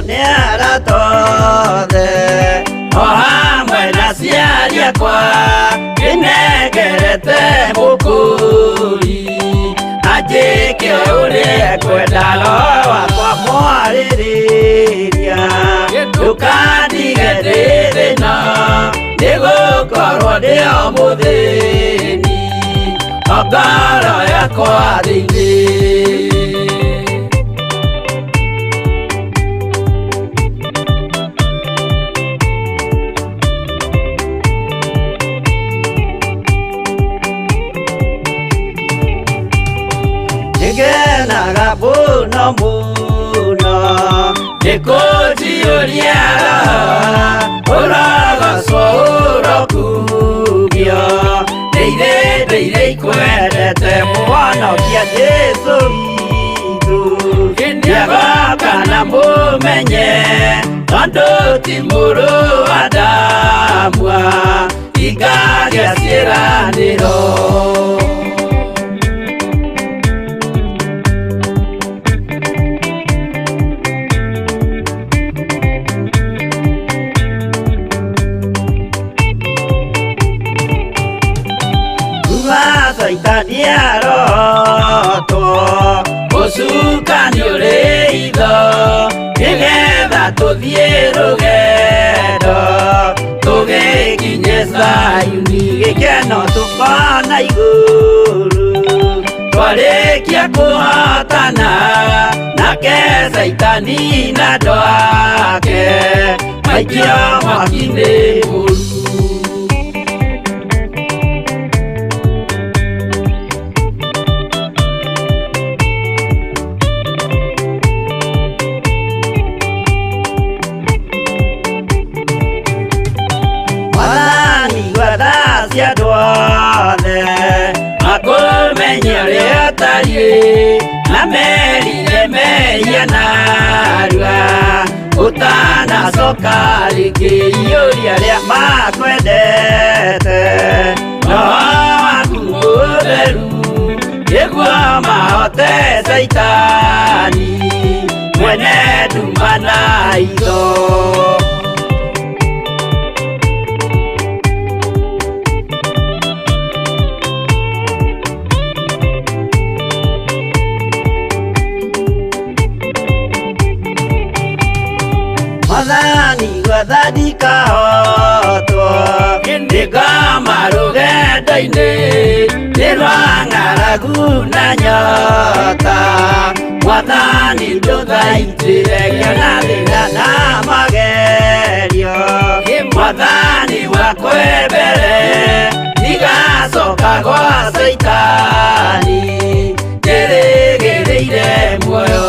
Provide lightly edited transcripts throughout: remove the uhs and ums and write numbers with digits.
nera tothe ohamwe na ciari akwa inegerete mukuri ajike uria kwenda roho wakwa mwaririria ndukandige ndi thina nigukorwo ndio muthini ngoro yakwa thiini Ngenaga muno muno nikujiuriara uragacwo urokugio ndeire ikwendete mwonokia Jesu witũ ndiagoka na mumenye tondu ti mũrũ wa ndamwa ingagĩa ciĩranĩro Saitania roto Usukani uri itho Nigetha tuthie rugendo Tugikinye Sayuni gikeno tukona iguru Twarikia kuhotana Nake Saitani na andũ ake maikio mwaki-inĩ mũru na merire meia narua utana soka rĩngĩiyũria rĩa makwendete no waku mũtheru nĩguo mahote Saitani mwene nduma na itho Mathani gwathadika hoto Ndigama rugendo-inĩ Nĩrwa ng'aragu na nyota Mwathani ndũthaitĩre ngĩona thĩna na magerio Mwathani wakwe mbere Ndigacoka gwa Saitani Ndĩrĩgĩrĩire muoyo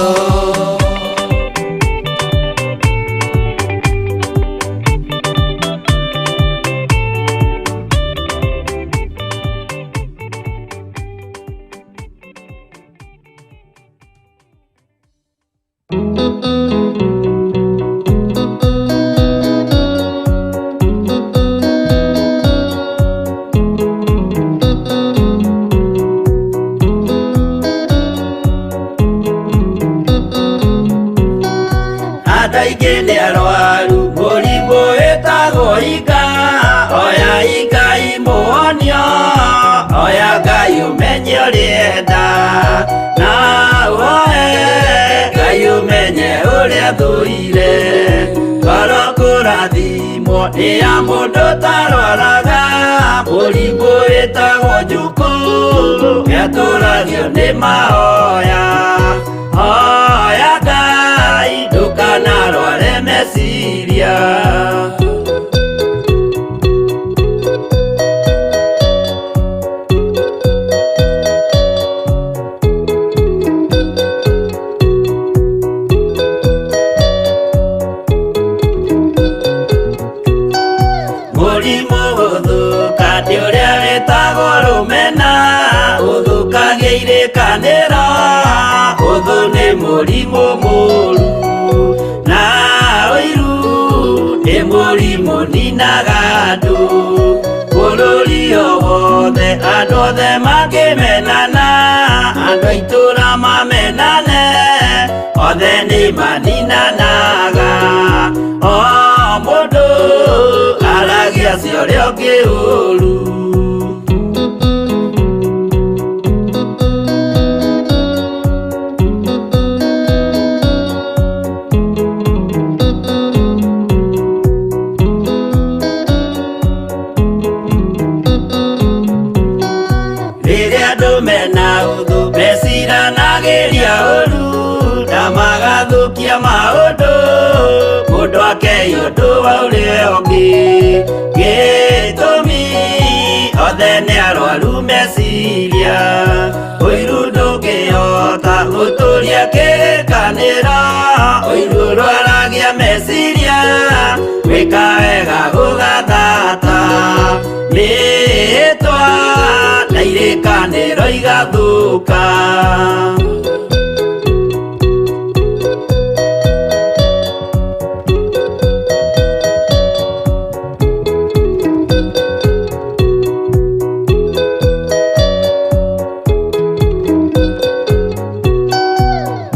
Ea mũndũ tarwaraga mũrimũ wĩtagwo njukũ getũragio nĩ mahoya hoya Ngai ndũkanarware meciria mũrimũ mũru na ũiru nĩ mũrimũ ninaga andũ bũrũri o wothe andũ othe makĩmenana andũ a itũũra mamenane othe othe nĩ maninanaga o mũndũ aragia cio rĩo kĩũru mena uthu besira nageria uru ndamagathukia maundu mundu akeyundu waure ongi gitumi othe nĩ arwaru meciria ũiru ndũngĩhota gũtũria kĩrĩkanĩro ũiru rwaragia meciria gwĩka wega gũgathata mĩĩtwa na irĩkanĩro igathuka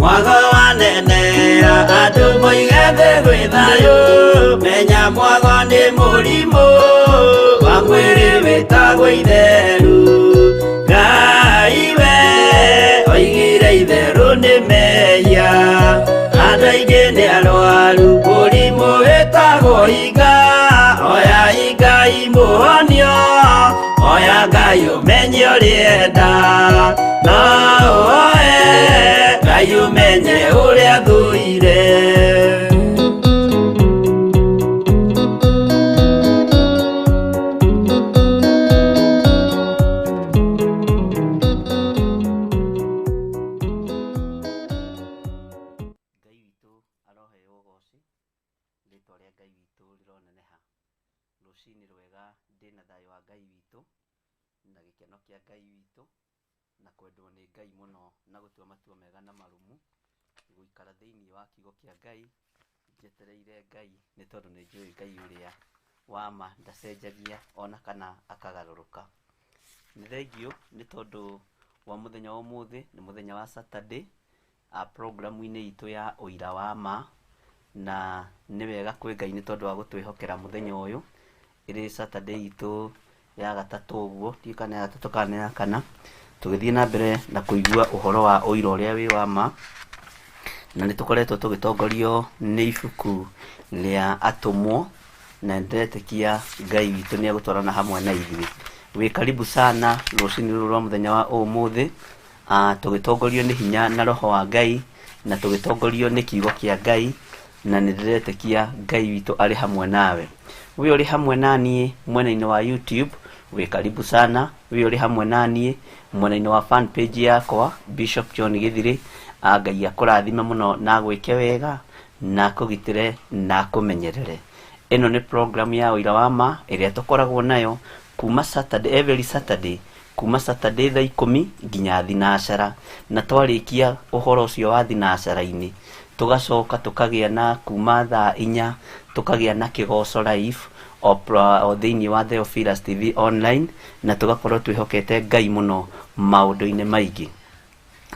mwago wanenea andũ moigete gwĩ thayũ menya mwago nĩ mũrimũ wa mwĩrĩ wĩtagwo itherũ Ngai we oigire itherũ nĩ mehia andũ aingĩ nĩ arwaru mũrimũ wĩtagwo inga oya Ngai mũhonio oya Ngai ũmenye ũrĩenda no oe Ngai ũmenye ũrĩa thũire Rũcinĩ rwega ndĩna thayũ wa Ngai witũ na gĩkeno kĩa Ngai witũ na kwendwo nĩ Ngai mũno na gũtua matua mega na marũmu gũikara thĩinĩ wa kiugo kĩa Ngai njetereire Ngai nĩ tondũ nĩ njũĩ Ngai ũrĩa wa ma ndacenjagia ona kana akagarũrũka. Nĩ thengio nĩ tondũ wa mũthenya wa ũmũthĩ nĩ mũthenya wa Saturday programu-inĩ itũ ya Uira wa Ma na nĩ wega kwĩ Ngai nĩ tondũ wa gũtwĩhokera mũthenya ũyũ ĩrĩ Saturday itũ ya gatatũ ũguo ti kana ya gatatũ kana ya kana tũgĩthiĩ na mbere na kũigua ũhoro wa ũira ũrĩa wĩ wa ma na nĩ tũkoretwo tũgĩtongorio nĩ ibuku rĩa atũmwo na ndĩretĩkia Ngai witũ nĩ egũtwarana hamwe na ithuĩ. Wĩ karibu sana rũcinĩ rũrũ rwa mũthenya wa ũmũthĩ tũgĩtongorio nĩ hinya na roho wa Ngai na tũgĩtongorio nĩ kiugo kĩa Ngai na nĩ ndĩretĩkia Ngai witũ arĩ hamwe nawe. Wĩ ũrĩ hamwe naniĩ mwena-inĩ wa YouTube wĩ karibu sana. Wĩ ũrĩ hamwe naniĩ mwena-inĩ wa fan page yakwa Bishop John Githiri Ngai akũrathime mũno na gwĩke wega na kũgitĩre na kũmenyerere. Ĩno nĩ program ya Uira wa Ma ĩrĩa tũkoragwo nayo kuma Saturday every Saturday kuma Saturday thaa 10 nginya thinacara na twarĩkia ũhoro ũcio wa thinacara-inĩ tugacoka tukagĩa na kuma thaa 4 tukagĩa na kĩgoco live o thĩinĩ wa THEOPHILUS TV online na tugakorwo twĩhokete Ngai mũno maũndũ-inĩ maingĩ.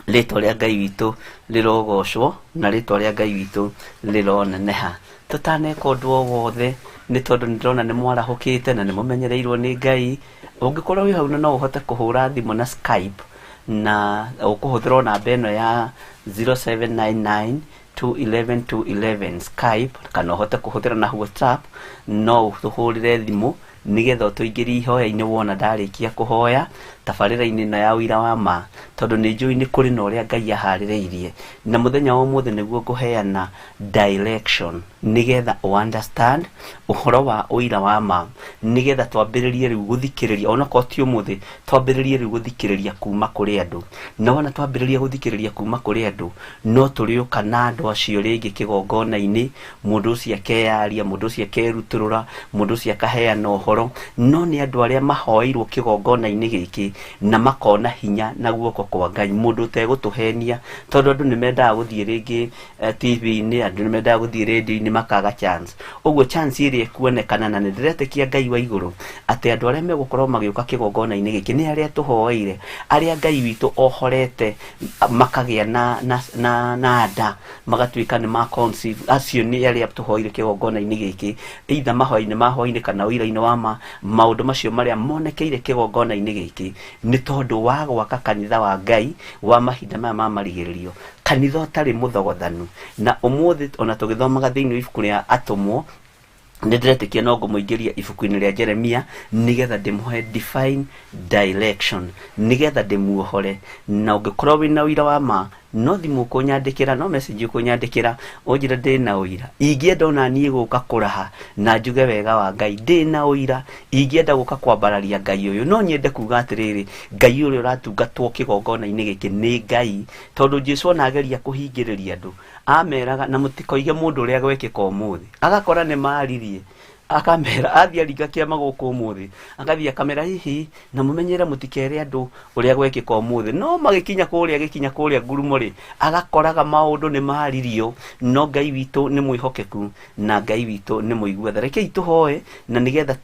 Rĩtwa rĩa Ngai witũ rĩrogocwo na rĩtwa rĩa Ngai witũ rĩroneneha. Tũtaneka ũndũ o wothe nĩ tondũ nĩndĩrona nĩ mwarahũkĩte na nĩ mũmenyereirwo nĩ Ngai. Ũngĩkorwo wĩ hau no ũhote kũhũra thimũ na Skype na ũkũhũthĩra namba ĩno ya 0799211211 Skype kana ũhote kũhũthĩra na WhatsApp no ũtũhũrĩre thimũ nigetha ũtũingĩrie ihoya-inĩ wona ndarĩkia kũhoya tabarĩra-inĩ ĩno ya Uira wa Ma tondũ nĩ njũĩ nĩ kũrĩ na ũrĩa Ngai aharĩrĩirie na mũthenya wa ũmũthĩ nĩguo ngũheana direction nigetha understand ũhoro wa Uira wa Ma nigetha twambĩrĩrie rĩu gũthikĩrĩria onakorwo ti ũmũthĩ twambĩrĩrie rĩu gũthikĩrĩria kuma kũrĩ andũ na wona twambĩrĩrie gũthikĩrĩria kuma kũrĩ andũ no tũrĩũka na andũ acio rĩngĩ kĩgongona-inĩ mũndũ ũcio akeyaria mũndũ ũcio akerutũrũra mũndũ ũcio akaheana ũhoro ngoro no nĩ andũ arĩa mahoeirwo kĩgongona-inĩ gĩkĩ na makona hinya na guoko kwa Ngai. Mũndũ ũtegũtũhenia tondũ andũ nĩ mendaga gũthiĩ rĩngĩ TV-inĩ, andũ nĩ mendaga gũthiĩ radio-inĩ makaga chance. Ũguo chance ĩrĩa ĩkuonekana, na nĩ ndĩretĩkia Ngai wa igũrũ atĩ andũ arĩa megũkorwo magĩũka kĩgongona-inĩ gĩkĩ nĩ arĩa tũhoeire, arĩa Ngai witũ ohorete makagĩa na nda magatuĩka nĩ ma conceive. Acio nĩ arĩa tũhoeire kĩgongona-inĩ gĩkĩ, either mahoinĩ kana Uira-inĩ wa Ma. Maũndũ macio marĩa monekeire kĩgongona-inĩ gĩkĩ nĩ tondũ wa gwaka kanitha wa Ngai wa mahinda maya ma marigĩrĩrio, kanitha ũtarĩ mũthogothanu. Na ũmũthĩ ona tũgĩthomaga thĩinĩ wa ibuku rĩa Atũmwo, nĩ ndĩretĩkia no ngũmũingĩria ibuku-inĩ rĩa Jeremia nĩgetha ndĩmũhe divine direction, nĩgetha ndĩmuohore. Na ũngĩkorwo wĩna ũira wa ma, no thimũ ũkũnyandĩkĩra, no message ũkũnyandĩkĩra ũnjĩre ndĩna ũira. Ingĩenda ona niĩ gũka kũraha na njuge wega wa Ngai, ndĩna ũira. Ingĩenda gũka kwambararia Ngai ũyũ, no nyende kuga atĩrĩrĩ, Ngai ũrĩa ũratungatwo kĩgongona-inĩ gĩkĩ nĩ Ngai. Tondũ Jesũ anageria kũhingĩrĩria andũ, ameraga na mũtikoige mũndũ ũrĩa gwekĩka ũmũthĩ, agakora nĩ maririe, akamera athiĩ aringa kĩama gũkũ ũmũthĩ, agathiĩ akamera hihi na mũmenyere mũtikere andũ ũrĩa gwekĩka ũmũthĩ. No magĩkinya kũrĩa ngurumo-rĩ, agakoraga maũndũ nĩ maririo. No Ngai witũ nĩ mwĩhokeku na Ngai witũ nĩ mũigua. Rekei tũhoe na nĩgetha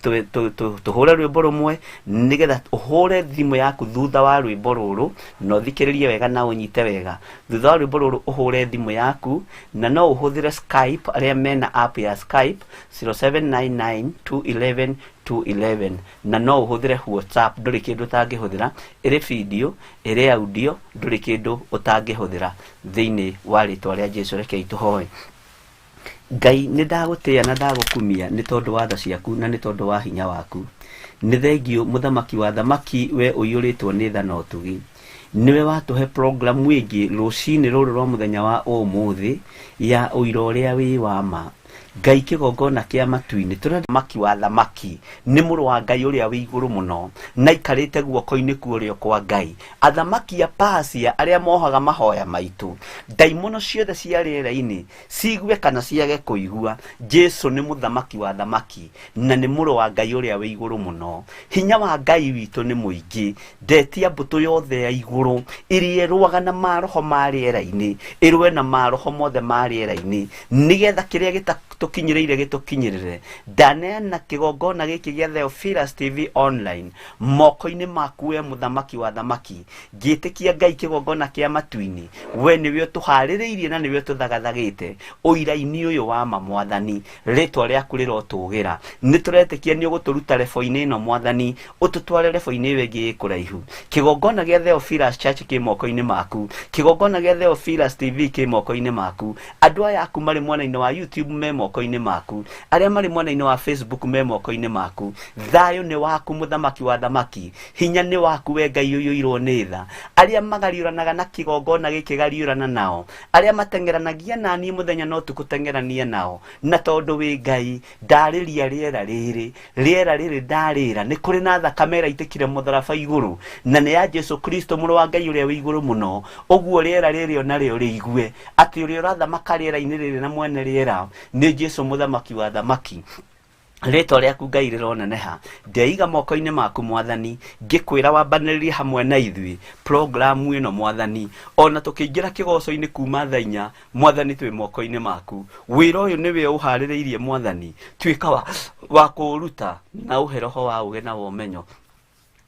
tũhũre rwĩmbo rũmwe, nĩgetha ũhũre thimũ yaku thutha wa rwĩmbo rũrũ na ũthikĩrĩrie wega na ũnyite wega. Thutha wa rwĩmbo rũrũ ũhũre thimũ yaku, na no ũhũthĩre Skype, arĩa mena app ya Skype 0799211211, na no ũhũthĩre WhatsApp, ndũrĩ kĩndũ ũtangĩhũthĩra, ĩrĩ video, ĩrĩ audio, ndũrĩ kĩndũ ũtangĩhũthĩra thĩinĩ wa rĩtwa rĩa Jesũ. Rekei tũhoe. Ngai nĩ ndagũtĩĩa na ndagũkumia nĩ tondũ wa tha ciaku na nĩ tondũ wa hinya waku. Nĩ thengio mũthamaki wa thamaki, we ũiyũrĩtwo nĩ tha na ũtugi. Niwe watũhe program ĩngĩ rũcinĩ rũrũ rwa mũthenya wa ũmũthĩ ya ũira ũrĩa wĩ wa ma. Ngai kĩgongona kĩa matu-inĩ, tũrenda maki wa thamaki nĩ mũrũ wa Ngai ũrĩa wĩ igũrũ mũno na ikarĩte guoko-inĩ kuorĩo kwa Ngai. Athamaki a Persia arĩa mohaga mahoya maitũ, ndaimono ciothe cia rĩera-inĩ ciigue kana ciage kũigua, Jesũ nĩ mũthamaki wa thamaki na nĩ mũrũ wa Ngai ũrĩa wĩ igũrũ mũno. Hinya wa Ngai witũ nĩ mũingĩ, ndetia mbũtũ yothe ya igũrũ ĩrĩa ĩrũaga na maroho ma rĩera-inĩ, ĩrũe na maroho mothe ma rĩera-inĩ, nĩgetha kĩrĩa tũkinyĩrĩire gĩtũkinyĩrĩre. Ndaneana kĩgongona gĩkĩ gĩa THEOPHILUS TV online moko-inĩ maku, we mũthamaki wa thamaki. Ngĩtĩkia Ngai kĩgongona kĩa matu-inĩ, we nĩwe ũtũharĩrĩirie na nĩwe ũtũthagathagĩte ũira-inĩ ũyũ wa ma Mwathani. Rĩtwa rĩaku rĩrotũgĩra, nĩ tũretĩkia nĩ ũgũtũruta lebo-inĩ ĩno Mwathani, ũtũtware lebo-inĩ ĩyo ĩngĩ kũraihu. Kĩgongona gĩa THEOPHILUS Church kĩ moko-inĩ maku, kĩgongona gĩa THEOPHILUS TV kĩ moko-inĩ maku. Andũ aya aku marĩ mwena-inĩ wa YouTube me moko-inĩ maku, arĩa marĩ mwena-inĩ wa Facebook me moko-inĩ maku. Thayũ nĩ waku mũthamaki wa thamaki, hinya nĩ waku, we Ngai ũiyũirwo nĩ tha. Arĩa magariũranaga na kĩgongona gĩkĩ gariũrana nao, arĩa mateng'eranagia na niĩ mũthenya no tũgũteng'erania nao. Na tondũ wĩ Ngai, ndarĩria rĩera rĩrĩ ndarĩra nĩ kũrĩ na thakame ĩraitĩkire mũtharaba igũrũ, na nĩ ya Jesũ Kristo mũrũ wa Ngai ũrĩa wĩ igũrũ mũno. Ũguo rĩera rĩrĩ narĩo rĩigue atĩ ũrĩa ũrathamaka rĩera-inĩ rĩrĩ na mwene rĩera nĩ Jesũ mũthamaki wa thamaki. Rĩtwa rĩaku Ngai rĩroneneha, ndeiga moko-inĩ maku Mwathani, ngĩkwĩra wambanĩrĩrie hamwe na ithuĩ programu ĩno Mwathani. Ona tũkĩingĩra kĩgoco-inĩ kuma thaa 4 Mwathani, twĩ moko-inĩ maku. Wĩra ũyũ nĩwe ũharĩrĩirie Mwathani, tuĩka wa kũũruta na ũhe roho wa ũũgĩ na ũmenyo.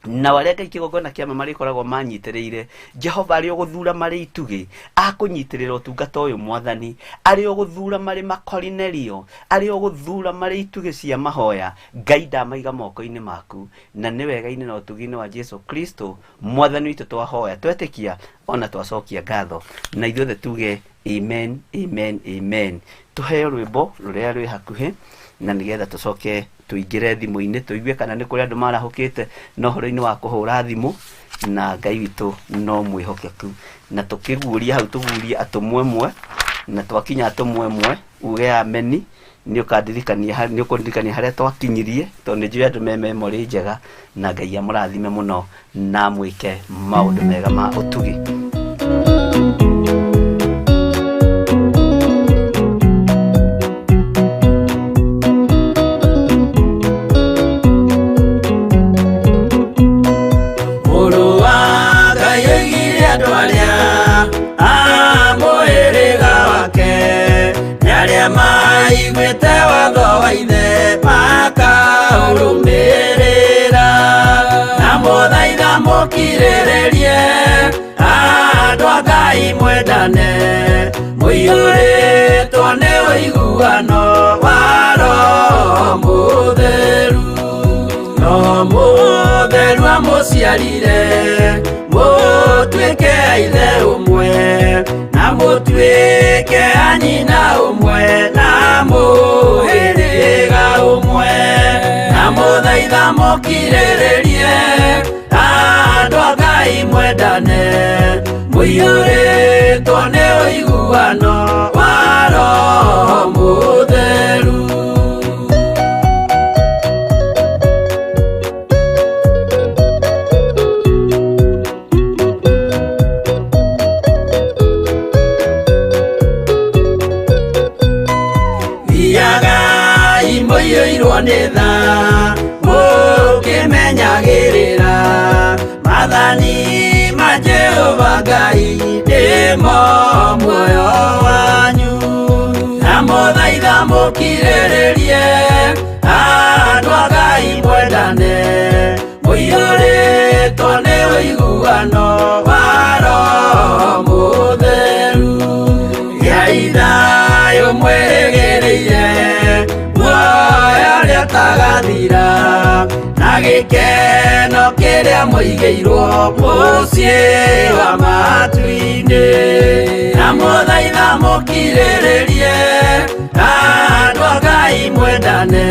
Na warĩa Ngai kĩgongona kĩa ma marĩkoragwo manyitĩrĩire, Jehova arĩ ũgũthura marĩ itugĩ, akũnyitĩrĩra ũtungata ũyũ Mwathani. Arĩ ũgũthura marĩ makorinelio, arĩ ũgũthura marĩ itugĩ cia mahoya. Ngai ndamaiga moko-inĩ maku, na nĩ wega-inĩ na ũtugi-inĩ wa Jesũ Kristo Mwathani witũ twahoya, twetĩkia ona twacokia ngatho, na ithuothe tuge amen, amen, amen. Tũheo rwĩmbo rũrĩa rwĩ hakuhĩ, na nĩgetha tũcoke tũingĩre thimũ-inĩ tũigue kana nĩ kũrĩ andũ marahũkĩte no ũhoro-inĩ wa kũhũra thimũ, na Ngai witũ no mwĩhokeku. Na tũkĩguũria hau tũguũrie atũmwo ĩmwe, na twakinya atũmwo ĩmwe uge ameni, nĩ ũkũndirikania harĩa twakinyirie, tondũ nĩ njũĩ andũ me memory njega, na Ngai amũrathime mũno na mwĩke maũndũ mega ma ũtugi. mwendane muiyũrĩtwo nĩ ũiguano wa Roho Mũtheru. Roho Mũtheru amũciarire mũtuĩke ithe ũmwe na mũtuĩke anyina ũmwe na mũhĩrĩga ũmwe, na mũthaitha mũkirĩrĩrie andũ a Ngai mwendane muiyũrĩtwo nĩ ũiguano wa Roho Mũtheru. Thiagai mũiyũirwo nĩ tha mũkĩmenyagĩrĩra mathani ma Jehova Ngai nĩmo muoyo wanyu, na mũthaitha mũkirĩrĩrie andũ a Ngai mwendane muiyũrĩtwo nĩ ũiguano wa Roho Mũtheru. Gĩai thayũ mwĩrĩgĩrĩire muoyo ũrĩa ũtagathira na gĩkeno kĩrĩa mũigĩirwo mũciĩ wa matu-inĩ, na mũthaitha mũkirĩrĩrie andũ a Ngai mwendane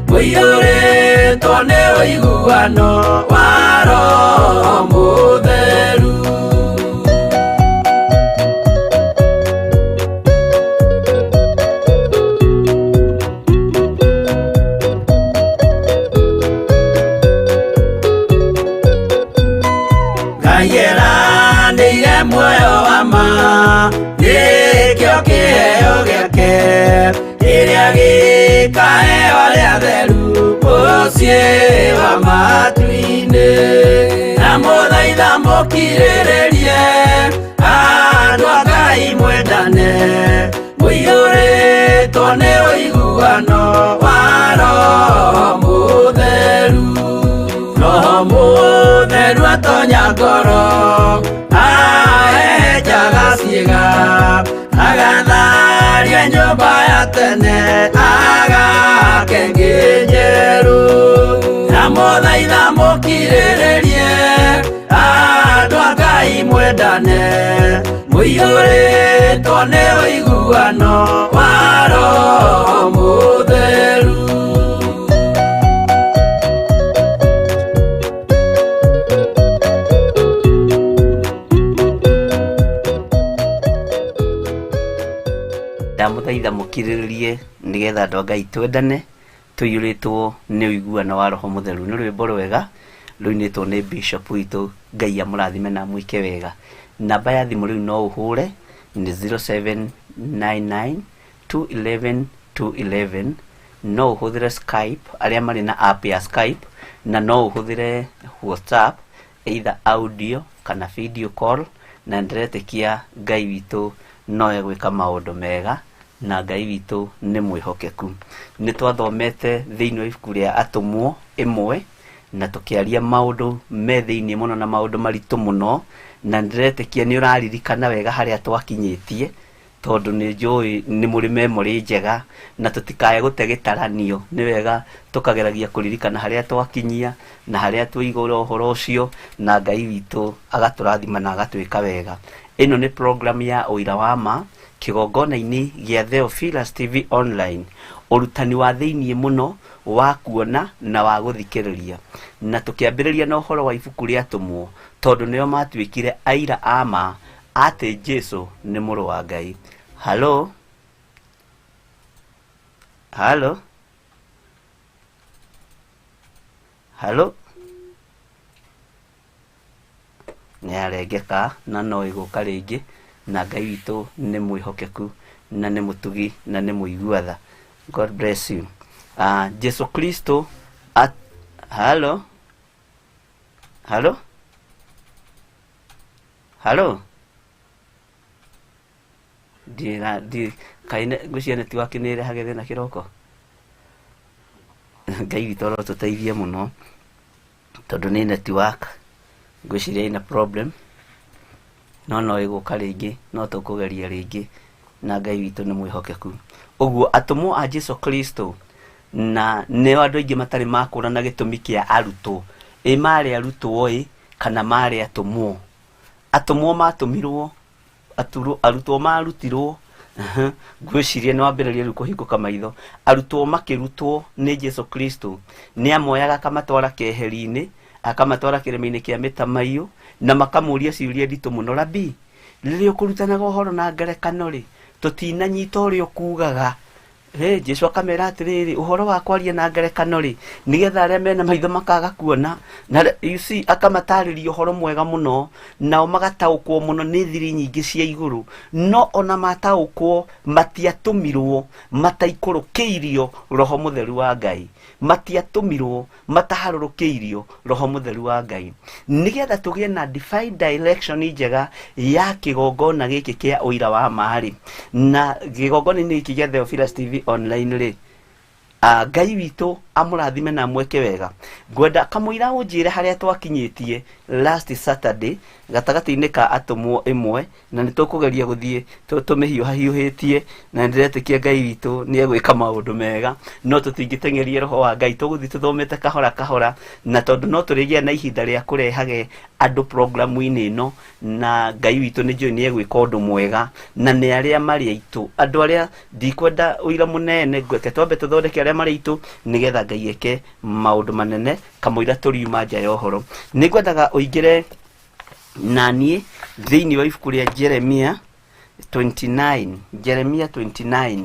muiyũrĩtwo nĩ ũiguano wa Roho Mũtheru. Nĩire muoyo wa ma nĩkĩo kĩheo gĩake kĩrĩa gĩkaheo arĩa atheru mũciĩ wa matu-inĩ, na mũthaitha mũkirĩrĩrie andũ a Ngai mwendane muiyũrĩtwo nĩ ũiguano wa Roho Mũtheru. Roho Mũtheru atonya ngoro ahejaga ciĩga agatharia nyũmba ya tene agake ngĩ njerũ, na mũthaitha mũkirĩrĩrie andũ a Ngai mwendane muiyũrĩtwo nĩ ũiguano wa Roho Mũtheru. Ndamũthaitha mũkirĩrĩrie nĩgetha andũ a Ngai twendane tũiyũrĩtwo nĩ ũiguano wa Roho Mũtheru. Nĩ rwĩmbo rwega rũinĩtwo nĩ Bishop witũ, Ngai amũrathime na mwĩke wega. Namba ya thimũ rĩu no ũhũre nĩ 0799211211. No ũhũthĩre Skype arĩa marĩ na app ya Skype, na no ũhũthĩre WhatsApp either audio kana video call, na ndĩretĩkia Ngai witũ no egwĩka maũndũ mega na Ngai witũ nĩ mwĩhokeku. Nĩ twathomete thĩinĩ wa ibuku rĩa Atũmwo 1 na tũkĩaria maũndũ me thĩinĩ mũno na maũndũ maritũ mũno, na ndĩretĩkia nĩ ũraririkana wega harĩa twakinyĩtie, tondũ nĩ njũĩ nĩ mũrĩ memory njega na tũtikae gũte gĩtaranio. Nĩ wega tũkageragia kũririkana harĩa twakinyia na harĩa tũigũra ũhoro ũcio, na Ngai witũ agatũrathima na agatwĩka wega. Ĩno nĩ program ya Uira wa Ma kĩgongona-inĩ gĩa THEOPHILUS TV online, ũrutani wa thĩinĩ mũno wa kuona na wa gũthikĩrĩria, na tũkĩambĩrĩria na ũhoro wa ibuku rĩa Atũmwo, tondũ nĩo matuĩkire aira a ma atĩ Jesu nĩ mũrũ wa Ngai. Halo halo halo, nĩarengeka na no ĩgũka rĩngĩ, na Ngai witũ nĩ mwĩhokeku na nĩ mũtugi na nĩ mũiguatha. God bless you. Jesu Kristo halo halo halo, kaine ngwĩciria netiwaki nĩ ĩrehage thĩna kĩroko. Ngai witũ arotũteithie mũno tondũ nĩ network ngwĩciria ina problem. no iguka ringi no tukugeria ringi na Ngai witu ni mwihokeku. Uguo atumwo a Jesu Kristo na neo andu aingi matari makura na gitumi kia arutwo mari arutwo kana mari atumwo. Atumwo matumirwo arutwo marutirwo gwiciria ni wambiriria riu kuhinguka maitho. Arutwo makirutwo ni Jesu Kristo ni amoyaga akamatwara keheri-ini akamatwara kirima-ini kia mitamaio na makamuria ciuria nditu muno, Rabi riria ukurutanaga uhoro na ngerekano ri tutinanyita uria ukugaga. Jesu akamera atiriri uhoro wa kwaria na ngerekano ri nigetha aria mena maitho makaga kuona. Na you see akamatariria uhoro mwega muno nao magataukwo muno ni thiri nyingi cia iguru, no ona mataukwo matiatumirwo mataikurukiirio roho mutheru wa Ngai, matiatumirwo mataharurukeirio roho mutheru wa Ngai, nigetha tugie na divine direction njega ya kigongona giki kia Uira wa Ma ri. Na kigongona ni giki gia THEOPHILUS TV online ri, Ngai witu amurathime na mweke wega. Ngwenda kamwira unjire haria twakinyitie last Saturday gatagati-ini ka atumwo imwe, na nitukugeria guthie tumihiuhiuhitie, na ndiretikia Ngai witu ni egwika maundu mega, no tutingitengeria roho wa Ngai. Tuguthi tuthomete kahora kahora, na tondu no turigia na ihinda ria kurehage andu programu-ini ino, na Ngai witu ni njui ni egwika undu mwega na ni aria mari aitu. Andu aria ndikwenda uira munene, ngweke twambe tuthondeke aria mari aitu nigetha Ngai eke maundu manene kamwira turiuma nja ya uhoro. Ningwendaga uingire nanie thiini wa ibuku ria Jeremia 29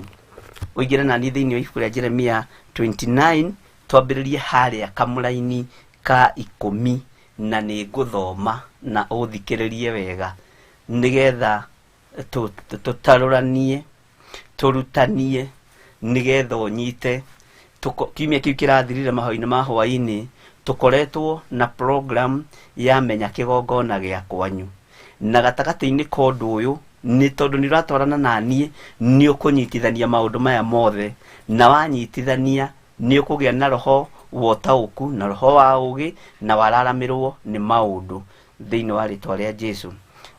uingire nanie thiini wa ibuku ria Jeremia 29 twambiririe haria kamuraini ka 10 na ni nguthoma na uthikiririe wega nigetha tutaruranie turutanie nigetha unyite kiumia kiu kirathirire mahoini ma hwaini tukoretwo na program ya menya kigongona gia kwanyu, na gatagati-ini ka undu uyu ni tondu ni uratwarana nanie ni ukunyitithania maundu maya mothe, na wanyitithania ni ukugia na roho wa utauku na roho wa ugi na wararamirwo ni maundu thiini wa ritwa ria Jesu.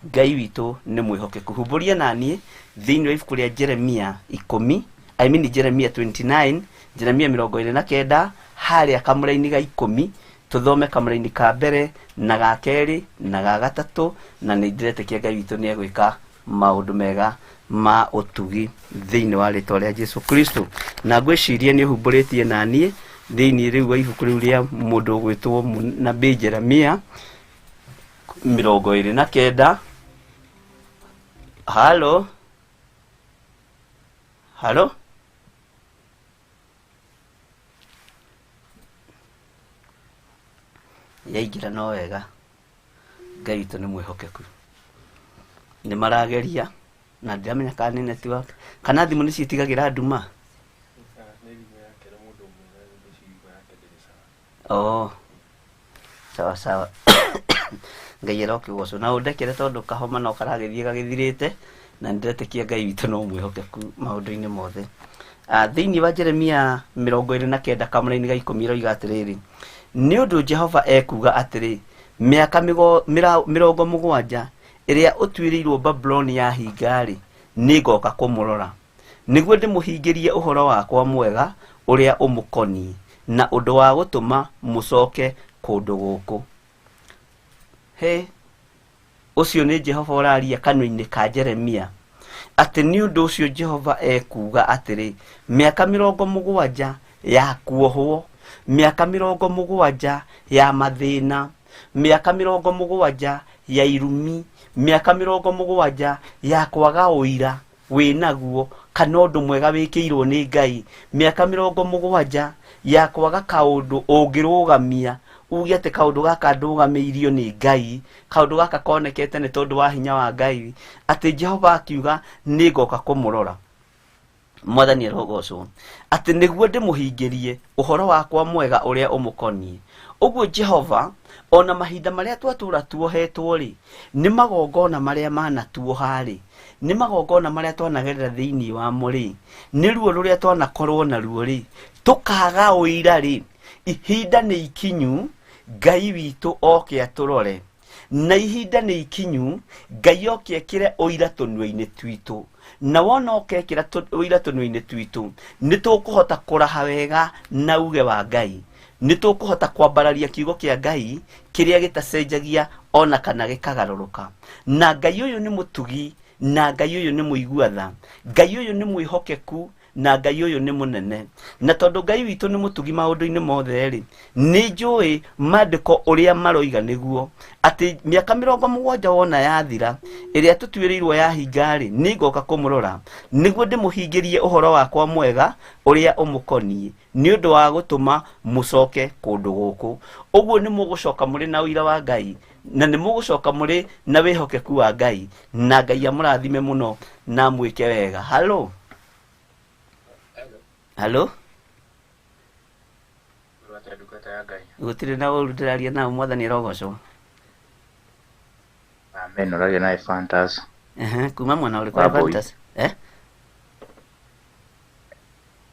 Ngai witu ni mwihokeku. Humburia nanie thiini wa ibuku ria Jeremia 10 Jeremia 29 Jeremia 29 haria kamuraini ga 10 tuthome kamuraini ka mbere na ga keri na ga gatatu, na ni ndiretekia Ngai witu ni egwika maundu mega ma utugi thiini wa ritwa ria Jesu Kristo. Na ngwiciria ni humburitie nanie thiini riu wa ibuku riu ria mundu gwitwo nabii Jeremia 29. Halo yaingira no wega. Ngai witu ni mwihokeku. Ni marageria na ndiramenya kana ni network kana thimu ni citigagira nduma. Sawa Ngai erokigoco na undekere tondu kahoma no karagithie gagithirite, na ndiretekia Ngai witu no mwihokeku maundu-ini mothe. Thiini wa Jeremia 29 kamuraini ga 10 roiga atiriri, ni undu Jehova ekuga atiri, miaka 70 iria utwirirwo Babuloni ya hingari ni ngoka kumurora, niguo ndimuhingirie uhoro wakwa mwega uria umukoni na undu wa gutuma mucoke kundu guku. Ucio ni Jehova uraria kanua-ini ka Jeremia ati ni undu ucio Jehova ekuga atiri, miaka 70 ya kuohwo, miaka 70 ya mathina, miaka 70 ya irumi, miaka 70 ya kwaga uira winaguo kana undu mwega wikiirwo ni Ngai, miaka 70 ya kwaga kaundu ungirugamia ugie ati kaundu gaka ndugamiirio ni Ngai, kaundu gaka konekete ni tondu wa hinya wa Ngai, ati Jehova akiuga ni ngoka kumurora. Mwathani erogocwo ati niguo ndimuhingirie uhoro wakwa mwega uria umukoni. Uguo Jehova ona mahinda maria twatura tuohetwo ri ni magongona maria manatuoha ri, ni magongona maria twanagerera thiini wa muri, ni ruo ruria twanakorwo na ruo ri, tukaga uira ri, ihinda ni ikinyu Ngai witu oke aturore na ihinda nĩ ikinyu Ngai oke ekĩre ũira tũnua-inĩ twitũ, na wona okekĩra ũira tũnua-inĩ twitũ nĩ tũkũhota kũraha wega na uge wa Ngai, nĩ tũkũhota kwambararia kiugo kĩa Ngai kĩrĩa gĩtacenjagia ona kana gĩkagarũrũka. Na Ngai ũyũ nĩ mũtugi, na Ngai ũyũ nĩ mũigua-tha, Ngai ũyũ nĩ mwĩhokeku, na Ngai ũyũ nĩ mũnene. Na tondũ Ngai witũ nĩ mũtugi maũndũ-inĩ mothe rĩ, nĩ njũĩ maandĩko ũrĩa maroiga nĩguo atĩ mĩaka 70 wona yathira ĩrĩa tũtuĩrĩirwo yahinga rĩ, nĩ ngoka kũmũrora nĩguo ndĩmũhingĩrie ũhoro wakwa mwega ũrĩa ũmũkoniĩ nĩ ũndũ wa gũtũma mũcoke kũndũ gũkũ. Ũguo nĩ mũgũcoka mũrĩ na ũira wa Ngai, na nĩ mũgũcoka mũrĩ na wĩhokeku wa Ngai, na Ngai amũrathime mũno na mwĩke wega. Halo. Halo. Gũtirĩ na ũru ndĩraria nao, Mwathani arogocwo. Amen. Ũraria na Evantas. Kuma mwana ũrĩkũ Evantas?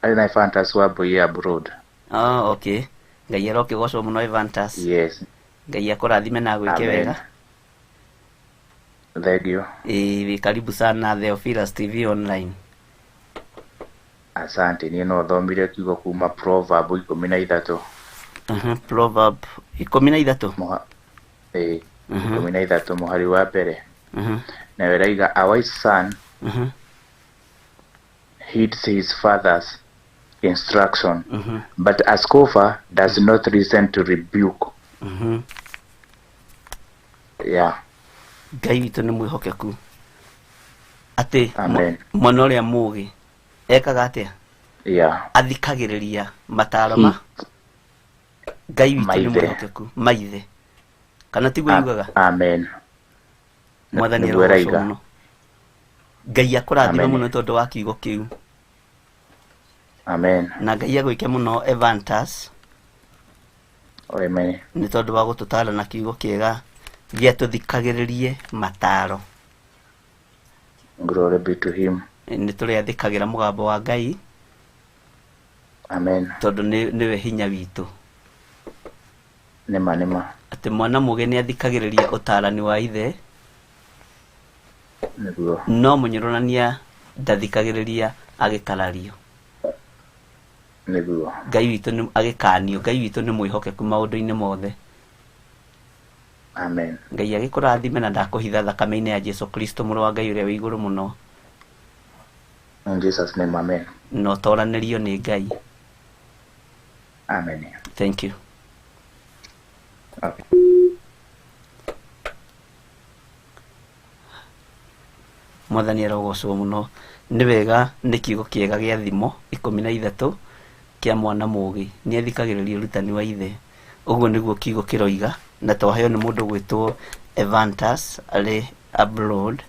Ari na Evantas wa Boy abroad. Okay. Ngai arokĩgocwo mũno Evantas. Yes. Ngai akũrathime na gwĩke wega. Thank you. Wĩ karibu sana THEOPHILUS TV online. Asante, niĩ no thomire kiugo kuma Proverb 13. Proverb 13. 13 mũhari wa mbere. Na wĩraiga, a wise son heeds his father's instruction, but a scoffer does not listen to rebuke. Yeah. Ngai witũ nĩ mwĩhokeku atĩ mwana ũrĩa mũũgĩ ekaga atĩa? Athikagĩrĩria mataro ma Ngai witũ nĩ mwĩhokeku maithe, kana tiguo yugaga? Amen. Mwathani arogocwo mũno. Ngai akũrathime mũno tondũ wa kiugo kĩu. Amen. Na Ngai agwĩke mũno Evantas. Amen. Nĩ tondũ wa gũtũtara na kiugo kĩega gĩa tũthikagĩrĩrie mataro. Glory be to him. Nĩ tũrĩathĩkagĩra mũgambo wa Ngai. Amen. Tondũ nĩwe hinya witũ. Nĩma. Atĩ mwana mũgĩ nĩ athikagĩrĩria ũtarani wa ithe. Nĩguo. No mũnyũrũrania ndathikagĩrĩria agĩkarario. Nĩguo. Ngai witũ nĩ agĩkanio, Ngai witũ nĩ mwĩhokeku maũndũ-inĩ mothe. Amen. Ngai agĩkũrathime na ndakũhitha thakame-inĩ ya Jesu Kristo mũrũ wa Ngai ũrĩa wĩ igũrũ mũno. In Jesus name, amen. No toranĩrio nĩ Ngai. Amen. Thank you. Okay. Mwathani arogocwo mũno. Nĩ wega nĩ kiugo kĩega gĩa thimo 13 kĩa mwana mũũgĩ nĩ athikagĩrĩria ũrutani wa ithe. Ũguo nĩguo kiugo kĩroiga, na twaheo nĩ mũndũ gwĩtwo Evantas arĩ abroad.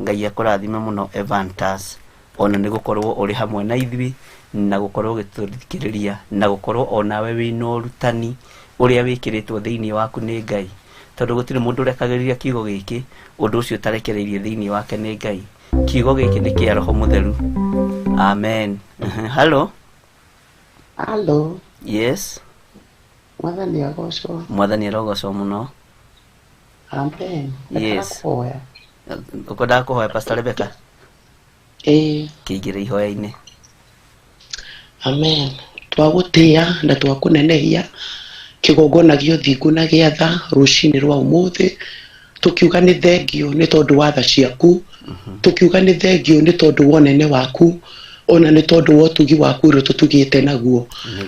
Ngai akũrathime mũno Evantas, ona nĩ gũkorwo ũrĩ hamwe na ithuĩ na gũkorwo gĩtũthikĩrĩria na gũkorwo onawe wĩna ũrutani ũrĩa wĩkĩrĩtwo thĩinĩ waku nĩ Ngai, tondũ gũtirĩ mũndũ ũrekagĩrĩria kiugo gĩkĩ ũndũ ũcio ũtarekereirie thĩinĩ wake nĩ Ngai. Kiugo gĩkĩ nĩ kĩa Roho Mũtheru. Amen. Hello. Hello. Yes. Mwathani agocwo. Mwathani arogocwo mũno. Amen. Yes. Ũkwendaga kũhoya Pastor Rebecca? Kĩingĩre ihoya-inĩ. Amen. Twagũtĩa na twakũnenehia kĩgongona gĩa ũthingu na gĩa tha rũcinĩ rwa ũmũthĩ, tukiuga nĩ thengio nĩ tondũ wa tha ciaku, tukiuga nĩ thengio nĩ tondũ wa ũnene waku, ona nĩ tondũ wa ũtugi waku ũrĩa tũtugĩte naguo.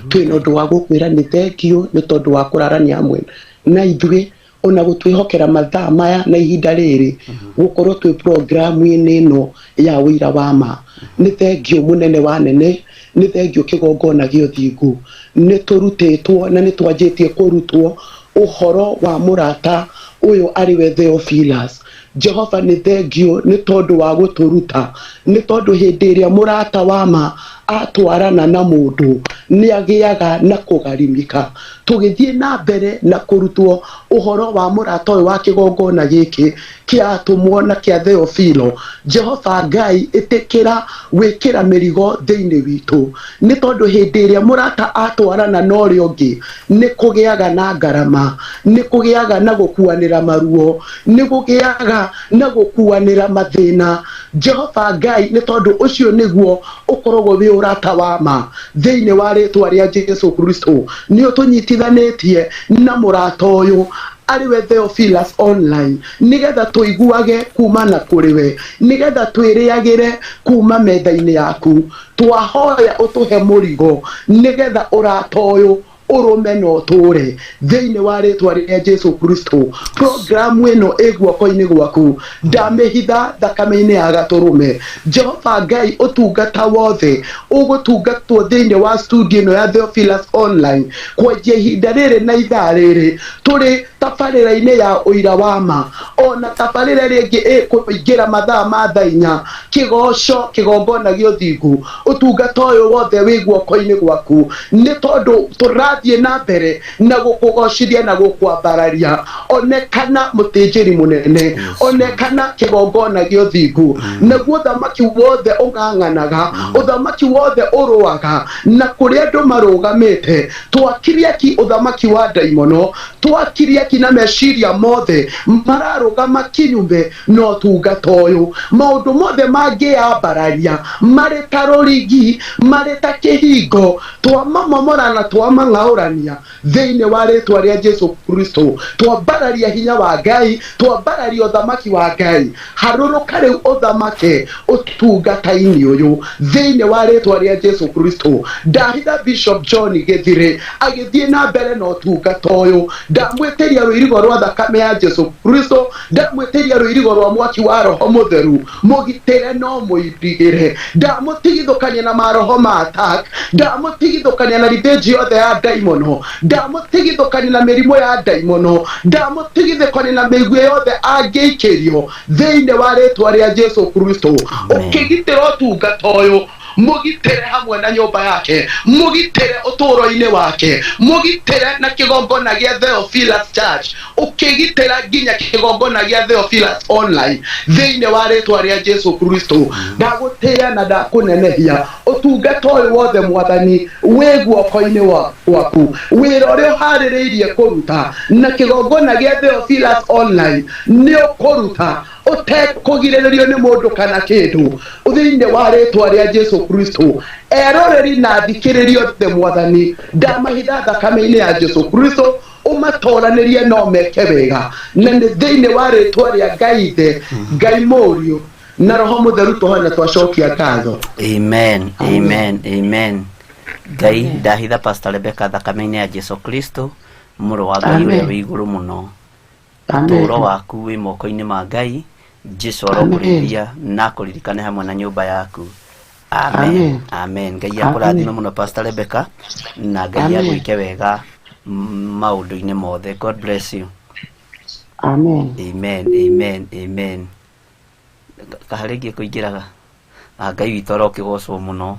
Twĩna ũndũ wa gũkwĩra nĩ thengio nĩ tondũ wa kũrarania hamwe na ithuĩ, ona gũtwĩhokera mathaa maya na ihinda rĩrĩ gũkorwo twĩ programu-inĩ ĩno ya Uira Wa Ma. Nĩ thengio mũnene wa nene, nĩ thengio kĩgongona gĩa ũthingu. Nĩ tũrutĩtwo na nĩ twanjĩtie kũrutwo ũhoro wa mũrata ũyũ arĩwe Theophilus. Jehova nĩ thengio nĩ tondũ wa gũtũruta, nĩ tondũ hĩndĩ ĩrĩa mũrata wa ma atwarana na mũndũ nĩ agĩaga na kũgarimika. tugithie na mbere na kurutwo uhoro wa murata wa kigongona giki kia tumwona kia Theophilo. Jehova Ngai itikira wikira mirigo thiini witu ni tondu hindi iria murata atwarana na uria ungi ni kugiaga na ngarama, ni kugiaga na gukuanira maruo, ni kugiaga na gukuanira mathina. Jehova Ngai ni tondu ucio niguo ukoragwo wi urata wa ma thiini wa ritwa ria Jesu Kristo ni utunyitithanitie na murata uyu ariwe Theophilus online nigetha tuiguage kuma na kuriwe, nigetha twiriagire kuma metha-ini yaku. Twahoya utuhe murigo nigetha urata uyu urume no ture thiini wa ritwa ria Jesu Kristo. Program ino iguoko-ini gwaku ndamihitha thakame-ini ya gaturume. Jehova Ngai utungata wothe ugutungatwo thiini wa studio ino ya Theophilus online kwanjia ihinda riri na ithaa riri turi tabarira-ini ya Uira Wa Ma, ona tabarira ringi ikuingira mathaa ma thaa 4 kigoco kigongona gio thingu. Utungata uyu wothe wi guoko-ini gwaku ni tondu turathie na mbere na gukugocithia na gukwambararia. Onekana mutinjiri munene, onekana kigongona gio thingu, naguo thamaki wothe ung'ang'anaga, uthamaki wothe uruaga na kuria andu marugamite. Twakiria ki uthamaki wa daimono, twakiria ki na meciria mothe mararugama kinyume no tungata uyu. Maundu mothe mangiambararia mari ta rurigi, mari ta kihingo, twamamomora na twamang'aurania thiini wa ritwa ria Jesu Kristo. Twambararia hinya wa Ngai, twambararia uthamaki wa Ngai. Haruruka riu uthamake utungata-ini uyu thiini wa ritwa ria Jesu Kristo. Ndahitha Bishop John Githiri agithie na mbere no tungata uyu. Ndamwitiria ruirigo rwa thakame ya Jesu Kristo, ndamwitiria ruirigo rwa mwaki wa Roho Mutheru. Mugitire no muidigire, ndamutigithukania na maroho ma attack, ndamutigithukania na revenge yothe ya daimono, ndamutigithukania na mirimo ya daimono, ndamutigithukania na migwi yothe angeikirio thiini wa ritwa ria Jesu Kristo. Ukigitira utungata uyu mugitire hamwe na nyumba yake, mugitire uturo-ini wake, mugitire na kigongona gia Theophilus Church, ukigitira nginya kigongona gia Theophilus online thiini wa ritwa ria Jesu Kristo. Ndagutia na ndakunenehia utungata uyu wothe mwathani wi guoko-ini waku. Wira uria uhaririirie kuruta na kigongona gia Theophilus online ni ukuruta utekugiriririo ni mundu kana kindu thiini wa ritwa ria Jesu Kristo. Eroreri na thikiririo the mwathani ndamahitha thakame-ini ya Jesu Kristo umatoranirie no meke wega na ni thiini wa ritwa ria Ngai the Ngai Murio na Roho Mutheru tuhana twacokia ngatho. Amen, amen, amen. Ngai ndahitha Pastor Rebecca thakame-ini ya Jesu Kristo muru wa Ngai uria wi iguru muno. Uturo waku wi moko-ini ma Ngai. Jesu arogurithia na kuririkane hamwe na nyumba yaku. Amen, amen. Ngai akurathime muno Pastor Rebecca na Ngai agwike wega maundu-ini mothe. God bless you. Amen, amen, amen, amen. Kaharigi kuingiraga Ngai witu arokigocwo muno.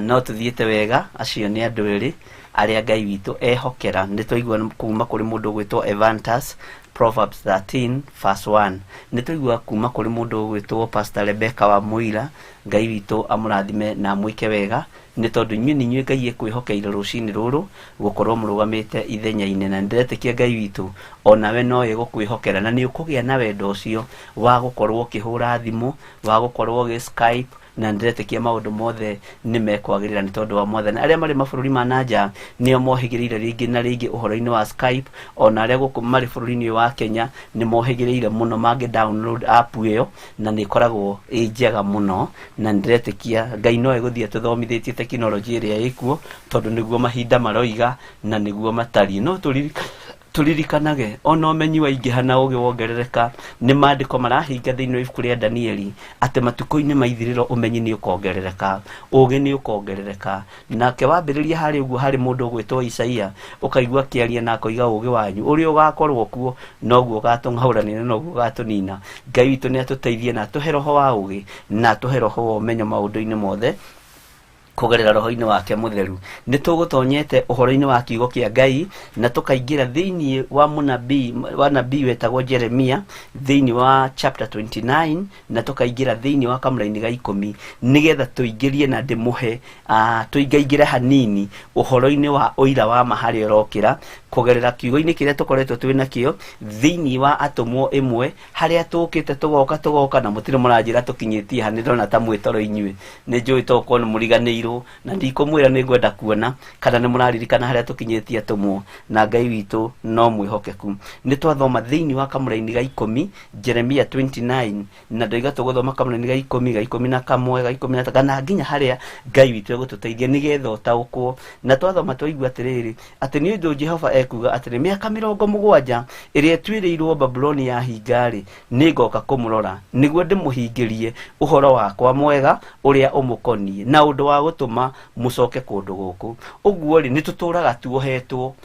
No tuthiete wega acio ni andu eri aria Ngai witu ehokera. Nitwaigua kuma kuri mundu gwitwo Evantus Proverbs 13 verse 1. Nitwaigua kuma kuri mundu gwitwo Pastor Rebecca wa Muira. Ngai witu amurathime na mwike wega ni tondu inyuĩ nĩ inyuĩ Ngai ekwihokeire rucini ruru gukorwo murugamite ithenya-ini, na ndiretikia Ngai witu onawe no egukwihokera na ni ukugia na wendo ucio wa gukorwo ukihura thimu, wa gukorwo ugi Skype, na ndiretikia maundu mothe ni mekwagirira ni tondu wa mwathani. Aria mari mabururi ma nanja nio mohigiriire ringi na ringi uhoro-ini wa Skype, ona aria guku mari bururi-ini wa Kenya ni mohigiriire muno mangi download app iyo na ni koragwo njega muno, na ndiretikia Ngai no eguthie tuthomithitie teknology iria ikuo tondu niguo mahinda maroiga na niguo matari. No tulirikanage ona umenyi waingĩha na ũgĩ wongerereka nĩ maandĩko marahinga thĩinĩ wa ibuku rĩa Danieli atĩ matukũ-inĩ ma ithirĩro ũmenyi nĩ ũkongerereka, ũgĩ nĩ ũkongerereka. Nake wambĩrĩria harĩ ũguo harĩ mũndũ ũgwĩtwo Isaia ũkaigua akĩaria na akoiga ũgĩ wanyu ũrĩa ũgakorwo kuo noguo ũgatũng'aũranĩra noguo ũgatũnina. Ngai witũ nĩ atũteithie na atũhe roho wa ũgĩ na atũhe roho wa ũmenyo maũndũ-inĩ mothe kugerera roho-ini wake mutheru ni tugutonyete uhoro-ini wa kiugo kia Ngai na tukaingira thiini wa nabii wetagwo Jeremia thiini wa chapter 29 na tukaingira thiini wa kamũra-ini ga 10 nigetha tuingirie na ndimuhe tuingaingire hanini uhoro-ini wa uira wa ma haria urokira kugerera kiugo-ini kiria tukoretwo twina kio thiini wa atumwo imwe haria tukite tugoka na mutire muranjira tukinyitie haniro na ta mwitoro inyue ni njui tokwo ni muriganirwo na ndikumwira ni ngwenda kuona kana ni muraririkana haria tukinyitie atumwo na Ngai witu no mwihokeku ni twathoma thiini wa kamũra-ini ga 10 Jeremia 29 na ndoiga tuguthoma kamũra-ini ga 10 ga 11 ga 13 na nginya haria Ngai witu egututeithia nigetha utaukwo na twathoma twaigua atiriri ati ni undu Jehova ekuga atiri miaka 70 iria twiriirwo Babuloni ya hingari ni ngoka kumurora niguo ndimuhingirie uhoro wakwa mwega uria umukonie na undu wa gutuma mucoke kundu guku uguo ri nituturaga tuohetwo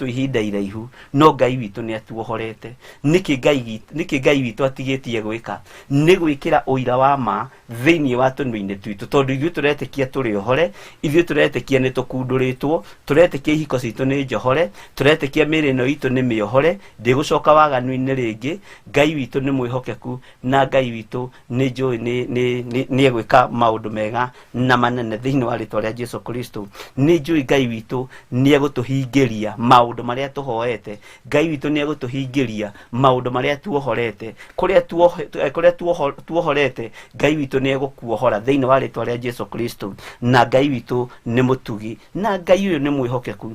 ihinda iraihu no Ngai witu ni atuohorete niki Ngai witu atigitie gwika ni gwikira uira wa ma thiini wa tundu-ini twitu tondu ithuĩ turetikia turi ohore ithuĩ turetikia ni tukunduritwo turetikia ihiko citu ni njohore turetikia mĩĩrĩ ĩno itũ nĩ mĩohore ndĩgũcoka waganu-inĩ rĩngĩ Ngai witũ nĩ mwĩhokeku na Ngai witũ nĩ njũĩ nĩ egwĩka maũndũ mega na manene thĩinĩ wa rĩtwa rĩa Jesu Kristo nĩ njũĩ Ngai witũ nĩ egũtũhingĩria maũndũ marĩa tũhoete Ngai witũ nĩ egũtũhingĩria maũndũ marĩa tuohorete kũrĩa tuohorete Ngai witũ nĩ egũkuohora thĩinĩ wa rĩtwa rĩa Jesu Kristo na Ngai witũ nĩ mũtugi na Ngai ũyũ nĩ mwĩhokeku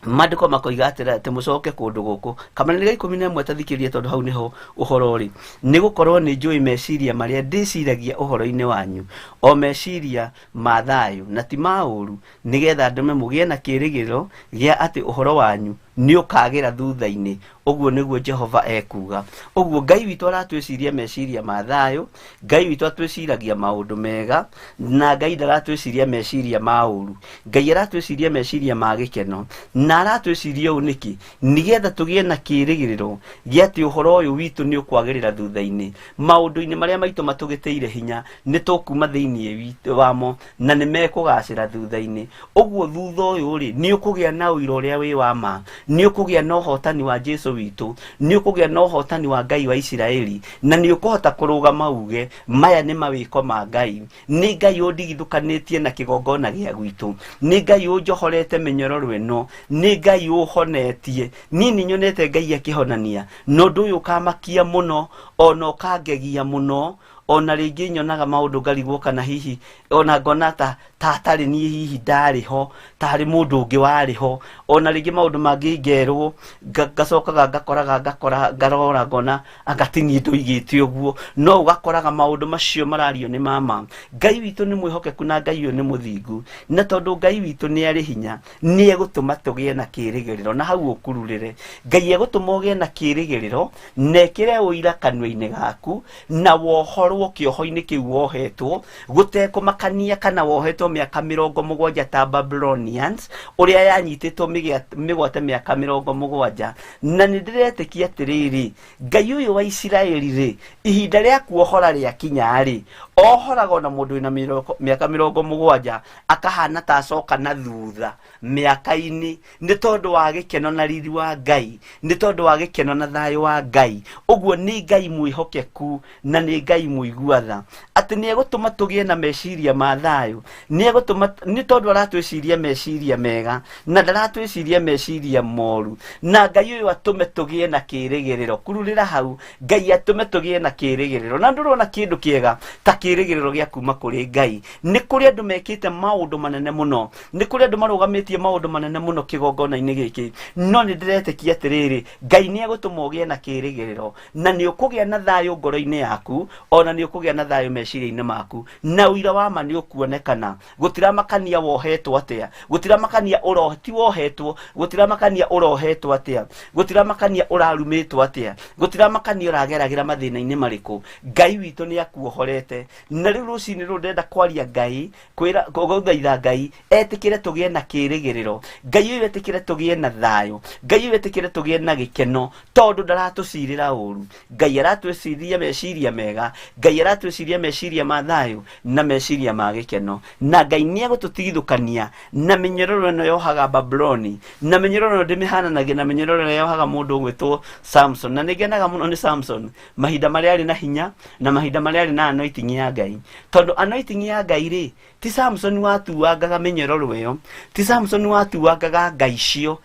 Mandiko makoiga atira ati mucoke kundu guku kamũra-ini ga 11 tathikirie tondu hau niho uhoro ri ni gukorwo ni njui meciria maria ndiciragia uhoro-ini wanyu o meciria ma thayu na ti mauru nigetha ndume mugie na kirigiro gia ati uhoro wanyu ni ukagira thutha-ini uguo niguo Jehova ekuga uguo Ngai witu aratwiciria meciria ma thayu Ngai witu atwiciragia maundu mega na Ngai ndaratwiciria meciria ma uru Ngai aratwiciria meciria ma gikeno na aratwiciria uniki nigetha tugie na kirigiriro gia ati uhoro uyu witu ni ukwagirira thutha-ini maundu-ini maria maitu matugiteire hinya ni tukuma thiini witu wamo na ni mekugacira thutha-ini uguo thutha uyu ri ni ukugia na uira uria wi wa ma ni ukugia na uhotani wa Jesu witu ni ukugia na uhotani wa Ngai wa Isiraeli na ni ukuhota kurugama uge maya ni mawiko ma Ngai ni Ngai undigithukanitie na kigongona gia gwitu ni Ngai unjohorete minyororo ino ni Ngai uhonetie nini nyonete Ngai akihonania no nduyu kamakia muno ona ukangegia muno ona ringi nyonaga maundu ngarigwo kana hihi ona ngona ta atari nie hihi ndari ho tari mundu ungi wari ho ona ringi maundu mangi ngerwo ngacokaga ngakora ngarora ngona agatini nduigite uguo no ugakoraga maundu macio marario ni mama Ngai witu ni mwihokeku na Ngai uyu ni muthingu na tondu Ngai witu ni ari hinya ni egutuma tugie na kirigiriro na hau ukururire Ngai egutuma ugie na kirigiriro nekire uira kanwa-ini gaku na wohorwo kioho-ini kiu wohetwo gutekumakania kana wohetwo miaka 70 ta Babylonians uria yanyititwo migwate miaka 70 na nindiretikia atiriri Ngai uyu wa Isiraeli ri ihinda ria kuohora ria kinya ri ohorago na mundu ina miaka 70 akahana ta acoka na thutha miaka-ini ni tondu wa gikeno na riri wa Ngai ni tondu wa gikeno na thayu wa Ngai uguo ni Ngai mwihokeku na ni Ngai muiguatha ati ni egutuma tugie na meciria ma thayu ni egutuma ni tondu aratwiciria meciria mega na ndaratwiciria meciria moru na Ngai uyu atume tugie na kirigiriro kururira hau Ngai atume tugie na kirigiriro na ndurona kindu kiega ta kirigiriro gia kuma kuri Ngai ni kuri andu mekite maundu manene muno ni kuri andu marugamitie maundu manene muno kigongona-ini giki no ni ndiretikia atiriri Ngai ni egutuma ugie na kirigiriro na ni ukugia na thayu ngoro-ini yaku ona ni ukugia na thayu meciria-ini maku na uira wa ma ni ukuonekana gutiramakania wohetwo atia gutiramakania uroti wohetwo gutiramakania urohetwo atia gutiramakania urarumitwo atia gutiramakania urageragira mathina-ini mariku Ngai witu ni akuohorete na riu rucini ru ndenda kwaria Ngai kwira guthaitha Ngai etikire tugie na kirigiriro Ngai uyu etikire tugie na thayu Ngai uyu etikire tugie na gikeno tondu ndaratucirira uru Ngai aratwiciria meciria mega Ngai aratwiciria meciria ma thayo na meciria ma gikeno, na Ngai ni agututithukania na minyororo ino yohaga Babuloni, na minyororo ino ndimihananagia na minyororo ino yohaga mundu gwitwo Samson. Na nigenaga muno ni Samson mahinda maria ari na hinya na mahinda maria ari na anointing ya Ngai, tondu anointing ya Ngai ri ti Samson watuangaga minyororo iyo, ti Samson watuangaga ngai cio,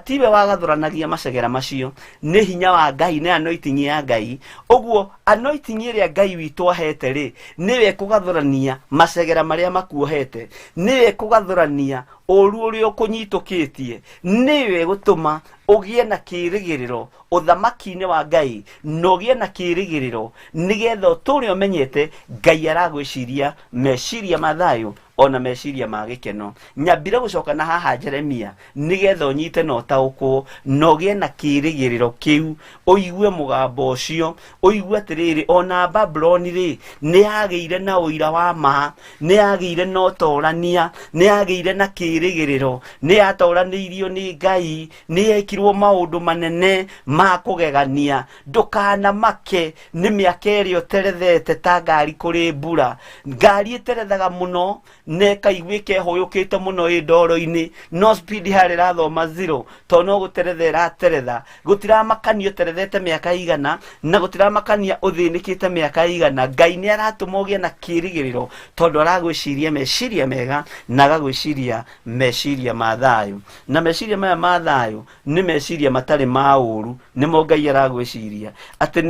tiwe wagathuranagia macegera macio, ni hinya wa Ngai, ni anointing ya Ngai. Oguo anointing iria Ngai witu ahete ri niwe kugathurania macegera maria makuohete, niwe kugathurania oru uria ukunyitukĩtie, niwe gutuma ugie na kirigiriro uthamaki-ini wa Ngai, na ugie na kirigiriro nigetha uture umenyete Ngai aragwiciria meciria ma thayo ona meciria ma gikeno. Nyambire gucoka na haha Jeremia nigetha unyite no taukwo no gie na kirigiriro kiu, uigue mugambo ucio, uigue atiriri ona Babuloni ri ni ageire na uira wa ma, ni ageire na utorania, ni ageire na kirigiriro, ni atoraniirio ni Ngai, ni ekirwo maundu manene ma kugegania. Ndukana make ni miaka irio terethete ta ngari kuri mbura, ngari iterethaga muno neka igwike hoyukite muno indoro-ini, no speed hari rathoma 0 to no guterethera teretha, gutiramakania terethete miaka igana na gutiramakania uthinikite miaka igana. Ngai ni aratuma ugie na kirigiriro tondu aragwiciria meciria mega na agagwiciria meciria ma thayo, na meciria maya ma thayo ni meciria matari ma uru, nimo Ngai aragwiciria ati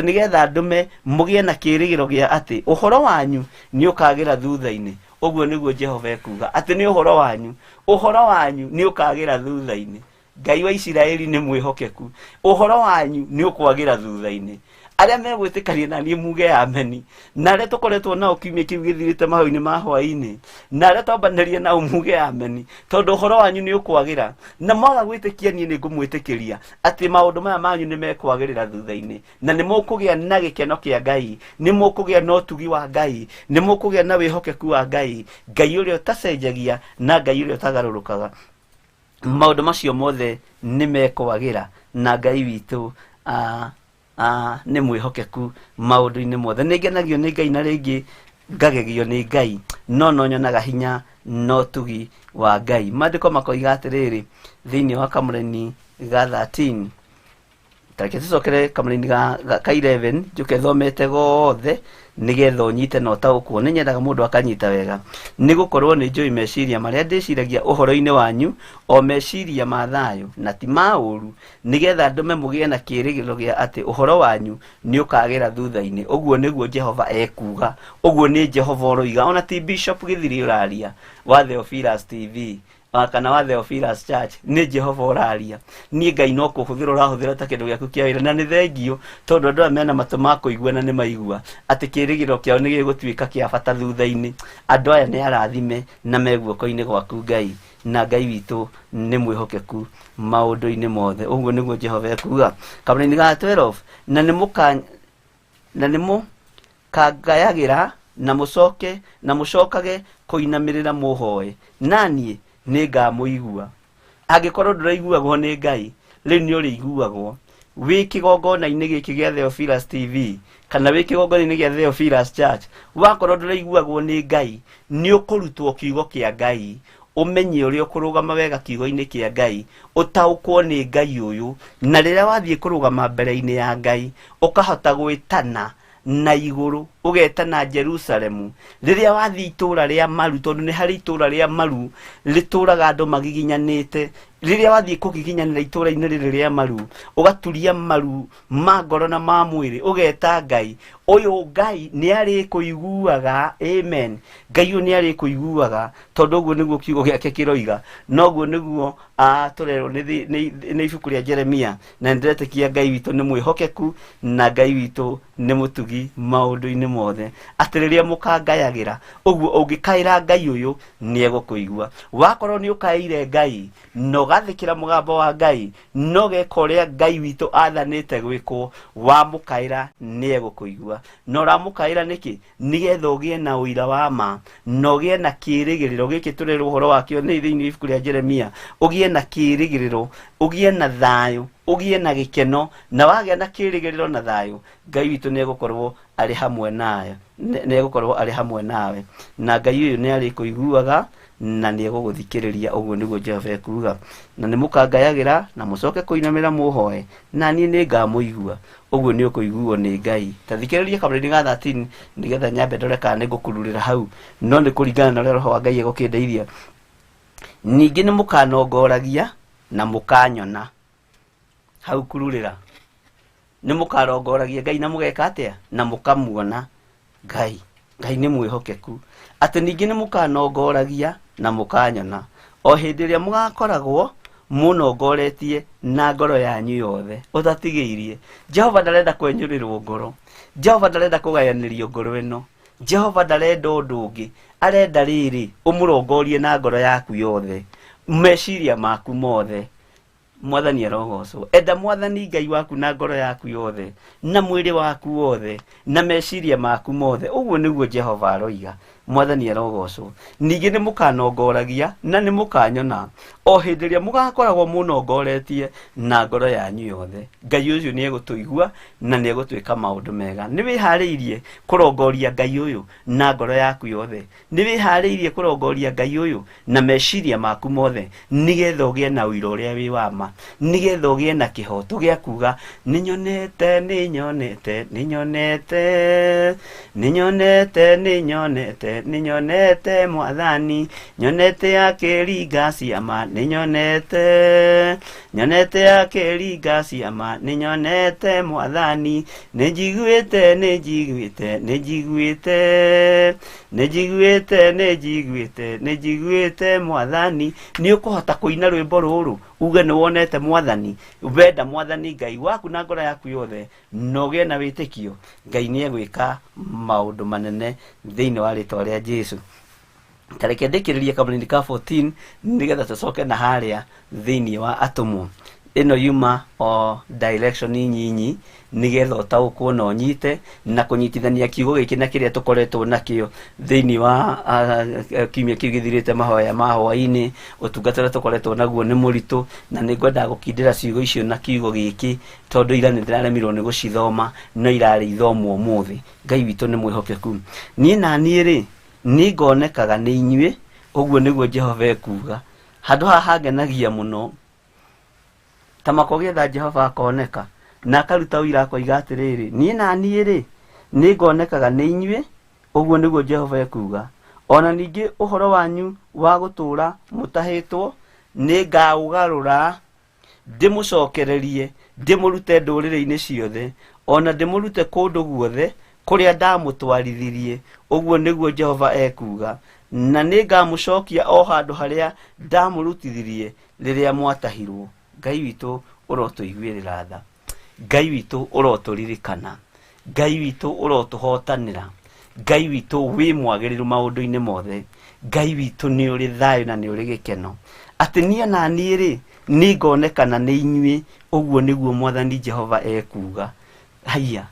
nigetha ndume mugie na kirigiro gia ati uhoro wanyu ni ukagira thutha-ini. Oguo niguo Jehova ekuga ati ni uhoro wanyu ni ukagira thutha-ini. Ngai wa Isiraeli ni mwihokeku, uhoro wanyu ni ukwagira thutha-ini. Aria megwitikaria na ni muge ameni, na aria tukoretwo nao kiumia kiu githirite mahau-ini ma hwa-ini, na aria twambanirie nao muge ameni, tondu uhoro wanyu ni ukwagira. Na mwaga gwitikia ni ngumwitikiria ati maundu maya manyu ni mekwagirira thutha-ini, na ni mukugia na gikeno kia Ngai, ni mukugia na utugi wa Ngai, ni mukugia na wihokeku wa Ngai, Ngai uria utacenjagia na Ngai uria utagarurukaga. Maundu macio mothe ni mekwagira na Ngai witu ni mwihokeku maundu-ini mothe. Ningenagio ni Ngai na ringi ngagegio ni Ngai, no nyonaga hinya no tugi wa Ngai. Maandiko makoiga atiriri thiini wa kamureni ga 13 tareke tucokere kamureni ka 11 njuke thomete gothe nigetha unyite no taukwo. Ni nyendaga mundu akanyita wega, ni gukorwo ni njui meciria maria ndiciragia uhoro-ini wanyu, o meciria ma thayo na ti ma uru, nigetha ndume mugie na kirigiro gia ati uhoro wanyu ni ukagira thutha-ini. Oguo niguo Jehova ekuga, oguo ni Jehova uroiga, ona ti Bishop Githiri uraria wa THEOPHILUS TV kana wa THEOPHILUS Church, ni Jehova uraria. Ni Ngai no kuhuthira urahuthira ta kindu giaku kia wira, na ni thengio tondu andu aya mena matu ma kuigua na ni maigua ati kirigiro kiao ni gigutuika kia bata thutha-ini. Andu aya ni arathime na meguoko-ini gwaku Ngai, na Ngai witu ni mwihokeku maundu-ini mothe. Uguo niguo Jehova ekuga. Kamureni ga 12 na nimukagayagira na mucokage kuinamirira muhoe, nanie ni ngamuigua. Angikorwo nduraiguagwo ni Ngai, riu ni uriguagwo wi kigongona-ini giki gia THEOPHILUS TV kana wi kigongona-ini gia THEOPHILUS Church. Wakorwo nduraiguagwo ni Ngai, ni ukurutwo kiugo kia Ngai, umenye uria ukurugama wega kiugo-ini kia Ngai, utaukwo ni Ngai uyu, na riria wathie kurugama mbere-ini ya Ngai ukahota gwitana na iguru, ugetana Jerusalemu. Riria wathie itura ria maru, tondu ni hari itura ria maru rituraga andu magiginyanite, riria wathie kugiginyanira itura-ini riri ria maru, ugaturia maru ma ngoro na ma mwiri, ugeta Ngai uyu. Ngai ni ari kuiguaga. Amen. Ngai ni ari kuiguaga, tondu guo niguo kiugo giake kiroiga, noguo niguo turerwo ni ibuku ria Jeremia. Na ndiretekia Ngai witu ni mwihokeku na Ngai witu ni mutugi maundu-ini mothe, ati riria mukangayagira uguo ungikaira Ngai uyu ni egukuigua. Wakorwo ni ukaire Ngai no gathikira mugambo wa Ngai, no geka uria Ngai witu athanite gwikwo, wa mukaira ni egukuigua. No ramukaira niki? Nigetha ugie na uira wa ma, no gie na kirigiriro giki turerwo uhoro wakio ni thiini ibuku ria Jeremia. Ugie na kirigiriro, ugie na thayu ugie na gikeno na wagĩa na kĩrĩgĩrĩro na thayu Ngai witũ nĩegũkorwo arĩ hamwe nawe nĩegũkorwo arĩ hamwe nawe na Ngai ũyũ nĩ arĩ kũiguaga na nĩegũgũthikĩrĩria ũguo nĩguo Jehova ekuga na nĩmũkangayagĩra na mũcoke kũinamĩra mũhoe na niĩ nĩngamũigua ũguo nĩ ũkũiguo nĩ Ngai ta thikĩrĩria kamũrĩ ga 13 nĩgetha nyambe ndore kana nĩngũkururĩra hau no nĩ kũringana na ũrĩa roho wa Ngai egũkĩndeithia ningĩ nĩmũkanongoragia na mũkanyona hau kururĩra nĩmũkarongoragia Ngai na mũgeka atĩa na mũkamuona Ngai nĩ mwĩhokeku atĩ ningĩ nĩmũkanongoragia na mũkanyona o hĩndĩ ĩrĩa mũgakoragwo mũnongoretie na ngoro yanyu yothe ũtatigĩirie Jehova ndarenda kwenyũrĩrwo ngoro Jehova ndarenda kũgayanĩrio ngoro ĩno Jehova ndarenda ũndũ ũngĩ arenda rĩrĩ ũmũrongorie na ngoro yaku yothe meciria maku mothe Mwathani arogocwo enda Mwathani Ngai waku na ngoro yaku yothe na mwĩrĩ waku wothe na meciria maku mothe ũguo nĩguo Jehova aroiga Mwathani arogocwo ningĩ nĩmũkanongoragia na nĩmũkanyona o hĩndĩ ĩrĩa mũgakoragwo mũnongoretie na ngoro yanyu yothe Ngai ũcio nĩegũtũigua na nĩegũtwĩka maũndũ mega nĩwĩharĩirie kũrongoria Ngai ũyũ na ngoro yaku yothe nĩwĩharĩirie kũrongoria Ngai ũyũ na meciria maku mothe nĩgetha ũgĩe na ũira ũrĩa wĩ wa ma nĩgetha ũgĩe na kĩhoto gĩa kuga nĩnyonete nĩnyonete nĩnyonete nĩnyonete nĩnyonete nĩnyonete Mwathani nyonete akĩringa ciama nĩnyonete nyonete akĩringa ciama nĩnyonete Mwathani nĩnjiguĩte nĩnjiguĩte nĩnjiguĩte nĩnjiguĩte nĩnjiguĩte nĩnjiguĩte Mwathani nĩũkũhota kũina rwĩmbo rũrũ uge nĩwonete Mwathani wenda Mwathani Ngai waku na ngoro yaku yothe no gĩe na wĩtĩkio Ngai nĩegwĩka maũndũ manene thĩinĩ wa rĩtwa rĩa Jesũ tareke ndĩkĩrĩrie kamũrĩ ka 14 nĩgetha tũcoke na harĩa thĩinĩ wa atũmwo ĩno yuma o direction nyinyi nĩgetha ũtaũkwo na ũnyite na kũnyitithania kiugo gĩkĩ na kĩrĩa tũkoretwo nakĩo thĩinĩ wa kiumia kĩu gĩthirĩte mahoya ma hwaĩ-inĩ ũtungata ũrĩa tũkoretwo naguo nĩ mũritũ na nĩngwenda gũkindĩra ciugo icio na kiugo gĩkĩ tondũ ira nĩndĩraremirwo nĩ gũcithoma no irarĩ ithomwo ũmũthĩ Ngai witũ nĩ mwĩhokeku niĩ na niĩ rĩ nĩngonekaga nĩ inyuĩ ũguo nĩguo Jehova ekuga handũ haha hangenagia mũno ta makogĩetha Jehova akoneka na akaruta ũira akoiga atĩrĩrĩ niĩ na niĩ rĩ nĩngonekaga nĩ inyuĩ ũguo nĩguo Jehova ekuga ona ningĩ ũhoro wanyu wa gũtũũra mũtahĩtwo nĩngaũgarũra ndĩmũcokererie ndĩmũrute ndũrĩrĩ-inĩ ciothe ona ndĩmũrute kũndũ guothe kũrĩa ndamũtwarithirie ũguo nĩguo Jehova ekuga na nĩngamũcokia o handũ harĩa ndamũrutithirie rĩrĩa mwatahirwo Ngai witũ ũrotũiguĩrĩra tha Ngai witũ ũrotũririkana Ngai witũ ũrotũhotanĩra Ngai witũ wĩ mwagĩrĩru maũndũ-inĩ mothe Ngai witũ nĩ ũrĩ thayũ na nĩ ũrĩ gĩkeno atĩ niĩ na niĩ rĩ nĩngonekana nĩ inyuĩ ũguo nĩguo Mwathani Jehova ekuga haiya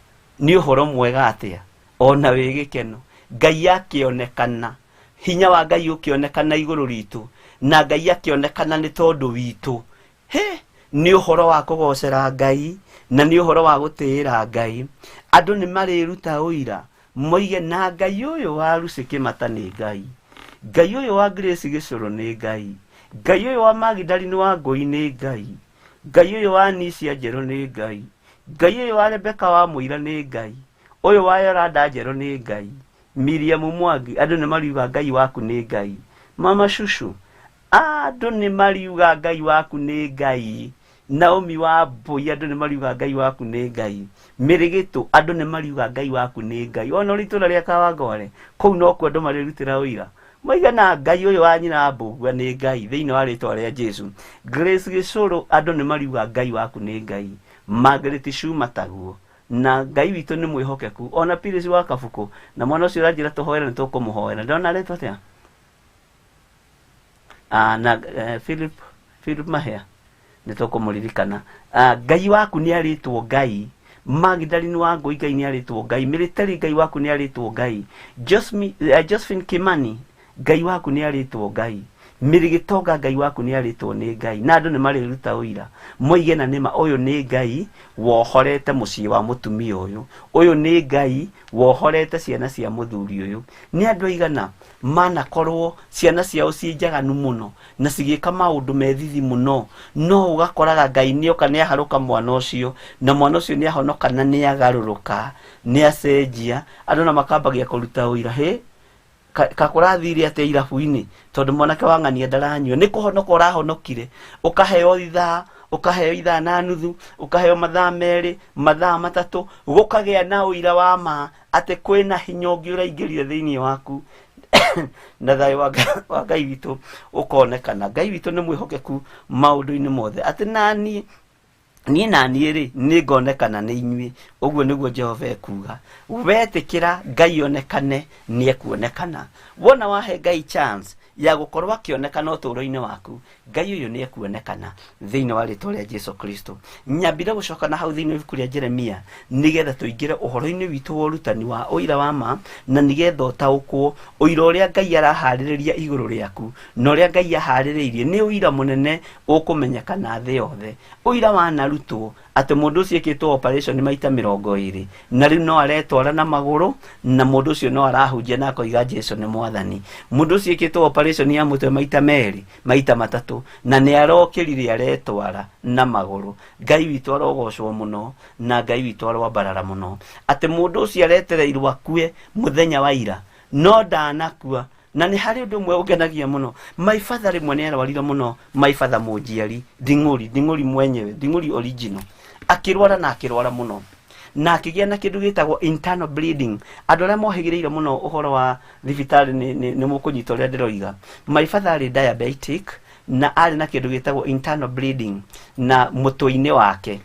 nĩ ũhoro mwega atĩa ona wĩ gĩkeno Ngai akĩonekana hinya wa Ngai ũkĩonekana igũrũ ritũ na Ngai akĩonekana nĩ tondũ witũ nĩ ũhoro wa kũgocera Ngai na nĩ ũhoro wa gũtĩĩra Ngai andũ nĩ marĩruta ũira moige na Ngai ũyũ wa Lucy Kĩmata nĩ Ngai Ngai ũyũ wa Grace Gĩcũrũ nĩ Ngai Ngai ũyũ wa Magdalene wa Ngũi nĩ Ngai Ngai ũyũ wa Nisia Njerũ nĩ Ngai Ngai ũyũ wa Rebeka wa Mũira nĩ Ngai ũyũ wa Yoranda Njerũ nĩ Ngai Miriam Mwangi andũ nĩ mariuga Ngai waku nĩ Ngai Mama Shushu andũ nĩ mariuga Ngai waku nĩ Ngai Naomi wa Mbũi andũ nĩ mariuga Ngai waku nĩ Ngai Mĩrĩgĩtũ andũ nĩ mariuga Ngai waku nĩ Ngai ona ũritũra rĩa Kawangware kũu no kuo andũ marĩrutĩra ũira moiga na Ngai ũyũ wa nyina Mbũgua nĩ Ngai thĩinĩ wa rĩtwa rĩa Jesũ Grace Gĩcũrũ andũ nĩ mariuga Ngai waku nĩ Ngai Margaret Shuma taguo na Ngai witũ nĩ mwĩhokeku ona Pires wa Kabuku na mwana ũcio ũranjĩra tũhoere nĩ tũkũmũhoera ndona rĩtwa atĩa na Philip Mahea nĩ tũkũmũririkana Ngai waku nĩ arĩtwo Ngai Magdalene wa Ngũi Ngai nĩ arĩtwo Ngai Military Ngai waku nĩ arĩtwo Ngai Josephine Kimani Ngai waku nĩ arĩtwo Ngai mirigitonga Ngai waku ni aritwo ni Ngai na andu ni mariruta uira moige na nima uyu ni Ngai wohorete mucii wa mutumia uyu ni Ngai wohorete ciana cia muthuri uyu ni andu igana manakorwo ciana ciao cienjaganu muno na cigika maundu methithi muno no ugakoraga Ngai ni oka ni aharuka mwana ucio na mwana ucio ni ahonoka na ni agaruruka ni acenjia andu na makambagia kuruta uira kakurathire ate irabu-ini tondu mwanake wang'ania ndaranyua ni kuhonoka urahonokire ukaheo ithaa na nuthu ukaheo mathaa meri mathaa matatu gukagea na uira wa ma ate kwina hinya ungi uraingirire thiini waku na thayo wa Ngai witu ukonekana. Ngai witu ni mwihokeku maundu-ini mothe ate nani nani ri ni ngonekana ni inyui uguo niguo Jehova ekuga wetikira Ngai onekane ni ekuonekana wona wahe Ngai chance ya gukorwa kionekana uturo-ini waku Ngai uyu ni ekuonekana thiini wa ritwa ria Jesu Kristo. Nyambire gucoka na hau thiini wa Jeremia nigetha tuingire uhoro-ini witu wa urutani wa uira wa ma na nigetha utaukwo uira uria Ngai arahaririria iguru riaku na uria Ngai ahaririirie ni uira munene ukumenyekana thi yothe. Uira wa narutwo ate mundu ucio ekitwo operation maita 20 na riu no aretwara na maguru na mundu ucio no arahunjia na koiga Jesu ni mwathani. Mundu ucio ekitwo operation ya mutwe maita 2 maita 3 na ni arokirire aretwara na maguru. Ngai witu arogocwo muno na Ngai witu arwambarara muno ate mundu ucio aretereirwo akue muthenya wa ira no ndanakua na ni hari undu mwe ugenagia muno. My father rimwe ni arwarire muno, my father mujiari Dinguri mwenyewe Dinguri original akirwara na akirwara muno na akigia na kindu gitagwo internal bleeding. Andu aria mohigireire muno uhoro wa thibitari ni mukunyita uria ndiroiga. My father ari diabetic na ari na kindu gitagwo internal bleeding na mutwe-ini wake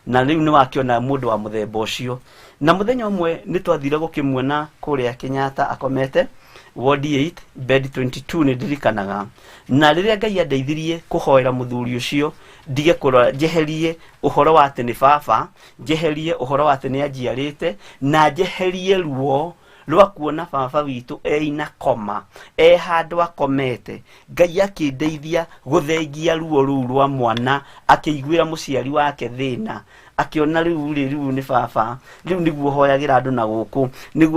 na riu ni wakiona mundu wa muthemba ucio na muthenya umwe ni twathire gukimwona kuria Kenyatta akomete ward 8 bed 22 ni ndirikanaga na riria Ngai andeithirie kuhoera muthuri ucio ndige kurora jeherie uhoro wa ati ni baba jeherie uhoro wa ati ni ajiarite na jeherie ruo rwa kuona baba witu ina koma handu akomete. Ngai akindeithia guthengia ruo ruu rwa mwana akiguira muciari wake thina akiona riu ni baba riu niguo hoyagira andu na guku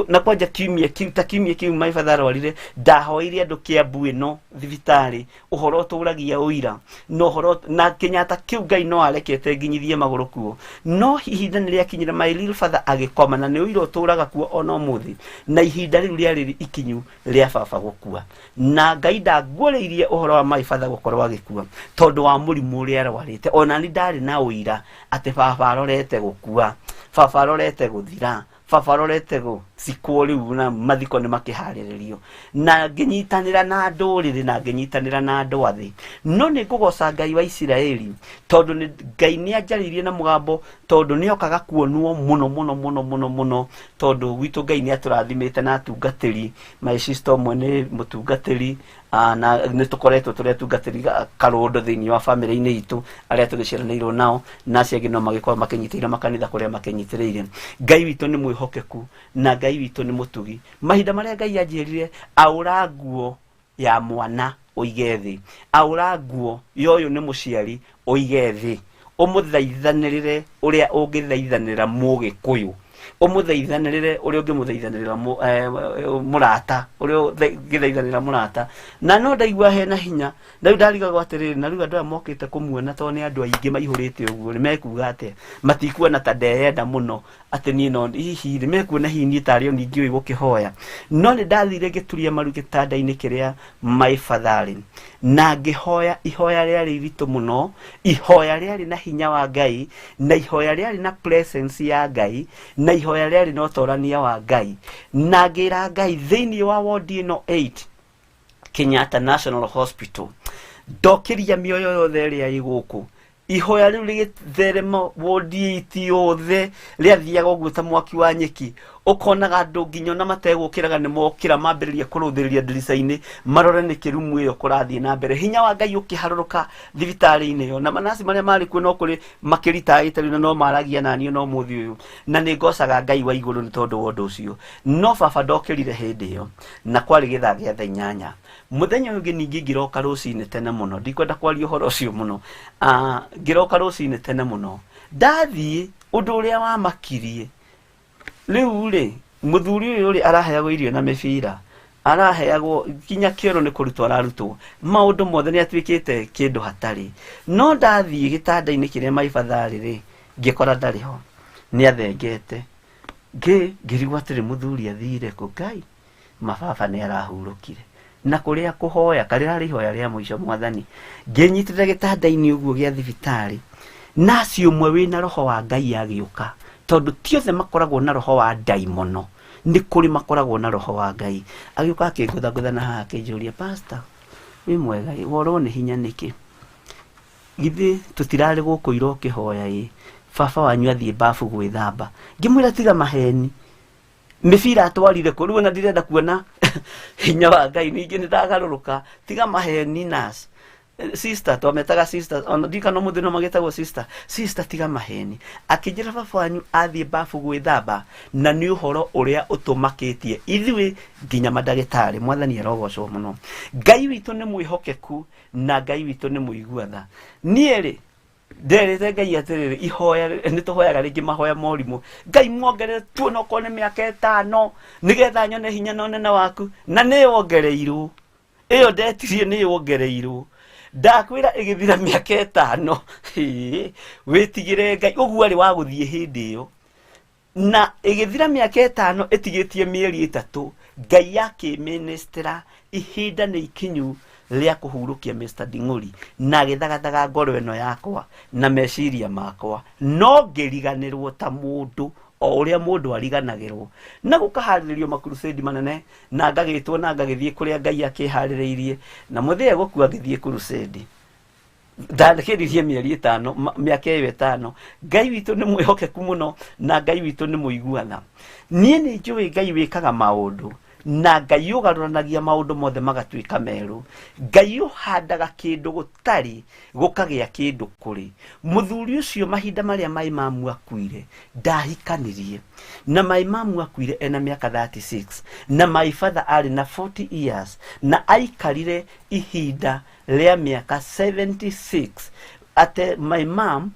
na kwanja kiumia kiu my father arwarire ndahoirie andu Kiambu ino thibitari uhoro uturagia uira no uhoro na Kenyatta kiu Ngai no arekete nginyithie maguru kuo no ihinda ni riakinyira my little father agikoma na ni uira uturaga kuo ona muthi na ihinda riu riari ikinyu ria baba gukua na Ngai ndangwereirie uhoro wa my father gukorwo agikua tondu wa murimu uria arwarite ona ni ndari na uira ate baba arorete gukua baba arorete guthira baba arorete sikwo riu na mathiko ni makihariririo na nginyitanira na nduriri na nginyitanira na andu athi no ni ngugoca Ngai wa Isiraeli tondu ni Ngai ni anjaririe na mugambo tondu ni okaga kuonwo muno tondu witu Ngai ni aturathimite na atungatiri my sister mwene mutungatiri na ni tukoretwo turetungatiri karondo thiini wa family-ini itu aria tugiciaranirwo nao na ciagi no magikorwo makinyitira makanitha kuria makinyitiriire. Ngai witu ni mwihokeku na Ngai witu ni mutugi. Mahinda maria Ngai anjirire aura nguo ya mwana uige thi aura nguo yoyo ni muciari uige thi umuthaithanirire uria ungithaithanira mugikuyu umuthaithanirire uria ungimuthaithanirira murata uria ungithaithanirira murata na no ndaigua hena hinya na ndarigagwo atiriri na riu andu aya mokite kumuona to ni andu aingi maihurite uguo ni mekuga ate matikuona ta ndeyenda muno ati ni no hihi ni mekuona hihi ni tario ningi ui gukihoya no ni ndathire ngituria maru gitanda-ini kiria my father na ngihoya ihoya riari ritu muno ihoya riari na hinya wa Ngai na ihoya riari na presence ya Ngai na ihoya riari no torania wa Ngai na ngira Ngai thiini wa ward ino 8 Kenyatta National Hospital dokiria mioyo yothe ria iguku ihoya riu rigitherema ward 8 yothe riathiaga guta mwaki wa nyeki ukonaga andu nginyo na mategukiraga ni mokira mambiriria kuruthiriria ndirica-ini marore ni kirumu iyo kurathie na mbere hinya wa Ngai ukiharuruka thibitari-ini yo na manasi maria mari kuo no kuri makirita itari no maragia nani no muthi uyu na ni ngocaga Ngai wa iguru ni tondu wa undu ucio no baba ndokirire hindi iyo na kwari githaa gia thaa 8 muthenya ungi ningi ngiroka rucini tene muno ndikwenda kwaria uhoro ucio muno ngiroka rucini tene muno ndathie undu uria wa makirie riu ri muthuri uyu ri araheagwo irio na mibira araheagwo kinya kioro ni kurutwo ararutwo maundu mothe ni atwikite kindu hatari no ndathie gitanda-ini kiria maibathari ri ngikora ndari ho ni athengete ngirigwa atiri muthuri athire ku Ngai mababa ni arahurukire na kuria kuhoya karira rihoya ria muico mwathani nginyitire gitanda-ini uguo gia thibitari nacio mwe wina roho wa Ngai agiuka tondu tiothe makoragwo na roho wa daimono ni kuri makoragwo na roho wa Ngai agiuka akingutha na haha akinjuria pastor wi mwega woro ni hinya niki githi tutirari guku iro kihoya baba wanyu athie bafu gwithamba ngimwira tiga maheni mibira atwarire ku riu na ndirenda kuona hinya wa Ngai ningi ni ndagaruruka tiga maheni nas sister twametaga sister ona ndika no muthino magitagwo sister tiga maheni akinjira baba wanyu athie bafu gwithamba na ni uhoro uria utumakitie ithui nginya madagitari mwathani arogocwo muno Ngai witu ni mwihokeku na Ngai witu ni muiguatha nieri nderete Ngai atiriri ihoya ni tuhoyaga ringi mahoya morimu Ngai mwongere tu no kone miaka 5 nigetha nyone hinya no nene waku na ni wongereirwo iyo ndetirie ni wongereirwo ndakwira igithira miaka 5 witigire Ngai uguo ari wa guthie hindi iyo na igithira miaka 5 etigitie mieri 3 Ngai yake ministera ihinda ni ikinyu ria kuhurukia Mr. Ding'uri na githagathaga ngoro eno yakwa na meciria makwa no ngiriganirwo ta mundu o uria mundu ariganagirwo na gukahariririo makurusedi manene na ngagitwo na ngagithie kuria Ngai akihaririirie na muthia gukua ngithie kurusedi ndakiririe mieri 5 miaka 5 Ngai witu ni mwihokeku muno na Ngai witu ni muiguana nie ni njui Ngai wikaga maundu na Ngai ugaruranagia maundu mothe magatwika meru Ngai uhandaga kindu gutari gukagia kindu kuri muthuri ucio mahinda maria mai mamu akuire ndahikanirie na mai mamu akuire ena miaka 36 na my father ari na 40 years na aikarire ihinda ria miaka 76 ate my mom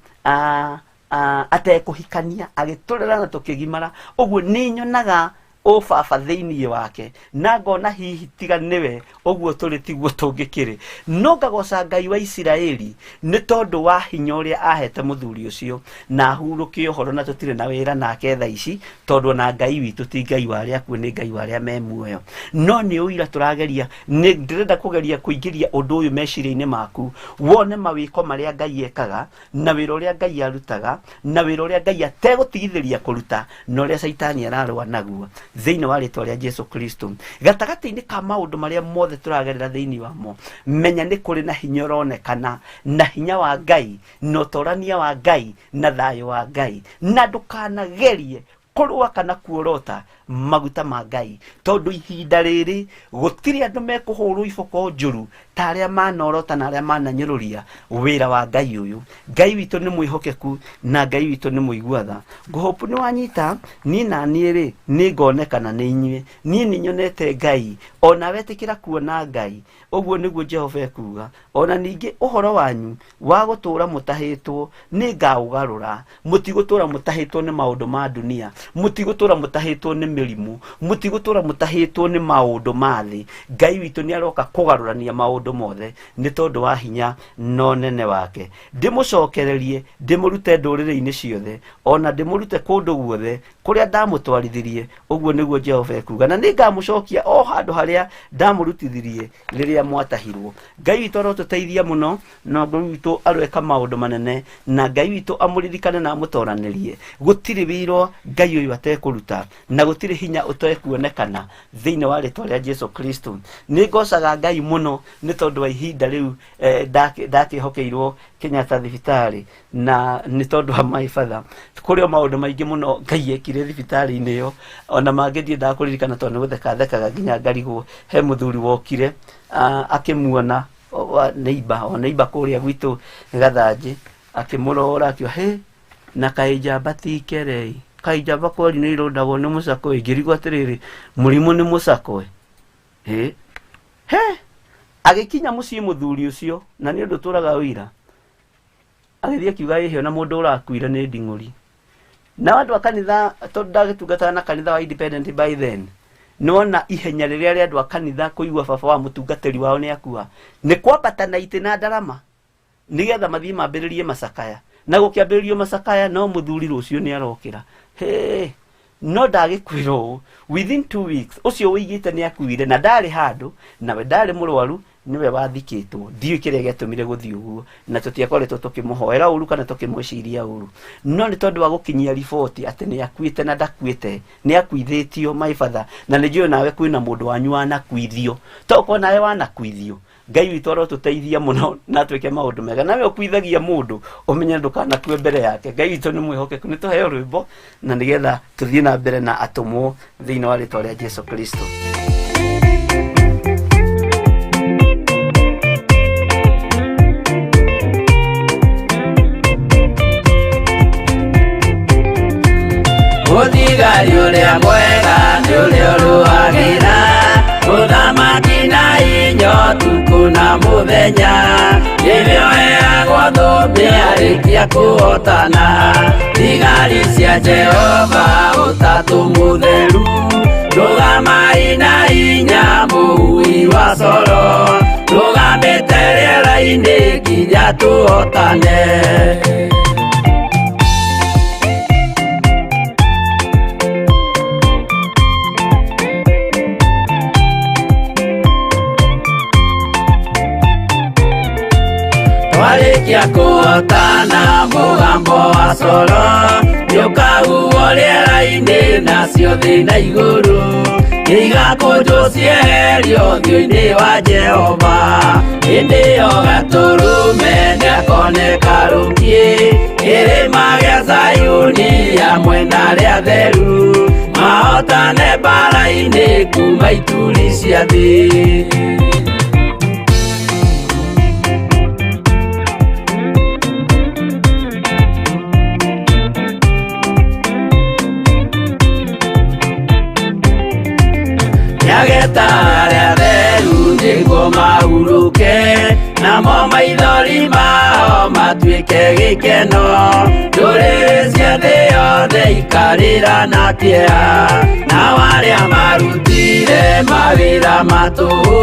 atekuhikania agiturira na tukigimara uguo ni nyonaga o baba thiini wake na ngona hihi tiga niwe uguo turi tiguo tungikiri no ngagoca Ngai wa Isiraeli ni tondu wa hinya uria ahete muthuri ucio na hurukie uhoro na tutire na wira nake tha ici tondu na Ngai witu ti Ngai waria ku ni Ngai waria me muoyo no ni uira turageria ni ndirenda kugeria kuingiria undu uyu meciria-ini maku wone mawiko maria Ngai ekaga na wira uria Ngai arutaga na wira uria Ngai ategutigithiria kuruta no uria Saitani ararwa naguo thiini wa ritwa ria Jesu Kristo gatagati-ini ka maundu maria mothe turagerera thiini wamo menya ni kuri na hinya uronekana na hinya wa Ngai no torania wa Ngai na thayo wa Ngai na ndukanagerie kurwa kana kuorota maguta ma Ngai tondu ihinda riri gutiri andu mekuhurwo iboko njuru ta aria manorota na aria mananyururia wira wa Ngai uyu Ngai witu ni mwihokeku na Ngai witu ni muiguatha nguhopu ni wanyita ni na niiri ni ngonekana ni inyue ni nyonete Ngai ona wetikira kuona Ngai uguo niguo Jehova ekuga ona ningi uhoro wanyu wa gutura mutahitwo ni ngaugarura mutigutura mutahitwo ni maundu ma dunia mutigutura mutahitwo ni mirimu mutigutura mutahitwo ni maundu mathi Ngai witu ni aroka kugarurania maundu mothe ni tondu wa hinya no nene wake ndimucokererie ndimurute ndurire-ini ciothe ona ndimurute kundu guothe kuria ndamutwarithirie uguo niguo Jehova ekuga na ningamucokia o handu haria ndamurutithirie riria mwatahirwo Ngai witu arotuteithia muno na Ngai witu arweka maundu manene na Ngai witu amuririkane na amutoranirie gutiri wiro Ngai uyu atekuruta na gutiri hinya utekuonekana thiini wa ritwa ria Jesu Kristo ni ngocaga Ngai muno ni tondu wa ihinda riu ndakihokeirwo Kenyatta thibitari na ni tondu wa my father kurio maundu maingi muno Ngai ekire thibitari-ini iyo ona mangithie ndakuririkana tondu guthekaga nginya ngarigwo he muthuri wokire akimuona neighbor kuria gwitu Gathanji akimurora akio he na kaijamba tikerei kaijamba kwari ni irondagwo ni mucakwe ngirigwo atiriri murimu ni mucakwe he agikinya mucii muthuri ucio na ni undu turaga wira agithie kiuga ihio na mundu urakuire ni nding'uri na andu a kanitha tondu ndagitungataga na kanitha wa independent by then nona ihenya riria andu a kanitha kuigua baba wa mutungatiri wao ni akua ni kwambata na ite na ndarama nigetha mathie mambiririe macakaya na gukiambiririo macakaya no muthuri rucio ni arokira no ndagikwirwo within 2 weeks ucio wigite ni akuire na ndari handu nawe ndari murwaru niwe wathikitwo ndiu kiria getumire guthii uguo na tutiakoretwo tukimuhoera uru kana tukimwiciria uru no ni tondu wa gukinyia riboti ati ni akuite na ndakuite ni akuithitio my father na ni njui nawe kwina mundu wanyu wanakuithio toko nawe wanakuithio Ngai witu arotuteithia muno na twike maundu mega nawe ukuithagia mundu umenye ndukana kue mbere yake Ngai witu ni mwihokeku ni tuheo rwimbo na nigetha tuthie na mbere na atumwo thiini wa ritwa ria Jesu Kristo. Uthigari uria mwega ni uria uruagira uthamaki na inyo tuku na muthenya nivyo heagwo thumbi arikia kuhotana thigari cia Jehova utatu mutheru rugamai na inya muui wa coro rugamite riera-ini nginya tuhotane. Warikia kuhotana mugambo wa coro niukahuo riera-ini nacio thi na iguru igakunju cieherio thiũ-ini wa Jehova hindi yo gaturume niakoneka rungie irima gia Zayuni hamwe na ria theru mahotane mbara-ini kuma ituri cia thi. Aria theru niguo mahuruke namo maithori mao matuike gikeno ndũrĩrĩ cia thĩ yothe ikarĩra na kĩeha nao arĩa marutire mawĩra matũhũ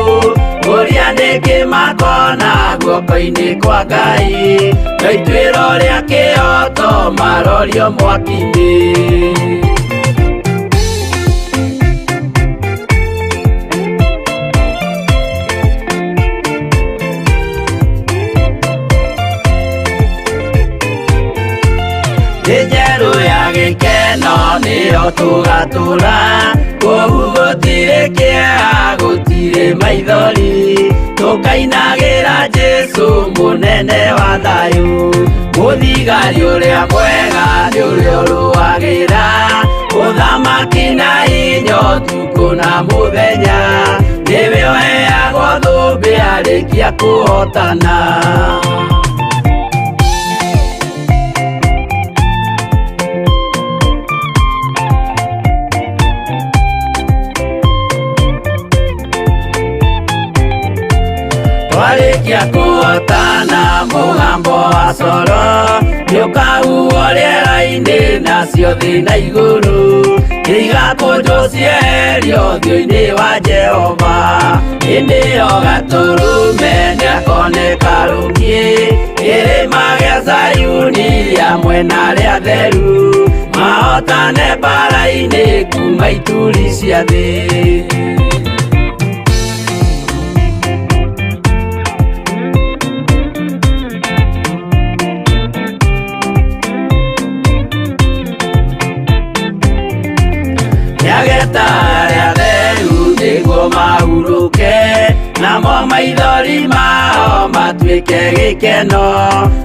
ũrĩa nĩngĩ makona guoko-inĩ kwa Ngai na ituĩro rĩa kĩhoto marorio mwaki-inĩ. Njeru ya gikeno niyo tugatura koguo gutire kĩeha gutire maithori tukainagira Jesu munene wa thayu muthigari uria mwega ni uria uruagira uthamaki na inyo tuku na muthenya niwe heagwo thumbi arikia kuhotana. Warikia kuhotana mugambo wa coro niukahuo riera-ini nacio thi na iguru igakunju cieherio thiũ-ini wa Jehova hindi yo gaturume niakoneka rungie irima gia Zayuni hamwe na ria theru mahotane mbara-ini kuma ituri cia thi. Aria theru niguo mahuruke namo maithori mao matuĩke gĩkeno,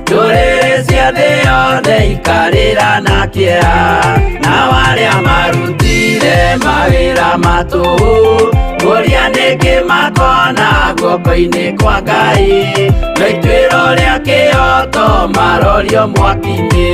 ndũrĩrĩ cia thĩ yothe ikarĩra na kĩeha, nao arĩa marutire mawĩra matũũ mũria nĩngĩ makona guoko-inĩ kwa Ngai, na ituĩro rĩa kĩoto marorio mwaki-inĩ.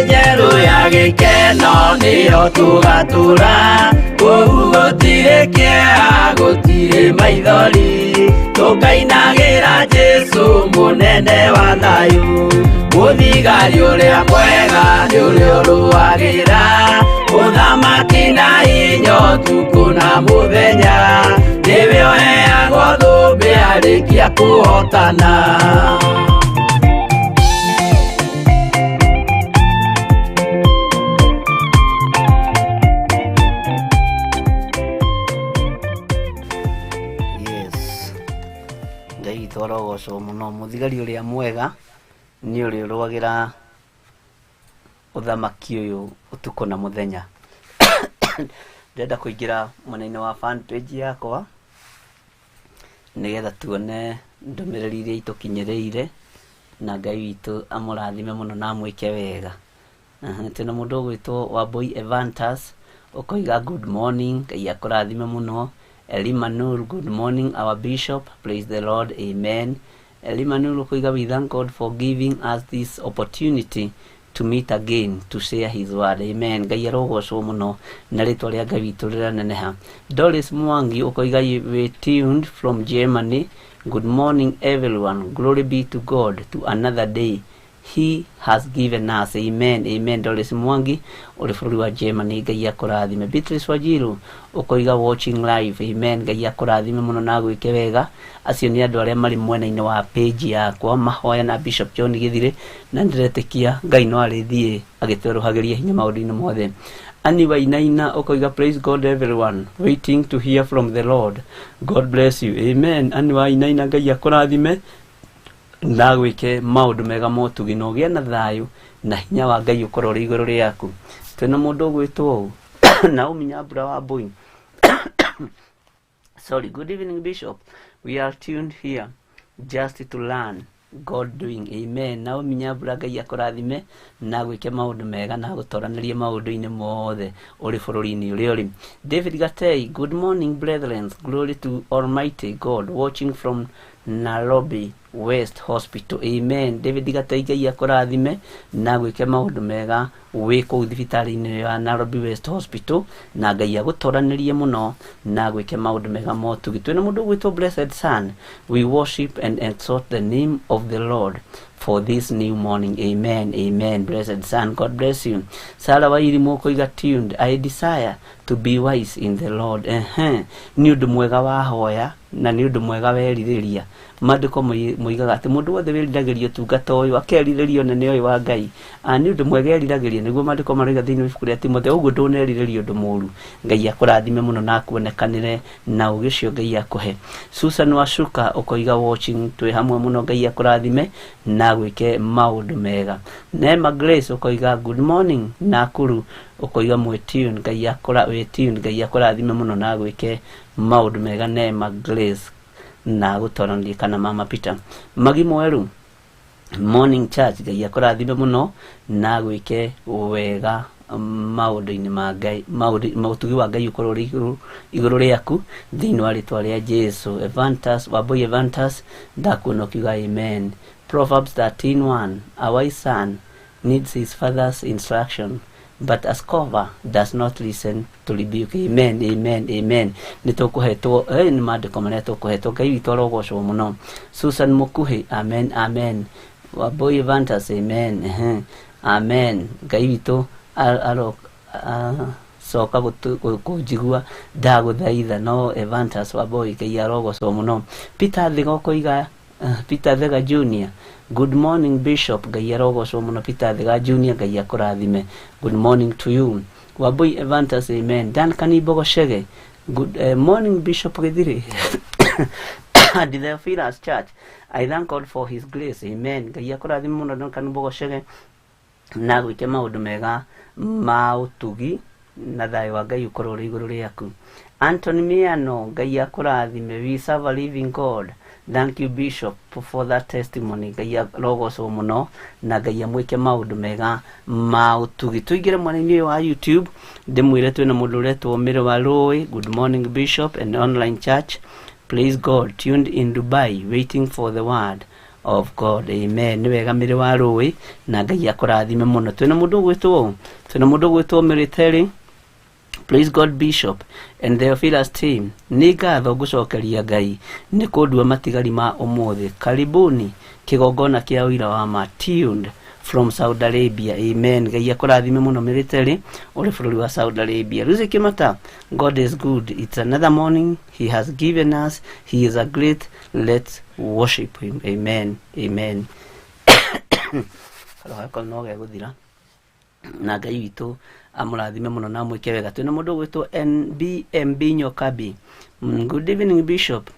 Njerũ ya gĩkeno nĩyo tũgatũra, kũu gũtirĩ kĩeha gũtirĩ maithori, tũkainagĩra Jesũ mũnene wa thayũ, mũthigari ũrĩa mwega nĩ ũrĩa ũrũagĩra, ũthamaki na hinya ũtukũ na mũthenya, nĩwe ũheagwo thũmbĩ arĩkia kũhotana. Arogocwo muno, muthigari uria mwega ni uri urwagira uthamaki uyu utuko na muthenya. Ndenda kuingira mwena-ini wa fan page yakwa nigetha tuone ndumiriri iria itukinyiriire na Ngai witu amurathime muno na amwike wega. Tena mundu ugwitwo Wambui Evantas ukoiga good morning, Ngai akurathime muno. Elimanur, good morning, our bishop. Praise the Lord, amen. Elimanur, we thank God for giving us this opportunity to meet again to share his word, amen. Gayaro so muno naritwa ria Ngai witu riraneneha. Doris Mwangi ukoiga we tuned from Germany. Good morning everyone, glory be to God to another day he has given us, amen, amen. Doris Mwangi uri bũrũri wa Germany, Ngai akũrathime. Beatrice Wajiru ukoiga watching live, amen. Ngai akũrathime muno na gwĩke wega. Acio nĩ andũ arĩa marĩ mwena-inĩ wa page yakwa mahoya na Bishop John Githiri, na ndiretĩkia Ngai no arĩthiĩ agĩtwerũhagĩria hinya maũndũ-inĩ mothe. Ani Wainaina ukoiga praise God everyone, waiting to hear from the Lord. God bless you, amen. Ani Wainaina, Ngai akũrathime na gwĩke maũndũ mega motugi na ũgĩe na thayũ na hinya wa Ngai ũkorwo ũrĩ igũrũ rĩaku. Twĩna mũndũ ũgwĩtwo Naomi Nyambura wa Mbui. Sorry, good evening Bishop. We are tuned here just to learn God doing, amen. Naomi Nyambura, Ngai akũrathime na gwĩke maũndũ mega na gũtũranĩrie maũndũ-inĩ mothe ũrĩ bũrũri-inĩ ũrĩa ũrĩ. David Gatei, good morning brethren, glory to Almighty God, watching from Nairobi West Hospital, amen. David Gatei, Ngai akũrathime na gwĩke maũndũ mega wĩ kũu thibitarĩ-inĩ ya Nairobi West Hospital, na Ngai agũtũranĩrie mũno na gwĩke maũndũ mega motugi. Twĩna mũndũ ũgwĩtwo Blessed Son, we worship and exalt the name of the Lord for this new morning, amen, amen. Blessed Son, God bless you. Sarah Wairimu ukoiga tuned, I desire to be wise in the Lord. Ni ũndũ mwega wa hoya na ni ũndũ mwega werirĩria. Maandĩko moigaga atĩ mũndũ wothe wĩriragĩria ũtungata ũyũ akerirĩria ũnene ũyũ wa Ngai, nĩ ũndũ mwega eriragĩria, nĩguo maandĩko maroiga thĩinĩ wa ibuku rĩa Timotheo, ũguo ndũnerirĩria ũndũ mũũru. Ngai akũrathime mũno na akuonekanĩre na ũgĩ ũcio Ngai akũhe. Susan Wacuka ukoiga watching, twĩ hamwe mũno, Ngai akũrathime na gwĩke maũndũ mega. Nema Grace ukoiga good morning Nakuru, ukoiga mwĩtune, Ngai akũrathime mũno na gwĩke maũndũ mega. Nema Grace na gũtũranĩria kana Mama Peter. Magi Mweru, morning church, Ngai akũrathime mũno na gwĩke wega maũndũ-inĩ ma Ngai, maũtugi wa Ngai ũkorwo ũrĩ igũrũ rĩaku thĩinĩ wa rĩtwa rĩa Jesũ. Evantas, Wambui Evantas, ndakuona ũkiuga amen. Proverbs 13:1, a wise son needs his father's instruction, but a scoffer does not listen to rebuke, amen, amen, amen. Nĩtũkũhetwo nĩ maandĩko marĩa tũkũhetwo. Ngai witũ arogocwo mũno. Susan Mũkuhĩ, amen, amen. Wambui Evantas, amen, amen. Ngai witũ soka kũnjigua ndagũthaitha, no Evantas Wambui, Ngai arogocwo mũno. Peter Thiga ũkoiga Peter Thiga Junior, good morning Bishop, Ngai arogocwo mũno. Peter Thiga Junior, Ngai akũrathime, good morning to you. Wambui Evantas, amen. Dan Kanimbo Gocege, good morning Bishop Githiri. and the Theophilus Church. I thank God for his grace. Amen. Ngai akũrathime mũno na kanũmbogocege na gwĩke maũndũ mega ma ũtugi na thayũ wa Ngai ũkorwo ũrĩ igũrũ rĩaku. Anthony Miano, Ngai akũrathime. We serve a living God. Thank you, Bishop, for that testimony. Ngai arogocwo mũno na Ngai amwĩke maũndũ mega ma ũtugi. Tũingĩre mwena-inĩ wa YouTube ndĩmwĩre twĩna mũndũ ũretwo Uira Wa Ma. Good morning, Bishop and online church. Praise God, tuned in Dubai, waiting for the word of God. Amen. Nĩ wega Uira Wa Ma na Ngai akũrathime mũno. Twĩna mũndũ ũgwĩtwo Military. Praise God, Bishop and Theophilus team. Nĩ ngatho ngũcokeria Ngai nĩ kũndua matigari ma ũmũthĩ. Karibuni kĩgongona kĩa Uira Wa Ma, tuned from Saudi Arabia. Amen. Ngai akũrathime mũno Military ũrĩ bũrũri wa Saudi Arabia. Lucy Kimata, God is good. It's another morning he has given us. He is a great. Let's worship him. Amen. Amen. No gegũthira na Ngai witũ amũrathime mũno na mwĩke wega. Twĩna mũndũ gwĩtwo NBMB Nyokabi. Good evening, Bishop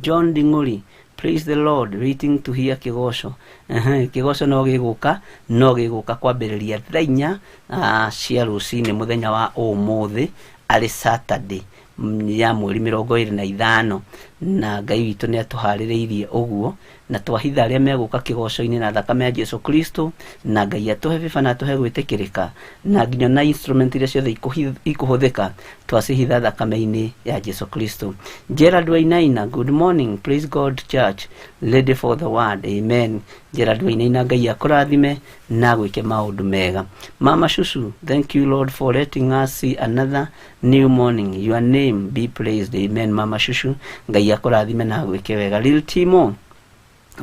John Dinguri. Praise the Lord, waiting to hear kĩgoco. Kĩgoco no gĩgũka kwambĩrĩria thaa 4 cia rũcinĩ mũthenya wa ũmũthĩ arĩ Saturday ya mweri 25 na Ngai witũ nĩ atũharĩrĩirie ũguo na twahitha arĩa megũka kĩgoco-inĩ na thakame ya Jesu Kristo na Ngai atũhe bĩba na atũhe gwĩtĩkĩrĩka na nginya na instrument iria ciothe ikũhũthĩka twacihitha thakame-inĩ ya Jesu Kristo. Gerald Wainaina, good morning, praise God church, ready for the word. Amen. Gerald Wainaina, Ngai akũrathime na gwĩke maũndũ mega. Mama Shushu, thank you Lord for letting us see another new morning. Your name be praised. Amen. Mama Shushu, Ngai akũrathime na gwĩke wega. Lil Timo,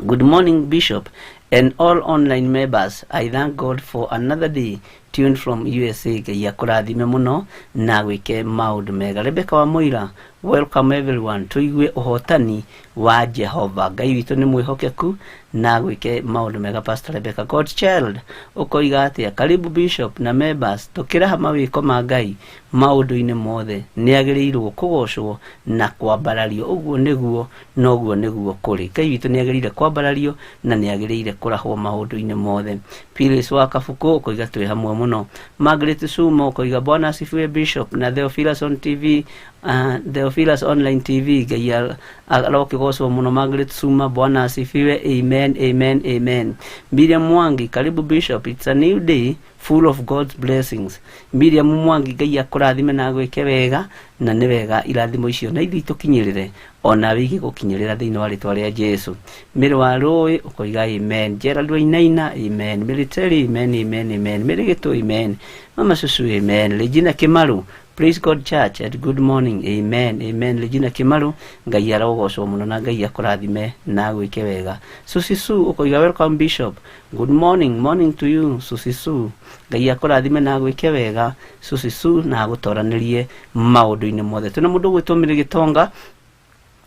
good morning, Bishop and all online members. I thank God for another day tuned from USA. Ngai akũrathime mũno na gwĩke maũndũ mega. Rebecca wa Moira, welcome everyone. Tuigue ũhotani wa Jehova. Ngai witũ nĩ mwĩhokeku na gwĩke maũndũ mega. Pastor Rebecca Godchild, ũkoiga atĩa? Karibu Bishop na members. Tũkĩraha mawĩko ma Ngai maũndũ-inĩ mothe nĩ agĩrĩirwo kũgocwo na kwambarario. Ũguo nĩguo kũrĩ. Ngai witũ nĩ agĩrĩire kwambarario na nĩ agĩrĩire kũrahwo maũndũ-inĩ mothe. Phyllis wa Kabuku ũkoiga twĩ hamwe mũno. Margaret Sumo ũkoiga Bwana asifiwe Bishop na Theophilus on TV, Theophilus online TV. Ngai arokĩgocwo mũno Margaret Suma. Bwana asifiwe. Amen, amen, amen. Miriam Mwangi, karibu Bishop. It's a new day full of God's blessings. Miriam Mwangi, Ngai akũrathime na gwĩke wega na nĩ wega irathimo icio na ithuĩ tũkinyĩrĩre ona wĩgie gũkinyĩrĩra thĩinĩ wa rĩtwa rĩa Jesu. Mĩrĩ wa Rũĩ ũkoiga amen. Gerald Wainaina, amen. Military, amen, amen, amen. Mĩrĩgĩtũ, amen. Mama Susu, amen. Regina Kimaru, praise God church and good morning. Amen, amen. Regina Kimaru, Ngai arogocwo mũno na Ngai akũrathime na gwĩke wega. Susi Su ũkoiga welcome Bishop. Good morning to you Susi Su. Ngai akũrathime na gwĩke wega Susi Su na gũtoranĩrie maũndũ-inĩ mothe. Twĩna mũndũ gwĩtwo Mĩrĩgĩtonga,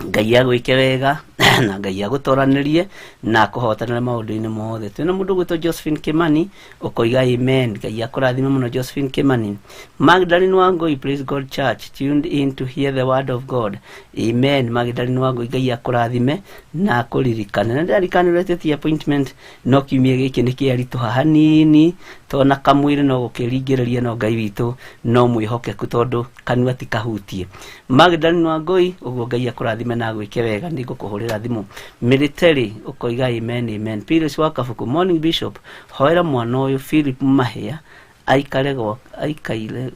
Ngai agwĩke wega na Ngai agũtoranĩrie na kũhotanĩra maũndũ-inĩ mothe. Twĩna mũndũ gwĩtwo Josephine Kimani ũkoiga amen. Ngai akũrathime mũno Josephine Kimani. Magdalene Wangui, praise God church, tuned in to hear the word of God. Amen. Magdalene Wangui, Ngai akũrathime na kũririkana. Na ndarikanĩrĩte appointment no kiumia gĩkĩ nĩ kĩaritũha hanini tona kamwĩrĩ no gũkĩringĩrĩria no Ngai witũ no mwĩhokeku tondũ kanua ti kahutie. Magdalene Wangui, ũguo Ngai akũrathime na gwĩke wega nĩ ngũkũhũrĩra thimũ. Military ũkoiga amen, amen. Phyllis wa Kabuku, morning Bishop, hoera mwana ũyũ Philip Mahĩa aikaire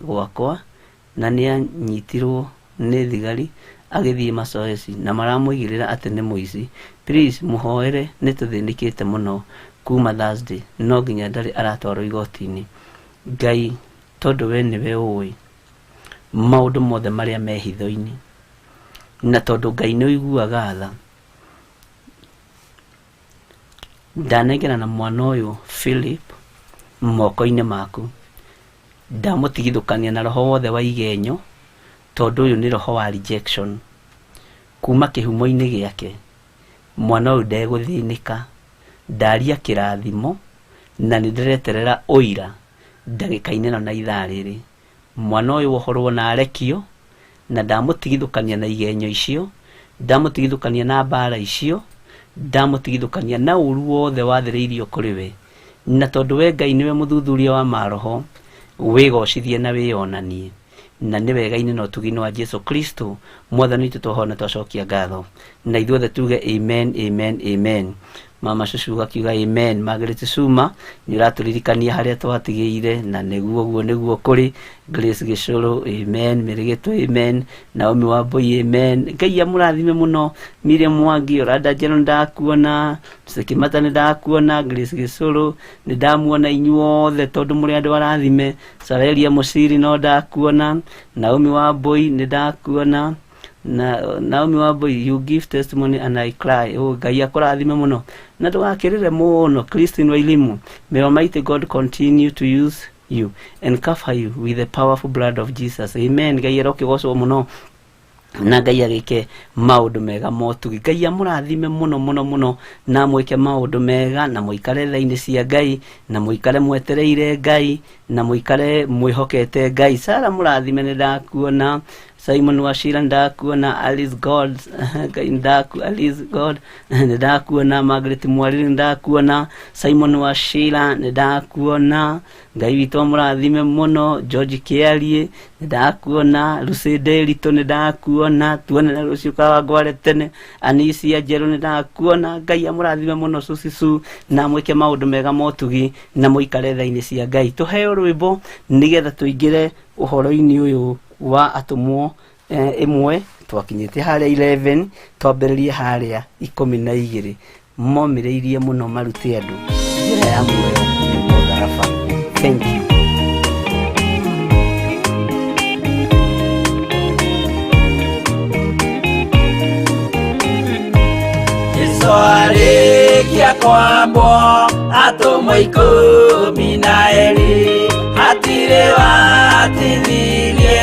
gwakwa na nĩ anyitirwo nĩ thigari agĩthiĩ macoeci na maramũigĩrĩra atĩ nĩ mũici. Please mũhoere nĩ tũthĩnĩkĩte mũno kuma Thursday no nginya ndarĩ aratwarwo igoti-inĩ. Ngai tondũ we nĩwe ũĩ maũndũ mothe marĩa me hitho-inĩ na tondũ Ngai nĩ ũiguaga tha, ndanengera na mwana ũyũ Philip moko-inĩ maku. Ndamũtigithũkania na roho wothe wa igenyo tondũ ũyũ nĩ roho wa rejection kuma kĩhumo-inĩ gĩake. Mwana ũyũ ndegũthĩnĩka, ndaria kĩrathimo na nĩ ndĩreterera ũira ndagĩka-inĩ ĩno na ithaa rĩrĩ. Mwana ũyũ wohorwo na arekio na ndamũtigithũkania na igenyo icio ndamutigithukania na mbara icio, ndamutigithukania na uru wothe wathiriirio kuri we, na tondu we Ngai niwe muthuthuria wa maroho, wigocithie na wionanie, na nĩ wega-inĩ na ũtugi-inĩ wa Jesu Kristo mwathani witũ twahoya twacokia ngatho, na ithuothe tuge amen, amen, amen. Mama Cucu akiuga amen. Margaret Cuma nĩ ũratũririkania harĩa twatigĩire, na nĩguo kũrĩ. Grace Gĩcũrũ amen, Mĩrĩgĩtũ amen, Naomi Wambui amen. Ngai amũrathime mũno. Miriam Mwangi, Oranda Njero ndakuona, Sekimata nĩ ndakuona, Grace Gĩcũrũ nĩ ndamuona inyuothe tondũ mũrĩ andũ arathime. Sarelia Mũciri no ndakuona, Naomi Wambui nĩ ndakuona, na Naomi Wambui, you give testimony and I cry. Ngai akũrathime mũno na ndũgakĩrĩre mũno. Christine Wailimu, may Almighty God continue to use you and cover you with the powerful blood of Jesus. Amen. Ngai arokĩgocwo mũno na Ngai agĩke maũndũ mega motugi. Ngai amũrathime mũno na mwĩke maũndũ mega, na mũikare tha-inĩ cia Ngai, na mũikare mwetereire Ngai, na mũikare mwĩhokete Ngai. Sara mũrathime nĩ ndakuona, Simon Wachira ndakuona, Alice God Alice God ndakuona, Margaret Mwariri ndakuona, Simon Wachira ndakuona. Ngai witũ amũrathime mũno. George Kiarie ndakuona, Lucy Derito ndakuona, tuonane rũciũ Kawangware tene. Anisia Njerũ ndakuona. Ngai amũrathime mũno Susisu, na mwĩke maũndũ mega motugi, na mũikare tha-inĩ cia Ngai. Tũheo rwĩmbo nĩgetha tũingĩre ũhoro-inĩ ũyũ wa atũmwo ĩmwe, twakinyĩte harĩa 11 twambĩrĩrie harĩa 12. Momĩrĩirie mũno marute andũ njĩra ya muoyo mũtharaba. Thank you. Arĩkia kwambwo atũmwo 12, hatirĩ watithirie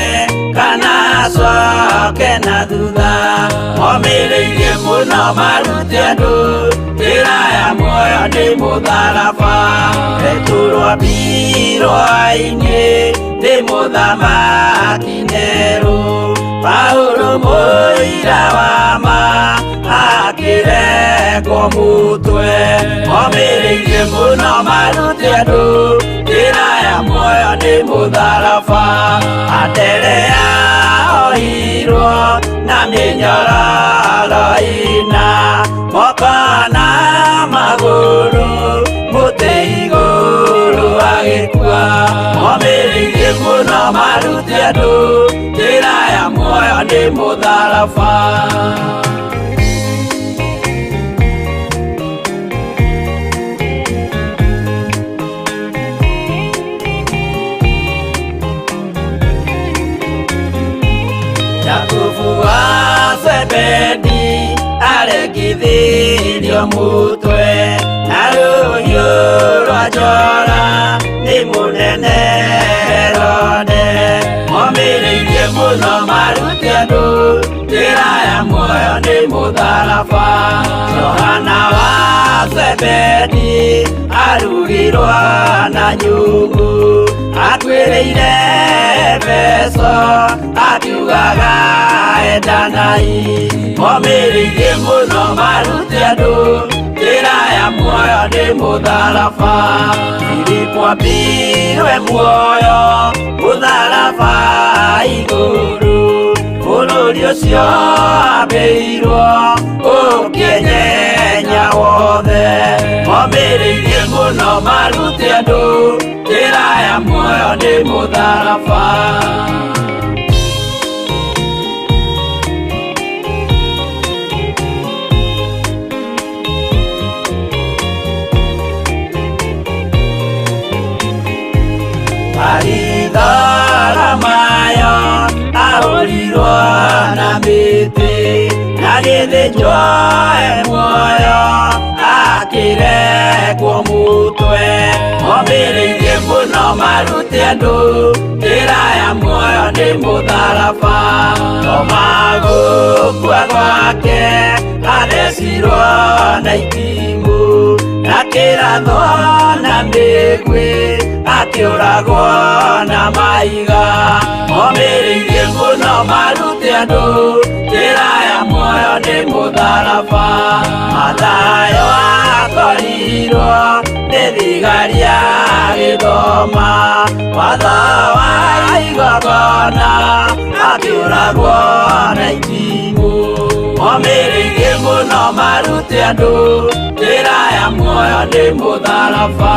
kana acoke na thutha. Momĩrĩirie mũno marute andũ njĩra ya muoyo nĩ mũtharaba. Rĩtũrwo mbirwa-inĩ nĩ mũthamaki Nero. Paulo mũira wa ma akĩrekwo mũtwe. Momĩrĩirie mũno marute andũ njĩra ya muoyo nĩ mũtharaba. Anderea ohirwo na mĩnyororo ina, moko na magũrũ mũtĩ igũrũ agĩkua. Momĩrĩirie mũno marute andũ njĩra ya muoyo nĩ mũtharaba. Jakubu wa Zebedi arĩngithirio mũtwe, na rũhiũ rwa njora nĩ mũnene Herode. Momĩrĩirie mũno marute andũ njĩra ya muoyo nĩ mũtharaba. Johana wa Zebedi arugirwo na nyũngũ, atuĩrĩire Efeso akiugaga endanai. Momĩrĩirie mũno marute andũ njĩra ya muoyo nĩ mũtharaba. Filipo ambirwe muoyo mũtharaba igũrũ, bũrũri ũcio ambĩirwo ũkĩnyenya wothe. Momĩrĩirie mũno marute andũ njĩra ya muoyo nĩ mũtharaba. Maritha mayo ahũrirwo na mĩtĩ, na gĩthĩnjwo muoyo akĩrekwo mũtwe. Momĩrĩirie mũno marute andũ njĩra ya muoyo nĩ mũtharaba. Toma gũkua gwake athecirwo na itimũ, akĩrathwo na mĩguĩ akĩũragwo na maiga momĩrĩirie mũno marute andũ njĩra ya muoyo nĩ mũtharaba Mathayo akorirwo nĩ thigari agĩthoma watho wa igongona akĩũragwo na itimũ momĩrĩirie mũno marute andũ njĩra ya muoyo nĩ mũtharaba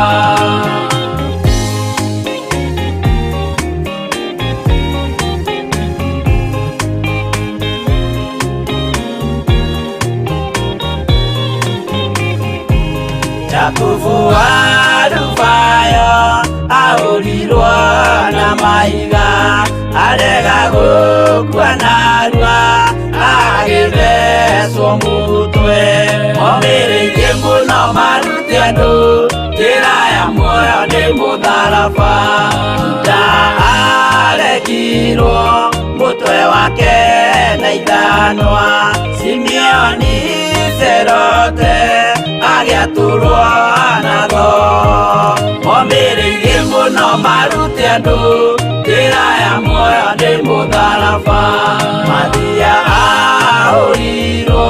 Jakubu arubayo ahũrirwo na maiga arega gũkua narua agĩthecwo mũtwe momĩrĩirie mũno marute andũ njĩra ya muoyo nĩ mũtharaba Juda aregirwo mũtwe wake na ithanwa Simeoni Zelote agĩatũrwo na tho momĩrĩirie mũno marute andũ njĩra ya muoyo nĩ mũtharaba Mathia ahũrirwo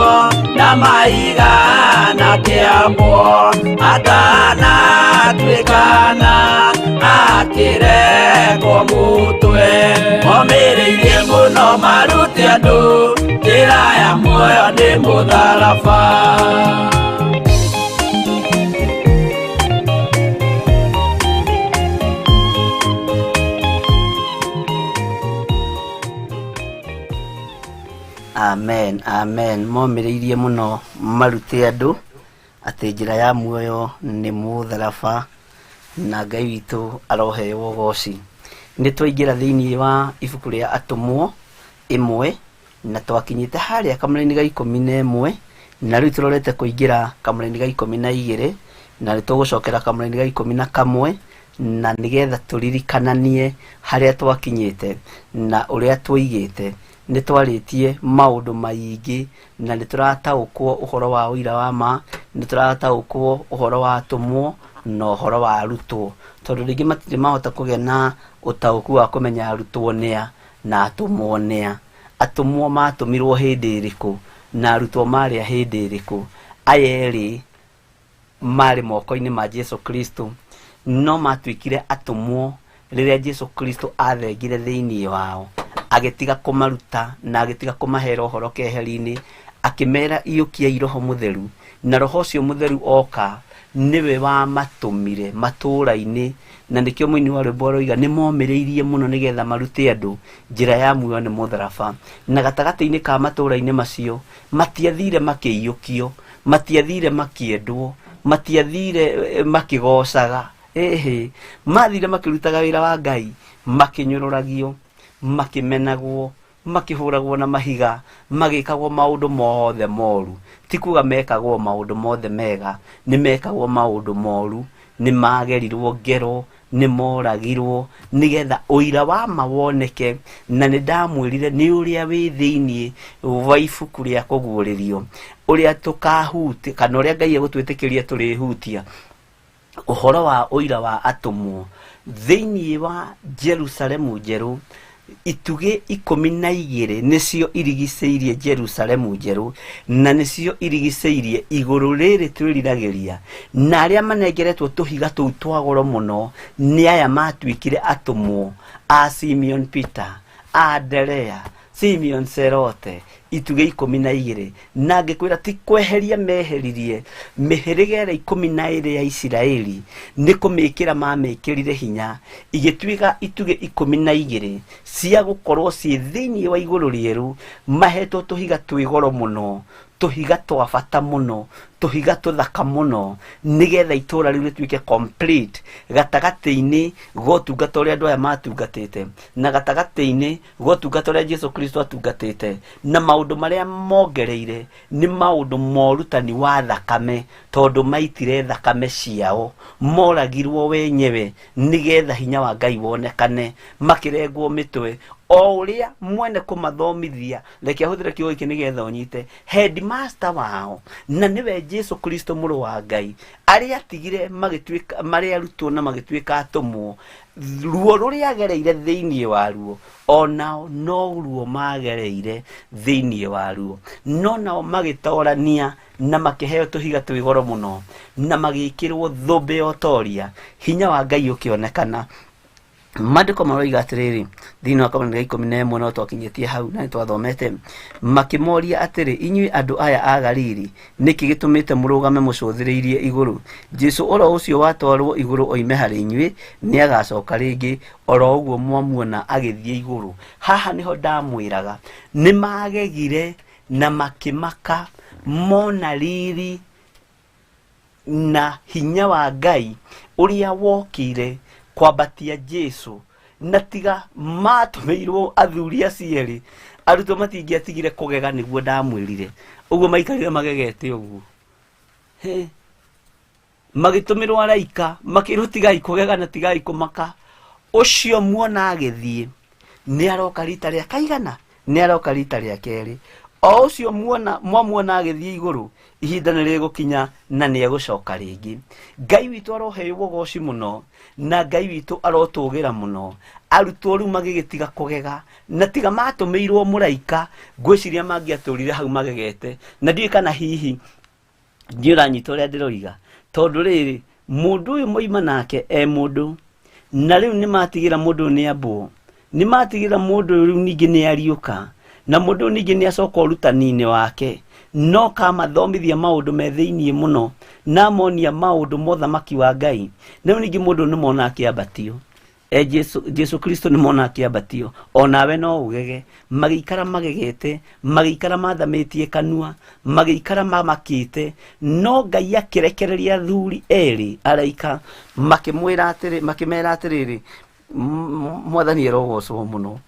na maiga na kĩambo atanatuĩkana akĩrekwo mũtwe momĩrĩirie mũno marute andũ njĩra ya muoyo nĩ mũtharaba Amen, amen. Momĩrĩirie mũno marute andũ atĩ njĩra ya muoyo nĩ mũtharaba na Ngai witũ aroheo goci. Nĩ twaingĩra thĩinĩ wa ibuku rĩa atũmwo ĩmwe na twakinyĩte harĩa kamũra-inĩ ga 11 na rĩu tũrorete kũingĩra kamũra-inĩ ga 12 na nĩtũgũcokera kamũra-inĩ ga 11 na nĩgetha tũririkananie harĩa twakinyĩte na ũrĩa twoigĩte nĩ twarĩtie maũndũ maingĩ na nĩ tũrataũkwo ũhoro wa Uira wa Ma nĩ tũrataũkwo ũhoro wa atũmwo na ũhoro wa arutwo tondũ rĩngĩ matirĩ mahota kũgĩa na ũtaũku wa kũmenya arutwo nĩa na atũmwo nĩa atũmwo matũmirwo hĩndĩ ĩrĩkũ na arutwo marĩ hĩndĩ ĩrĩkũ aya erĩ marĩ moko-inĩ ma Jesu Kristo no matuĩkire atũmwo rĩrĩa Jesu Kristo athengire thĩinĩ wao agĩtiga kũmaruta na agĩtiga kũmahera ũhoro keheri-inĩ akĩmera iyũkiai Roho Mũtheru na Roho ũcio Mũtheru oka niwe wamatũmire matũũra-inĩ na nĩkĩo mũini wa rwĩmbo aroiga nĩ momĩrĩirie mũno nĩgetha marute andũ njĩra ya muoyo nĩ mũtharaba na gatagatĩ-inĩ ka matũũra-inĩ macio matiathire makĩiyũkio matiathire makĩendwo matiathire makĩgocaga mathire makĩrutaga wĩra wa Ngai makĩnyũrũragio makimenagwo makĩhũragwo na mahiga magĩkagwo maũndũ mothe moru ti kuga mekagwo maũndũ mothe mega nĩ mekagwo maũndũ moru nĩ magerirwo ngero nĩ moragirwo nĩgetha ũira wa ma woneke na nĩ ndamwĩrire nĩ ũrĩa wĩ thĩinĩ wa ibuku rĩa kũguũrĩrio ũrĩa tũkahutia kana ũrĩa Ngai egũtwĩtĩkĩria tũrĩhutia ũhoro wa ũira wa atũmwo thĩinĩ wa Jerusalemu njerũ itugĩ 12 nĩcio irigicĩirie Jerusalemu njerũ na nĩcio irigicĩirie igũrũ rĩrĩ twĩriragĩria na arĩa manengeretwo tũhiga tũu twa goro mũno nĩ aya matuĩkire atũmwo a Simeon Peter Anderea Simeon Zelote itugĩ 12 na ngĩkwĩra ti kweheria meheririe mĩhĩrĩga ĩrĩa 12 ya Isiraeli nĩ kũmĩkĩra mamĩkĩrire hinya igĩtuĩka itugĩ 12 cia gũkorwo ciĩ thĩinĩ wa igũrũ rĩerũ mahetwo tũhiga twĩ goro mũno tũhiga twa bata mũno tũhiga tũthaka mũno nĩgetha itũũra rĩu rĩtuĩke complete gatagatĩ-inĩ gotungata ũrĩa andũ aya matungatĩte na gatagatĩ-inĩ gotungata ũrĩa Jesu Kristo atungatĩte na maũndũ marĩa mongereire nĩ maũndũ morutani wa thakame tondũ maitire thakame ciao moragirwo wenyewe nĩgetha hinya wa Ngai wonekane makĩrengwo mĩtwe o uria mwene kumathomithia reke ahuthire kiugo iki nigetha unyite headmaster wao na niwe Jesu Kristo muru wa Ngai aria atigire magitwika mari arutwo na magitwika atumwo ruo ruria agereire thiini waruo onao no ruo magereire thiini waruo no nao magitorania na makiheo tuhiga twigoro muno na magikirwo thumbe otoria hinya wa Ngai ukionekana Mandiko maroiga atiriri thiini wa kabone 11 no twakinyitie hau na twathomete makimoria atiri inyui andu aya a Galili niki gitumite murugame mucuthiriirie iguru Jesu oro ucio watwarwo iguru oime hari inyui ni agacoka ringi oro uguo mwamuona agithie iguru haha niho ndamwiraga ni magegire na makimaka mona riri na hinya wa Ngai uria wokire kwabatia Jesu na tiga matumirwo athuri acieri arutwo matingiatigire kugega niguo ndamwirire uguo maikarire magegete uguo magitumirwo araika makirutigai kugega na tigai kumaka ucio muona agithie ni aroka rita ria kaigana ni aroka rita ria keri o ucio muona agithie iguru ihinda ni rigukinya na ni egucoka ringi Ngai witu aroheirwo goci muno na Ngai witu arotugira muno arutwo ru magigitiga kugega na tiga matumirwo muraika ngwiciria mangiaturire hau magegete na ndiye kana hihi ndiranyita uria ndiroiga tondu riri mundu uyu moima nake mundu na riu ni matigira mundu ni ambu ni matigira mundu riu ningi ni ariuka na mundu ningi ni acoka urutanini wake no kama thomithia maundu me thiini muno na monia maundu mothamaki wa Ngai na ningi mundu ni mona akiambatio Jesu Kristo ni mona akiambatio onawe no ugege magikara magegete magikara mathamitie kanua magikara mamakite no Ngai akirekereria thuri eri araika makimwira atiri makimera atiriri mwathani erogocwo muno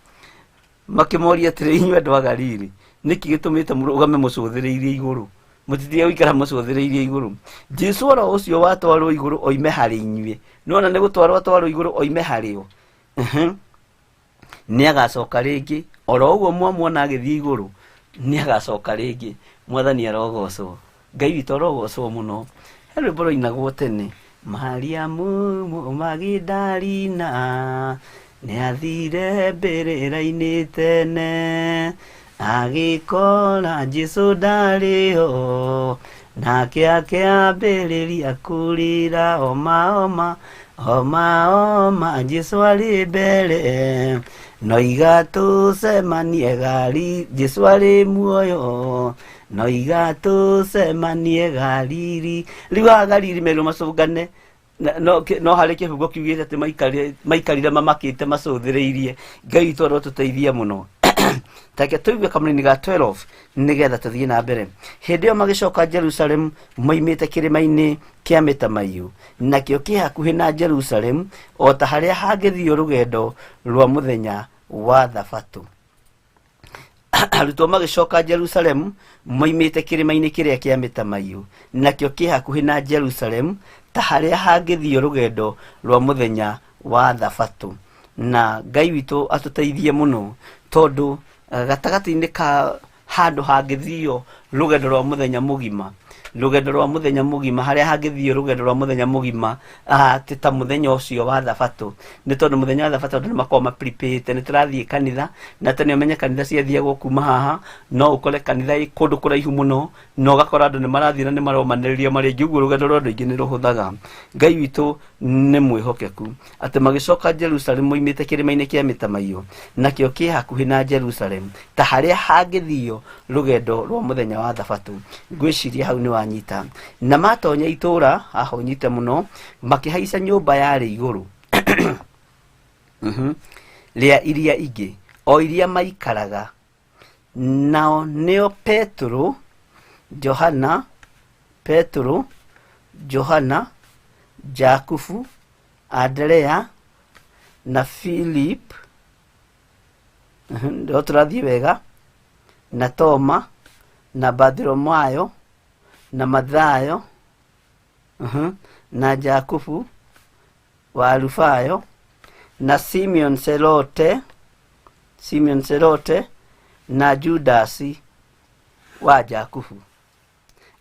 makimoria atiri inywe andu a Galili niki gitumite murugame mucuthiriirie iguru mutitie wikara mucuthiriirie iguru Jesu oro ucio watwarwo iguru oime hari inywe nona ni gutwarwo iguru oime hario ni agacoka ringi oro uguo mwamuona agithie iguru ni agacoka ringi mwathani arogocwo Ngai witu arogocwo muno hero boro inagwo tene Mariamu Magidalina ni athire mbirira-ini tene agikora Jesu ndariho nake akiambiriria kurira oma Jesu ari mbere no igatucemanie Galili Jesu ari muoyo no igatucemanie Galili riu Galili meru macungane no hari kihugo kiugite ati maikarire mamakite macuthiriirie Ngai twaro tuteithia muno take tuigue kamuni ga 12 nigetha tuthie na mbere hindi yo magicoka Jerusalem moimite kirima-ini kia Mitamayu nakio kihakuhi na Jerusalem o ta haria hangithio rugendo rwa muthenya wa Thabatu arutwo magicoka Jerusalem moimite kirima-ini kiria kia Mitamayu nakio kihakuhi na Jerusalem ta haria hangithio rugendo rwa muthenya wa Thabatu na Ngai witu atuteithie muno tondu gatagati-ini ka handu hangithio rugendo rwa muthenya mugima haria hangithio rugendo rwa muthenya mugima ta muthenya ucio wa Thabatu ni tondu muthenya wa Thabatu ni makoma prepare ni turathie kanitha na tene umenye kanitha ciathiagwo kuma haha no ukore kanitha kundu kuraihu muno no gakora andu ni marathie na ni maromaniriria mari ngiugo rugendo rwa andu ingi ni ruhuthaga Ngai witu ni mwihokeku ati magicoka Jerusalem moimite kirima-ini kia Mitamayu nakio kihakuhi na Jerusalem ta haria hangithio rugendo rwa muthenya wa Thabatu ngwiciria hau ni wanyita na matonya itura haho nyite muno makihaica nyumba yari iguru ria iria ingi o iria maikaraga nao nio Petro Johana Jakubu Andrea na Philip ndio turathie wega na Toma na Bartholomayo na Mathayo na Jakubu wa Alufayo na Simeon Simeon Serote na Judasi wa Jakubu.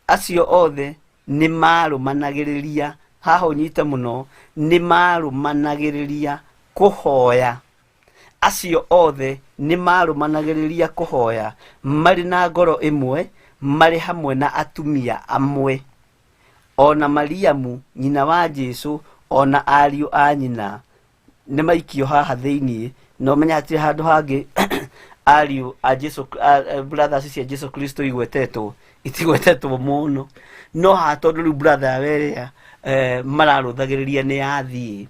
Acio othe nĩ marũmanagĩrĩria haha ũnyite mũno, nĩ marũmanagĩrĩria kũhoya. Acio othe nĩ marũmanagĩrĩria kũhoya marĩ na ngoro ĩmwe, marĩ hamwe na atumia amwe. Ona Mariamu nyina wa Jesu, ona ariũ a nyina nĩ maikio haha thĩinĩ. No menya atĩ handũ hangĩ ariũ a Jesu, brothers cia Jesu Kristo itigwetetwo mũno. No ha tondũ rĩu brother werea mararũthagĩrĩria nĩ athiĩ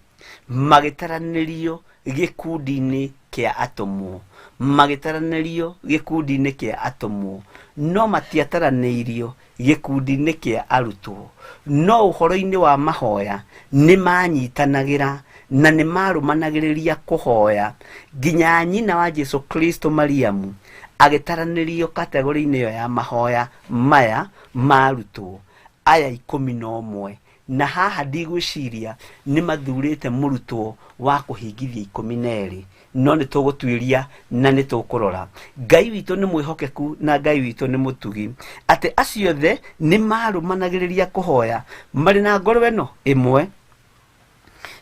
magĩtaranĩrio gĩkundi-inĩ kĩa atũmwo, magĩtaranĩrio gĩkundi-inĩ kĩa atũmwo, no matiataranĩirio gĩkundi-inĩ kĩa arutwo. No ũhoro-inĩ wa mahoya nĩ manyitanagĩra na nĩ marũmanagĩrĩria kũhoya. Nginya nyina wa Jesu Kristo Mariamu agĩtaranĩrio kategori-inĩ ĩyo ya mahoya maya marutwo aya 11. Na haha ndigwĩciria nĩ mathurĩte mũrutwo wa kũhingithia 12, no nĩ tũgũtuĩria na nĩ tũkũrora. Ngai witũ nĩ mwĩhokeku na Ngai witũ nĩ mũtugi, atĩ acio othe nĩ marũmanagĩrĩria kũhoya marĩ na ngoro ĩno ĩmwe,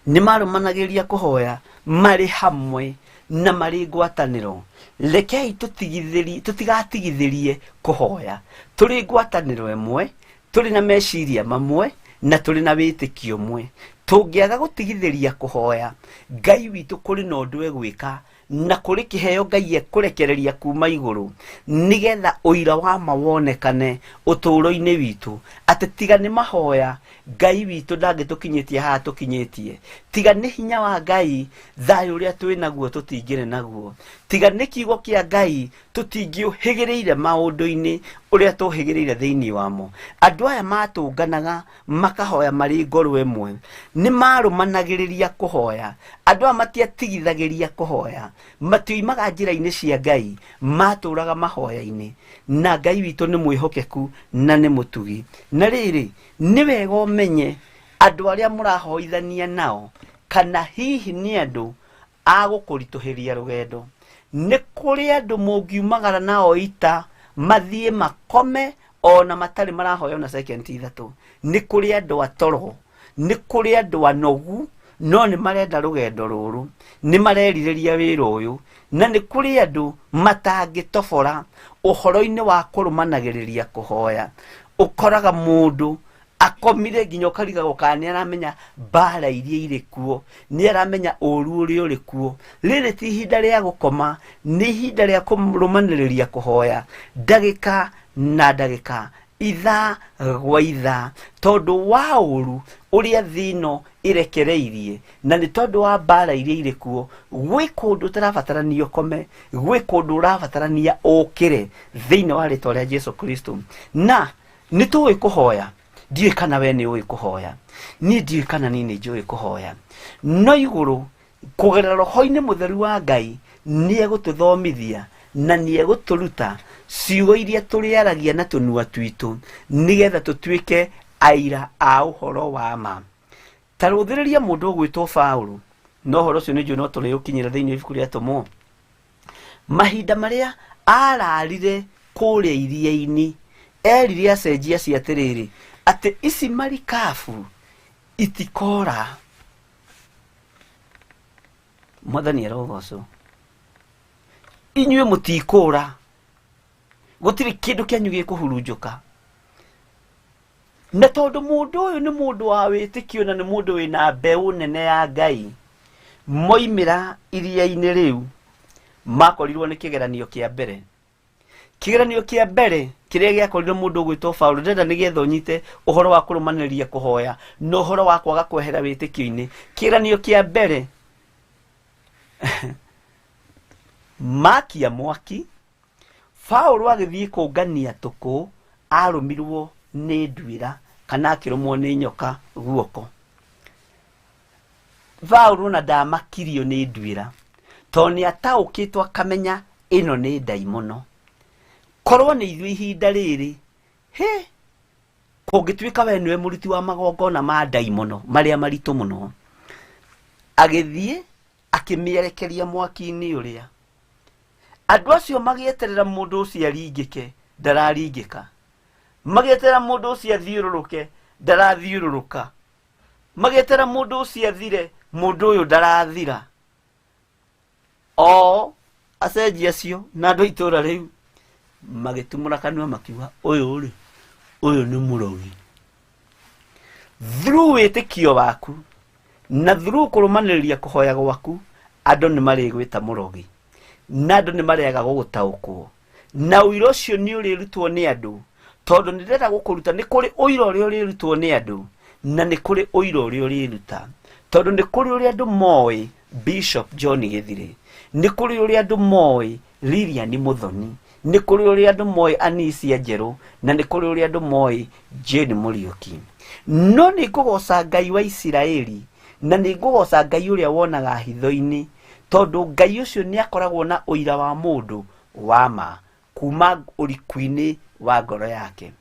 nĩ marũmanagĩrĩria kũhoya marĩ hamwe na marĩ ngwatanĩro. Rekei tũtigatigithĩrie kũhoya, tũrĩ ngwatanĩro ĩmwe, tũrĩ na meciria mamwe na tũrĩ na wĩtĩkio ũmwe. Tũngĩaga gũtigithĩria kũhoya, Ngai witũ kũrĩ na ũndũ egwĩka na kũrĩ kĩheo Ngai ekũrekereria kuma igũrũ, nĩgetha ũira wa ma wonekane ũtũũro-inĩ witũ. Atĩ tiga nĩ mahoya, Ngai witũ ndangĩtũkinyĩtie haha tũkinyĩtie. Tiga nĩ hinya wa Ngai, thayũ ũrĩa twĩ naguo tũtingĩrĩ naguo. Tiga nĩ kiugo kĩa Ngai, tũtingĩũhĩgĩrĩire maũndũ-inĩ ũrĩa tũhĩgĩrĩire thĩinĩ wamo. Andũ aya matũnganaga makahoya marĩ ngoro ĩmwe, nĩ marũmanagĩrĩria kũhoya. Andũ aya matiatigithagĩria kũhoya, matioimaga njĩra-inĩ cia Ngai, matũũraga mahoya-inĩ. Na Ngai witũ nĩ mwĩhokeku na nĩ mũtugi. Na rĩrĩ, nĩ wega ũmenye andũ arĩa mũrahoithania nao, kana hihi nĩ andũ a gũkũritũhĩria rũgendo. Nĩ kũrĩ andũ mũngiumagara nao ita mathiĩ makome ona matarĩ marahoya ona second ithatũ. Nĩ kũrĩ andũ atoro, nĩ kũrĩ andũ anogu, no nĩ marenda rũgendo rũrũ, nĩ marerirĩria wĩra ũyũ. Na nĩ kũrĩ andũ matangĩtobora ũhoro-inĩ wa kũrũmanagĩrĩria kũhoya. Ũkoraga mũndũ akomire nginya ũkarigagwo kana nĩ aramenya mbara iria irĩ kuo, nĩ aramenya ũru ũrĩa ũrĩ kuo. Rĩrĩ ti ihinda rĩa gũkoma, nĩ ihinda rĩa kũrũmanĩrĩria kũhoya ndagĩka na ndagĩka, ithaa gwa ithaa, tondũ wa ũru ũrĩa thĩ ĩno ĩrekereirie, na nĩ tondũ wa mbara iria irĩ kuo. Gwĩ kũndũ ũtarabatarania ũkome, gwĩ kũndũ ũrabatarania ũkĩre thĩinĩ wa rĩtwa rĩa Jesu Kristo. Na nĩ tũĩ kũhoya, ndiũĩ kana we nĩ ũĩ kũhoya, niĩ ndiũĩ kana niĩ nĩ njũĩ kũhoya. No igũrũ kũgerera roho-inĩ mũtheru wa Ngai nĩ egũtũthomithia na nĩ egũtũruta ciugo iria tũrĩaragia na tũnua twitũ, nĩgetha tũtuĩke aira a ũhoro wa ma. Ta rũthĩrĩria mũndũ ũgwĩtwo Paũlũ, no ũhoro ũcio nĩ njũĩ no tũrĩũkinyĩra thĩinĩ wa ibuku rĩa Atũmwo. Mahinda marĩa ararire kũrĩa iria-inĩ, erire acenjia cia atĩrĩrĩ, atĩ ici marikabu itikora. Mwathani arogocwo. Inyuĩ mũtikũra, gũtirĩ kĩndũ kĩanyu gĩkũhurunjũka. Na tondũ mũndũ ũyũ nĩ mũndũ wa wĩtĩkio na nĩ mũndũ wĩna mbeũ nene ya Ngai, moimĩra iria-inĩ rĩu makorirwo nĩ kĩgeranio kĩa mbere. Kĩgeranio kĩa mbere kĩrĩa gĩakorire mũndũ ũgwĩtwo Paũlũ, ndenda nĩgetha ũnyite ũhoro wa kũrũmanĩrĩria kũhoya na ũhoro wa kwaga kwehera wĩtĩkio-inĩ. Kĩgeranio kĩa mbere makia mwaki, Paũlũ agĩthiĩ kũngania tũkũ, arũmirwo nĩ nduĩra kana akĩrũmwo nĩ nyoka guoko. Paũlũ na ndamakirio nĩ nduĩra, tondũ nĩ ataũkĩtwo akamenya ĩno nĩ ndaimono. Korwo nĩ ithuĩ ihinda rĩrĩ, kũngĩtuĩka we nĩwe mũruti wa magongona ma ndaimono marĩa maritũ mũno, agĩthiĩ akĩmĩerekeria mwaki-inĩ ũrĩa, andũ acio magĩeterera mũndũ ũcio aringĩke ndararingĩka, magĩeterera mũndũ ũcio athiũrũrũke ndarathiũrũrũka, magĩeterera mũndũ ũcio athire mũndũ ũyũ ndarathira. O acenjia acio na andũ itũra rĩu magĩtumũra kanua makiuga ũyũ nĩ mũrogi. Through wĩtĩkio waku na through kũrũmanĩrĩria kũhoya gwaku, andũ nĩ marĩgwĩta mũrogi na andũ nĩ marega gũgũtaũkwo, na ũira ũcio nĩ ũrĩrutwo nĩ andũ, tondũ nĩ ndĩrenda gũkũruta nĩ kũrĩ ũira ũrĩa ũrĩrutwo nĩ andũ na nĩ kũrĩ ũira ũrĩa ũrĩruta, tondũ nĩ kũrĩ ũrĩa andũ moĩ Bishop John Githiri, nĩ kũrĩ ũrĩa andũ moĩ Lilian Muthoni, nĩ kũrĩ ũrĩa andũ moĩ Anisia Njerũ, na nĩ kũrĩ ũrĩa andũ moĩ Jane Mũriũki. No nĩ ngũgoca Ngai wa Isiraeli na nĩ ngũgoca Ngai ũrĩa wonaga hitho-inĩ, tondũ Ngai ũcio nĩ akoragwo na ũira wa mũndũ wa ma kuma ũriku-inĩ wa ngoro yake.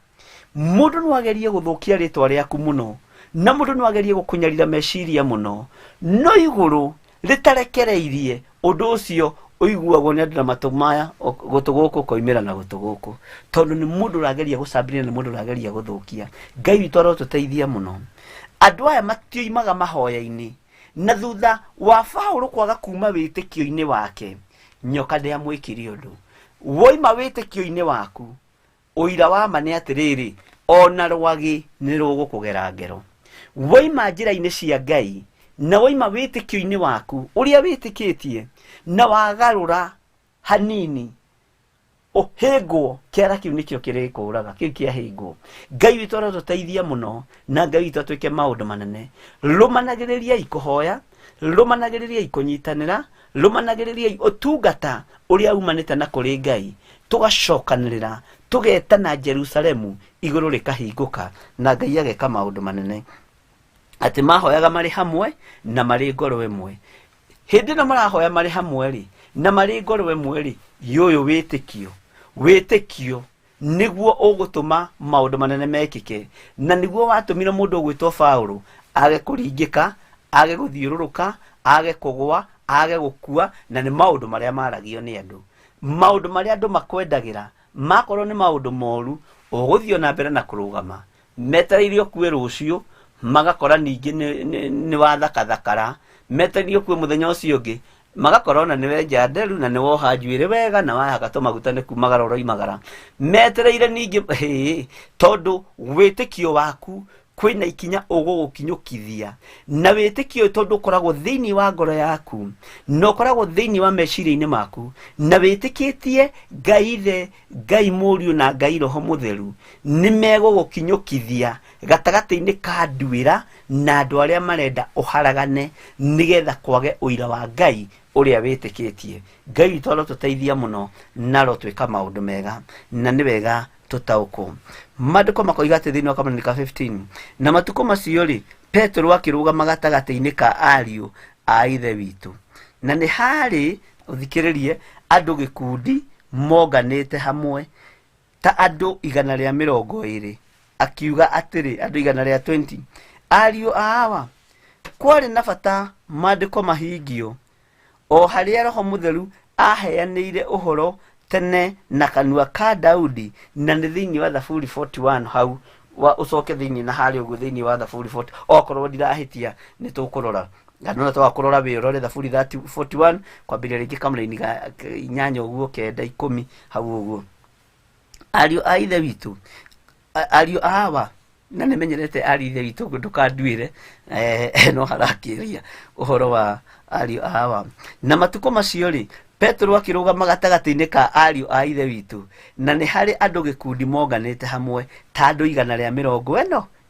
Mũndũ no agerie gũthũkia rĩtwa rĩaku mũno, na mũndũ no agerie gũkũnyarira meciria mũno, no igũrũ rĩtarekereirie ũndũ ũcio ũiguagwo nĩ andũ na matũ maya gũtũ gũkũ koimĩra na gũtũ gũkũ, tondũ nĩ mũndũ ũrageria gũcambĩrĩra na mũndũ ũrageria gũthũkia. Ngai witũ arotũteithia mũno. Andũ aya matioimaga mahoya-inĩ na thutha wa Paũlũ kwaga kuma wĩtĩkio-inĩ wake, nyoka ndĩamwĩkire ũndũ. Woima wĩtĩkio-inĩ waku, ũira wa ma nĩ atĩrĩrĩ, ona rwagĩ nĩ rũgũkũgera ngero. Woima njĩra-inĩ cia Ngai na woima wĩtĩkio-inĩ waku ũrĩa wĩtĩkĩtie na wagarũra hanini, ũhĩngwo kĩara kĩu nĩkĩo kĩrĩkũraga, kĩu kĩahĩngwo. Ngai witũ arotũteithia mũno na Ngai witũ atwĩke maũndũ manene. Rũmanagĩrĩriai kũhoya, rũmanagĩrĩriai kũnyitanĩra, rũmanagĩrĩriai ũtungata ũrĩa umanĩte na kũrĩ Ngai, tũgacokanĩrĩra tũgetana Jerusalemu igũrũ rĩkahingũka na Ngai ageka maũndũ manene. Atĩ mahoyaga marĩ hamwe na marĩ ngoro ĩmwe. Hĩndĩ ĩno marahoya marĩ hamwe rĩ na marĩ ngoro ĩmwe rĩ, yũyũ wĩtĩkio nĩguo ũgũtũma maũndũ manene mekĩke, na nĩguo watũmire mũndũ ũgwĩtwo Paũlũ age kũringĩka, age gũthiũrũrũka, age kũgũa, age gũkua, na nĩ maũndũ marĩa maragio nĩ andũ. Maũndũ marĩa andũ makwendagĩra makorwo nĩ maũndũ moru, ũgũthiĩ na mbere na kũrũgama, metereire ũkue rũciũ, magakora ningĩ nĩ wathakathakara, metereire ũkue mũthenya ũcio ũngĩ, magakorwo na nĩ wenja nderu na nĩ woha njuĩrĩ wega na wahaka tũmaguta nĩ kumagara ũroimagara. Metereire ningĩ tondũ wĩtĩkio waku kwĩna ikinya ũgũgũkinyũkithia, na wĩtĩkio tondũ ũkoragwo thĩinĩ wa ngoro yaku na ũkoragwo thĩinĩ wa meciria-inĩ maku, na wĩtĩkĩtie Ngai Ithe, Ngai Mũriũ na Ngai Roho Mũtheru nĩ megũgũkinyũkithia gatagatĩ-inĩ ka nduĩra na andũ arĩa marenda ũharagane, nĩgetha kwage ũira wa Ngai ũrĩa wĩtĩkĩtie. Ngai witũ arotũteithia mũno na arotwĩka maũndũ mega, na nĩ wega tũtaũkwo. Maandĩko makoiga atĩ thĩinĩ wa Kamũranĩ ka 15, na matukũ macio rĩ, Petero akĩrũgama gatagatĩ-inĩ ka ariũ a Ithe witũ, na nĩ harĩ, ũthikĩrĩrie, andũ gĩkundi monganĩte hamwe ta andũ 120, akiuga atĩrĩ, andũ 120, ariũ awa, kwarĩ na bata maandĩko mahingio, o harĩa Roho Mũtheru aheanĩire ũhoro tene na kanua ka Daudi, na nĩ thĩinĩ wa Thaburi 41 hau, ũcoke thĩinĩ na harĩa ũguo thĩinĩ wa Thaburi 40, okorwo ndirahĩtia nĩ tũkũrora, na no twakũrora wĩ ũrore Thaburi 41 kwambĩrĩria rĩngĩ Kamũranĩ ga 8 ũguo 9 10 hau ũguo. Ariũ a Ithe witũ, ariũ awa, na nĩ menyerete ariũ Ithe witũ ndũkanduĩre, no harakĩria ũhoro wa ariũ awa. Na matukũ macio rĩ, Petero akĩrũgama gatagatĩ-inĩ ka ariũ a Ithe witũ, na nĩ harĩ andũ gĩkundi monganĩte hamwe ta andũ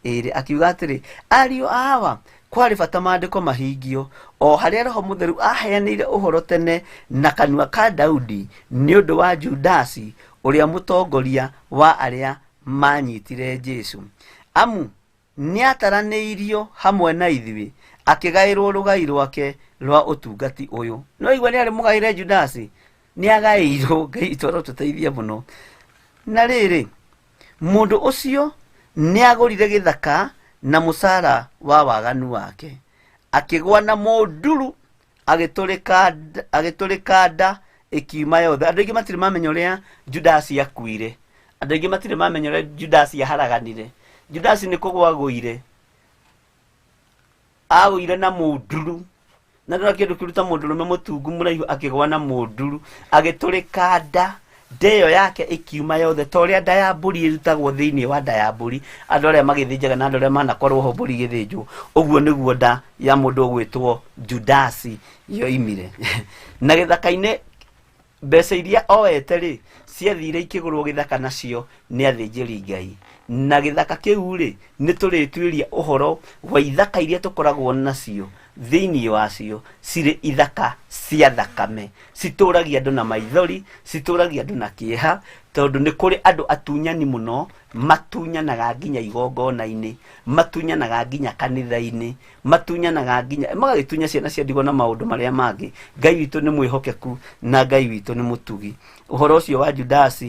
120, akiuga atĩrĩ, ariũ awa, kwarĩ bata maandĩko mahingio, o harĩa Roho Mũtheru aheanĩire ũhoro tene na kanua ka Daudi nĩ ũndũ wa Judasi ũrĩa mũtongoria wa arĩa manyitire Jesũ. Amu nĩ ataranĩirio hamwe na ithuĩ, akĩgaĩrwo rũgai rwake rwa ũtungati ũyũ. No igua nĩ arĩ mũgaĩre Judasi, nĩ agaĩirwo. Ngai witũ arotũteithia mũno. Na rĩrĩ, mũndũ ũcio nĩ agũrire gĩthaka na mũcara wa waganu wake, akĩgwa na mũnduru, agĩtũrĩka nda ikiuma yothe andu aingi matire mamenya uria Judas akuire andu aingi matire mamenya uria Judas aharaganire Judas ni kugwaguire agwire na munduru na ndora kindu kiruta mundurume mutungu muraihu akigwa na munduru agiturika nda ndeyo yake ikiuma yothe toria nda ya mburi irutagwo thiini wa nda ya mburi andu aria magithinjaga na andu aria manakorwo ho mburi githinjwo uguo niguo nda ya mundu gwitwo Judas yoimire na githaka-ini mbeca iria oete ri ciathire ikigurwo githaka nacio ni athinjiri Ngai na githaka kiu ri ni turitwiria uhoro wa ithaka iria tukoragwo nacio thiini wacio cire ithaka cia thakame cituragia andu na maithori cituragia andu na kieha tondu ni kuri andu atunyani muno matunyanaga nginya igongona-ini matunyanaga nginya kanitha-ini matunyanaga nginya magagitunya ciana cia ndigo na maundu maria mangi Ngai witu ni mwihokeku na Ngai witu ni mutugi uhoro ucio wa Judas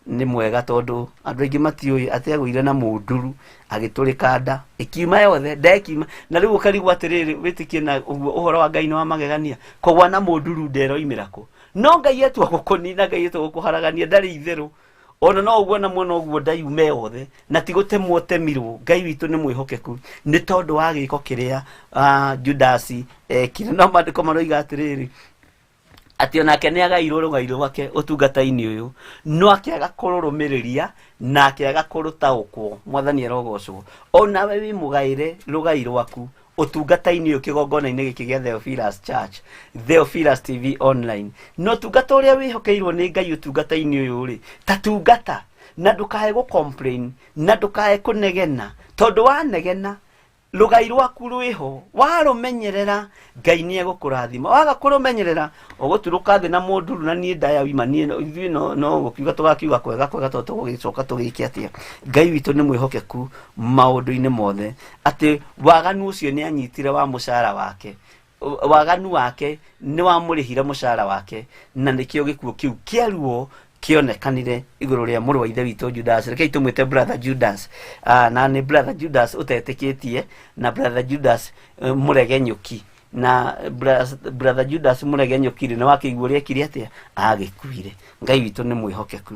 ni mwega tondu andu aingi matiui ati agwire na munduru agiturika nda ikiuma yothe ndekima na riu ukarigwo atiriri witikie na uguo uhoro wa Ngai ni wa magegania kogwa na munduru ndero imirako no Ngai etwa gukunina Ngai etwa gukuharagania ndari itheru ona no uguo na mwana uguo ndaiume yothe na tigutemwo temirwo Ngai witu ni mwihokeku ni tondu wa giko kiria Judas kire no mandiko maroiga atiriri ati onake ni agairwo rugairo wake utungata-ini uyu no akiaga kururumiriria na akiaga kurutaukwo mwathani arogocwo ona we wi mugaire rugairo waku utungata-ini uyu kigongona-ini giki gia Theophilus Church Theophilus TV online no tungata uria wihokeirwo ni Ngai utungata-ini uyu ri tatungata na ndukae gu complain na ndukae kunegena tondu wa negena rugairo waku rwiho warumenyerera Ngai ni egukurathima waga kurumenyerera uguturuka thi na munduru na nie ndaya wima nie no gukiuga tugakiuga kwega tondu tugicoka tugiki atia Ngai witu ni mwihokeku maundu-ini mothe ati waganu ucio ni anyitire wa mucara wake waganu wake ni wamurihire mucara wake na nikio gikuo kiu kiaruo kionekanire iguru ria muru wa ithe witu Judas rekei tumwite brother Judas na ni brother Judas utetikitie na brother Judas muregenyuki na brother Judas muregenyuki ni wakigwo ria kiri atia agikuire Ngai witu ni mwihokeku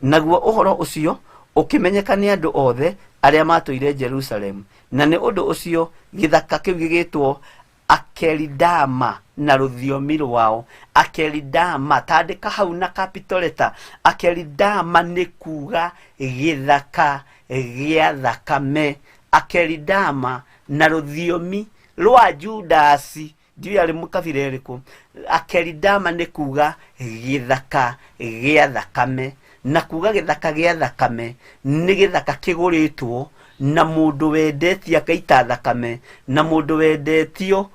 naguo uhoro ucio ukimenyeka ni andu othe aria matuire Jerusalem na ni undu ucio githaka kiu gigitwo Akelidama na ruthiomi rwao Akelidama tandika hau na capital letter Akelidama ni kuga githaka gia thakame Akelidama na ruthiomi rwa Judas ndiye ari mukabira eriku Akelidama ni kuga githaka gia thakame na kuga githaka gia thakame ni githaka kiguritwo na mundu wendetie akaita thakame na mundu wendetio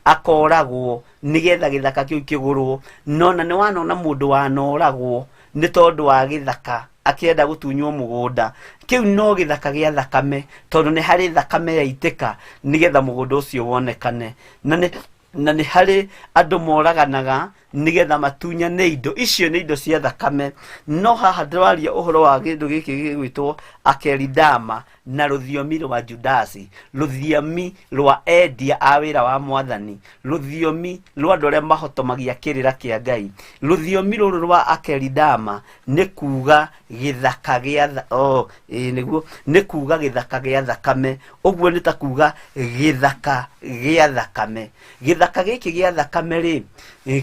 akoragwo nigetha githaka kiu kigurwo nona ni wanona mundu wanoragwo ni tondu wa githaka akienda gutunywo mugunda kiu no githaka gia thakame tondu ni hari thakame yaitika nigetha mugunda ucio wonekane na ni hari andu moraganaga nigetha matunya ne indo icio ni indo cia thakame no haha ndwaria uhoro wa gindu giki gigwitwo Akelidama na ruthiomi rwa Judas ruthiomi rwa endia a wira wa mwathani ruthiomi rwa ndore mahotomagia kirira kia Ngai ruthiomi ruru rwa Akelidama ni kuga githaka gia niguo ni kuga githaka gia thakame uguo ni ta kuga githaka gia thakame githaka giki gia thakame ri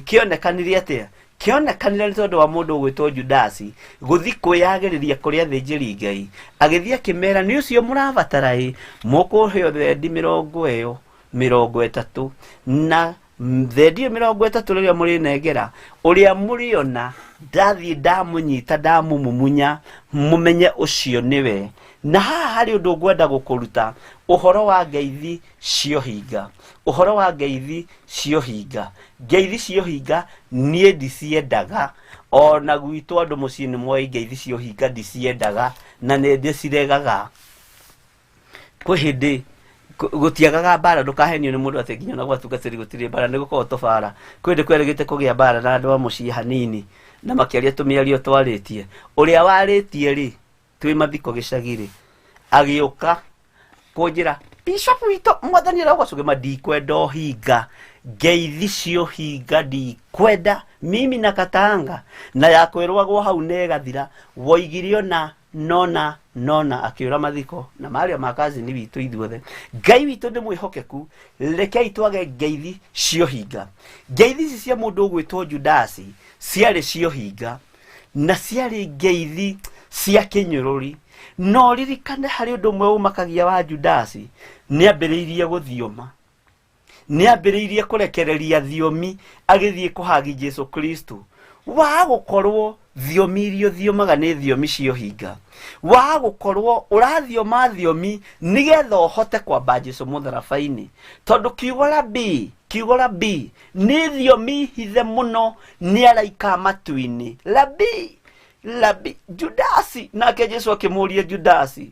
kionekanirie atia kionekanire ni tondu wa mundu gwitwo Judas guthi kwiyagiriria kuria thinjiri Ngai agithia kimera ni ucio murabatara mukuheo thendi 30 na thendi 30 riria muri negera uria muriona ndathi ndamunyita ndamumumunya mumenye ucio niwe na haha hari undu ngwenda gukuruta uhoro wa ngeithi ciohinga uhoro wa ngeithi ciohinga ngeithi ciohinga nie ndiciendaga ona gwitũ andũ mũciĩ nĩ moĩ ngeithi ciohinga ndiciendaga na nĩ ndĩciregaga kwĩ hĩndĩ gutiagaga bara ndukahenio ni mundu ati nginya na gwatungatiri gutire bara ni gukorwo tobara kwende kwerigite kugia bara na andu a mucii hanini na makiaria tumiario twaritie uria waritie ri twi mathiko gicagiri agiuka kunjira bishop wito mwathani ra gwacuge madikwenda hinga ngeithi cio hinga ndikwenda mimi na katanga na yakwirwagwo hau negathira woigirio na nona akiura mathiko na mario makazi ni witu ithuothe ngai witu ndi mwihokeku rekei twage ngeithi cio hinga ngeithi ici cia mundu gwitwo Judasi ciari cio hinga na ciari ngeithi cia kinyururi no ririkane hari undu mwe umakagia wa Judasi ni ambiriirie guthioma ni ambiriirie kurekereria thiomi agithie kuhagi Jesu Kristo wa gukorwo thiomi irio thiomaga ni thiomi cio hinga wa gukorwo urathioma thiomi nigetha uhote kwamba Jesu mutharabaini tondu kiugo B ni thiomi hithe muno ni araika matuini labi Judasi nake Jesu akimuria Judasi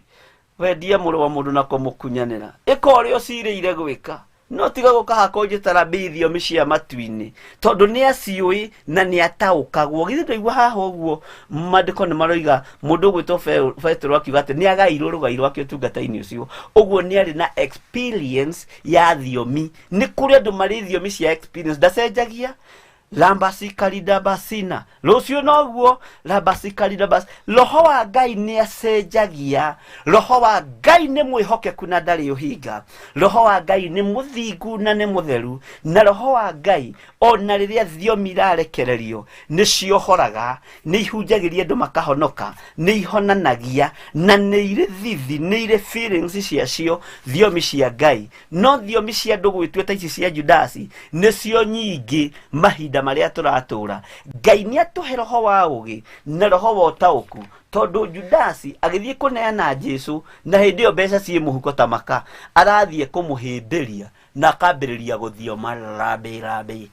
wendia mũrũ wa mũndũ na kũmũkunyanĩra ĩka ũrĩa ũcirĩire gwĩka no tiga gũkahaka ũnjĩtara thiomi cia matu-inĩ tondũ nĩ aciũĩ na nĩ ataũkagwo githĩ ndũigua haha ũguo maandĩko nĩ maroiga mũndũ ũgwĩtwo Petero akiuga atĩ nĩ agairwo rũgai rwake ũtungata-inĩ ũcio ũguo nĩ arĩ na experience ya thiomi nĩ kũrĩ andũ marĩ thiomi cia experience ndacenjagia lambasikalidabasina lucio noguo lambasikalidabas roho wa Ngai ni acenjagia roho wa Ngai ni mwihokeku na ndari uhinga roho wa Ngai ni muthingu na ni mutheru na roho wa Ngai ona riria thiomi irarekererio ni ciohoraga ni ihunjagiria andu makahonoka ni ihonanagia na ni ire thithi ni ire feelings ciacio thiomi cia Ngai no thiomi cia andu gwitweta ici cia Judasi ni cio nyingi mahinda maria turatura Ngai ni atuhe roho wa ugi na roho wa utauku tondu Judasi agithie kuneana Jesu na hindi yo mbeca cie muhuko tamaka arathie kumuhindiria na akambiriria guthioma rabi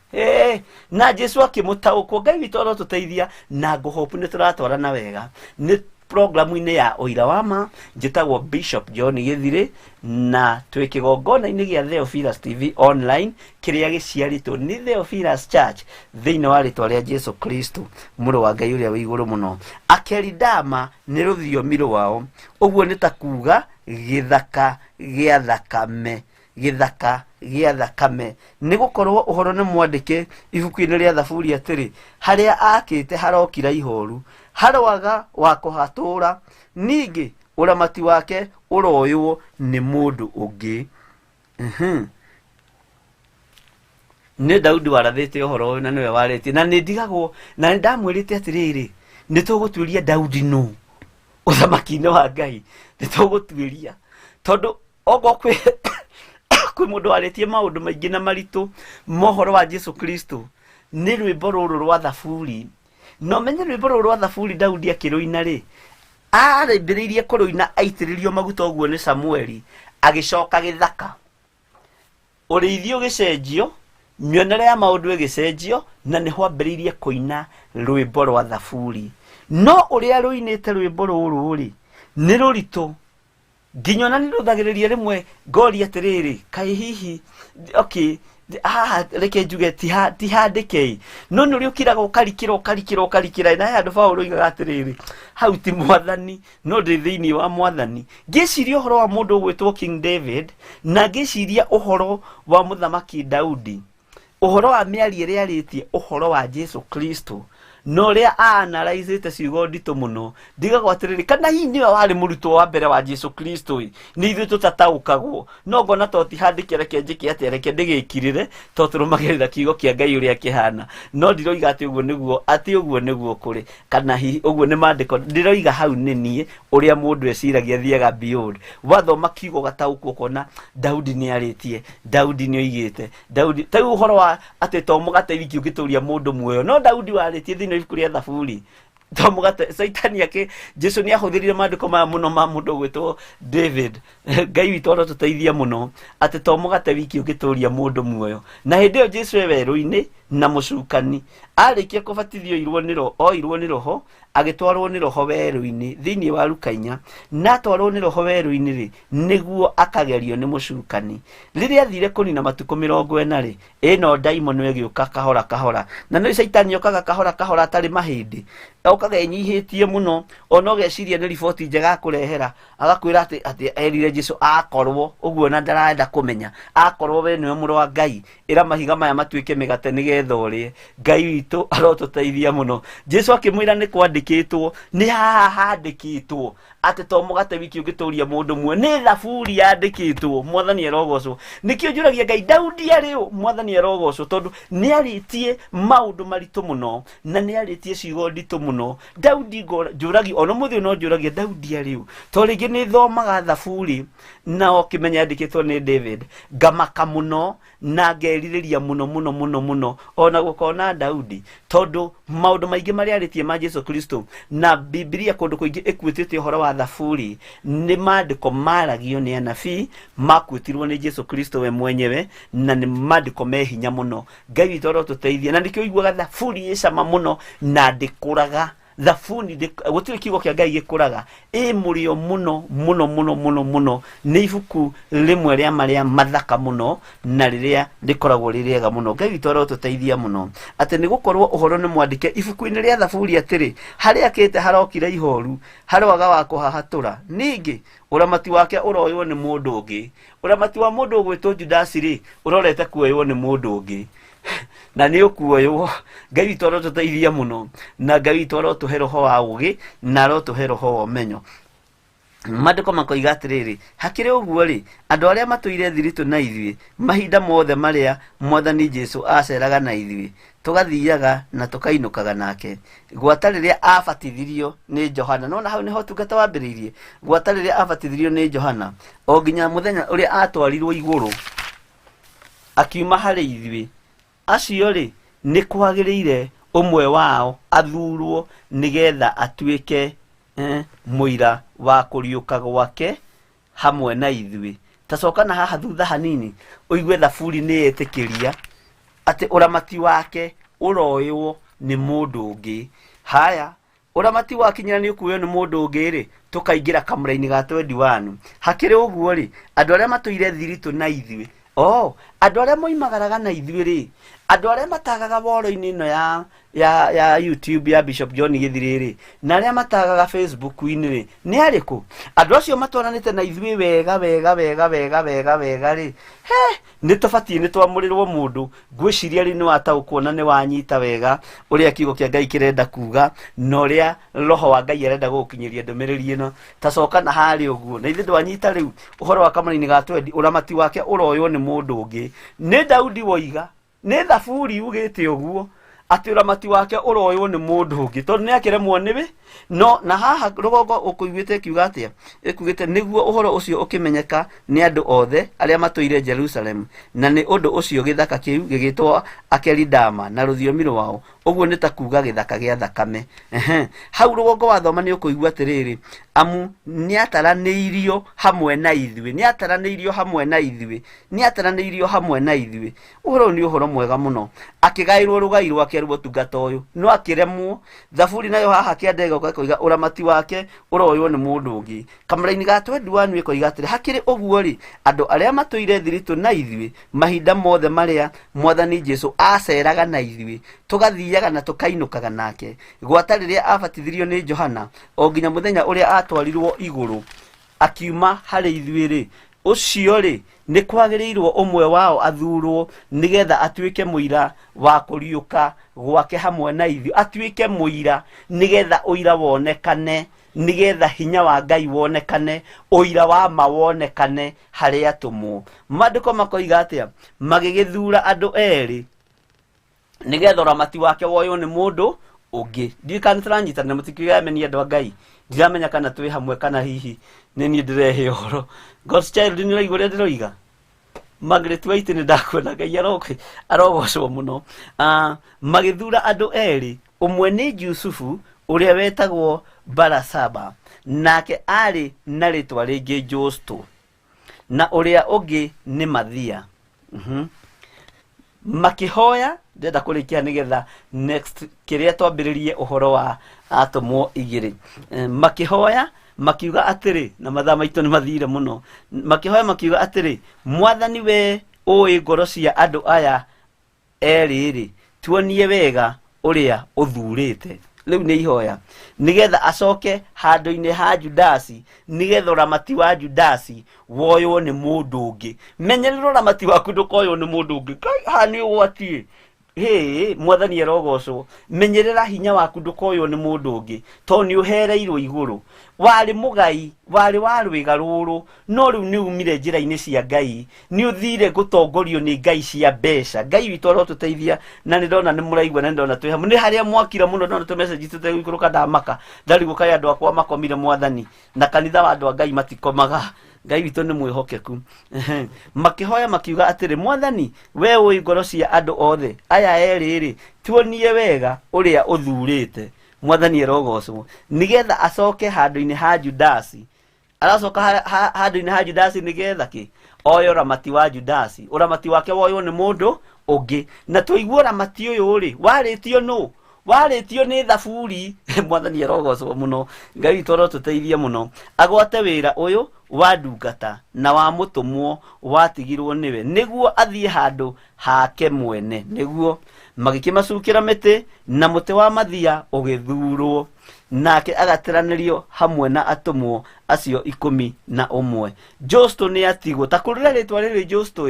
na Jesu akimutaukwo Ngai witu arotuteithia na nguhopu ni turatwarana wega ni programu-inĩ ya Uira Wa Ma njĩtagwo Bishop John Githiri na twĩ kĩgongona-inĩ gĩa THEOPHILUS TV online kĩrĩa gĩciarĩtwo nĩ THEOPHILUS Church thĩinĩ wa rĩtwa rĩa Jesu Kristo mũrũ wa Ngai ũrĩa wĩ igũrũ mũno akeridama nĩ rũthiomi rwao ũguo nĩ ta kuuga gĩthaka gĩa thakame gĩthaka gĩa thakame nĩ gũkorwo ũhoro nĩ mwandĩke ibuku-inĩ rĩa Thaburi atĩrĩ harĩa akĩte harokira ihoru harwaga wa kuhatura ningi uramati wake uroywo ni mundu ungi ni Daudi warathite uhoro na niwe warete na ni ndigagwo na ndamwirite atiriri ni tugutwiria Daudi nu uthamaki-inĩ wa Ngai ni tugutwiria tondu ogo kwi mundu waretie maundu maingi na maritu mohoro wa Jesu Kristo ni rwimbo ruru rwa Thaburi no menye rwimbo rwa Thaburi Daudi akiruina ri arambiriirie kuruina aitiririo maguta uguo ni Samueli agicoka githaka urithio gicenjio mionere ya maundu igicenjio na ni hwambiriirie kuina rwimbo rwa Thaburi no uria ruinite rwimbo ruru ri ni ruritu nginyona ni ruthagiririe rimwe ngori atiriri kai hihi okay reke njuge ti handike no nuri ukiraga ukarikira na andu Paulo iga atiriri hau ti mwathani no ndi thiini wa mwathani ngiciria uhoro wa mundu gwitwo King David na ngiciria uhoro wa muthamaki Daudi uhoro wa miari iria aritie uhoro wa Jesu Kristo no ria analyze ciugo ndito muno ndigago atiriri kana hii niwe wari murutwo wa mbere wa Jesu Kristo ni ithu tutataukagwo no ngona to ti handikire kenjiki atereke ndigikirire to turumagirira kiugo kia Ngai uria kihana no ndiroiga ati uguo niguo kuri kana hihi uguo ni mandiko ndiroiga hau ninie uria mundu eciragia thiaga beyond wathoma kiugo gataukwo kona Daudi ni aritie Daudi ni oigite Daudi tau uhoro wa ati to mugateithia kiugituria mundu muoyo no Daudi waritie thini ibuku ria Thaburi tomugate saitani yake Jesu ni ahuthirire mandiko ma muno ma mundu gwitwo David Ngai witu arotuteithia muno ati tomugate wiki ugituria mundu muoyo na hindi yo Jesu weru-ini na mucukani arikia kubatithio irwo ni roho agitwarwo ni roho weru-ini thiini wa Lukainya na twarwo ni roho weru-ini ri niguo akagerio ni mucukani riria athire kunina matuko 40 ri ino daimon wegiuka kahora kahora na no shaitani okaga kahora kahora atari mahindi okaga enyihitie muno ona ogeciria ni riboti njega kurehera agakwira ati erire Jesu akorwo uguo na ndarenda kumenya akorwo we niwe muru wa Ngai ira mahiga maya matuike migate nigetha urie Ngai witu arotuteithia muno Jesu akimwira ni kwandikitwo ni haha handikitwo ati to mugate wiki ungituria mundu mwe ni thaburi yandikitwo mwathani erogocwo nikio njuragia Ngai Daudi ari mwathani erogocwo tondu ni aritie maundu maritu muno na ni aritie ciugo nditu muno Daudi njuragi ono muthio no njuragia Daudi ari to ringi ni thomaga thaburi na okimenya yandikitwo ni David ngamaka muno na ngeririria muno ona gukona Daudi tondu maundu maingi mari aritie ma Jesu Kristo na Biblia kundu kuingi ikwitite horo wa thaburi ni maandiko maragio ni anabii makwitirwo ni Jesu Kristo we mwenyewe na ni maandiko mehinya muno Ngai witu arotuteithia na ndikio igwaga thaburi icama muno na ndikuraga thabuni gutire kiugo kia Ngai gikuraga murio muno ni ibuku rimwe ria maria mathaka muno na riria rikoragwo ririega muno Ngai witu arotuteithia muno ati ni gukorwo uhoro ni mwandike ibuku-ini ria thaburi atiri haria kite harokire ihoru haroaga wa kuhahatura ningi uramati wake uroywo ni mundu ungi uramati wa mundu ugwitwo Judasi ri urorete kuoywo ni mundu ungi na ni ukuoywo Ngai witu arotuteithia muno na Ngai witu arotuhe roho wa ugi na arotuhe roho wa umenyo maandiko makoiga atiriri hakiri uguo ri andu aria matuire thiritu na ithui mahinda mothe maria mwathani Jesu aceraga na ithui tugathiaga na tukainukaga nake gwata riria abatithirio ni Johana nona hau niho tungata wambiriirie gwata riria abatithirio ni Johana o nginya muthenya uria atwarirwo iguru akiuma hari ithui acio ri ni kwagiriire umwe wao athurwo nigetha atuike muira wa kuriuka gwake hamwe na ithui tacokana haha thutha hanini uigwe thaburi ni etikiria ati uramati wake uroywo ni mundu ungi haya uramati wakinyira ni ukuyo ni mundu ungi ri tukaingira kamura-ini ga 21 hakiri uguo ri andu aria matuire thiritu na ithui andu aria moimagaraga na ithui ri andu aria matagaga woro-ini ino ya YouTube ya Bishop John Githiri ri na aria matagaga Facebook-ini ri ni ariku andu acio matwaranite na ithui wega ri ni tofati ni twamurirwo mundu gwiciria ri ni wataukwo na ni wanyita wega uria kiugo kia Ngai kirenda kuga na uria roho wa Ngai arenda gukinyiria ndumiriri ino tacoka na hari uguo na ithe ndwanyita riu uhoro wa kamari-ini ga 20 uramati wake uroywo ni mundu ungi ni Daudi woiga ni thaburi ugite uguo ati uramati wake uroywo ni mundu ungi tondu ni akiremwo niwe no na haha rugongo ukuigwite kiuga atia ikugite niguo uhoro ucio ukimenyeka ni andu othe aria matuire Jerusalem na ni undu ucio githaka kiu gigitwo Akelidama na ruthiomi rwao uguo ni ta kuga githaka gia thakame hau rugongo wathoma ni ukuigwa atiriri amu ni ataraneirio hamwe na ithui uhoro ni uhoro mwega muno akigairwo rugai rwake rwo tungata uyu no akiremwo thaburi nayo haha kiandega koiga uramati wake uroywo ni mundu ungi kamara-ini ga 21 koiga atiri hakiri uguo ri andu aria matuire thiritu na ithui mahinda mothe maria mwathani Jesu aceraga na ithui tugathiaga na tukainukaga nake gwata riria abatithirio ni Johana o nginya muthenya uria atwarirwo iguru akiuma hari ithui ri ucio ri ni kwagiriirwo umwe wao athurwo nigetha atuike muira wa kuriuka gwake hamwe na ithui atuike muira nigetha uira wonekane nigetha hinya wa Ngai wonekane uira wa ma wonekane hari atumwo maandiko makoiga atia magigithura andu eri nigetha uramati wake woywo ni mundu ungi ndikani turanyita na mutikiga meni andu a Ngai ndiramenya kana twi hamwe kana hihi ni ni ndirehe horo God's child ni raigwo ria ndiroiga Margaret White ni ndakwena Ngai arogocwo muno magithura andu eri umwe ni Jusufu uria wetagwo Barasaba nake ari na ritwa ringi Justo na uria ungi ni Mathia makihoya ndenda kurikia nigetha next kiria twambiririe uhoro wa atomwo igiri makihoya makiuga atiri na mathaa maitu ni mathire muno makihoya makiuga atiri mwathani we oi ngoro cia andu aya eriri tuonie wega uria uthurite riu ni ihoya nigetha acoke handu-ini ha Judasi nigetha uramati wa Judasi woywo ni mundu ungi menyerera uramati waku ndukoywo ni mundu ungi hani ugwatie mwathani erogocwo menyerera hinya waku ndukoywo ni mundu ungi to ni uhereirwo iguru wari mugai wari warwiga ruru no riu ni umire njira-ini cia Ngai ni uthire gutongorio ni Ngai cia mbeca Ngai witu arotuteithia na ni ndona ni muraigwa na ndona twi hamwe ni haria mwakira muno ndona tu message tutegikuruka ndamaka ndari gukai andu akwa makomire mwathani na kanitha wa andu a Ngai matikomaga Ngai witu ni mwihokeku makihoya makiuga atiri mwathani we ui ngoro cia andu othe aya eriri tuonie wega uria uthurite mwathani erogocwo nigetha acoke handu-ini ha Judasi aracoka handu-ini ha Judasi nigetha ki oyo uramati wa Judasi uramati wake woywo ni mundu ungi na tuigua uramati uyu ri waritio no waritio ni thaburi mwathani erogocwo muno Ngai toro tuteithie muno agwate wira uyu wa ndungata na wa mutumwo watigirwo niwe niguo athie handu hake mwene niguo magikimacukira miti na muti wa mathia ugithurwo nake agatiranirio hamwe na atumwo acio 11 Justo ni atigwo ta kurira ritwa riri Justo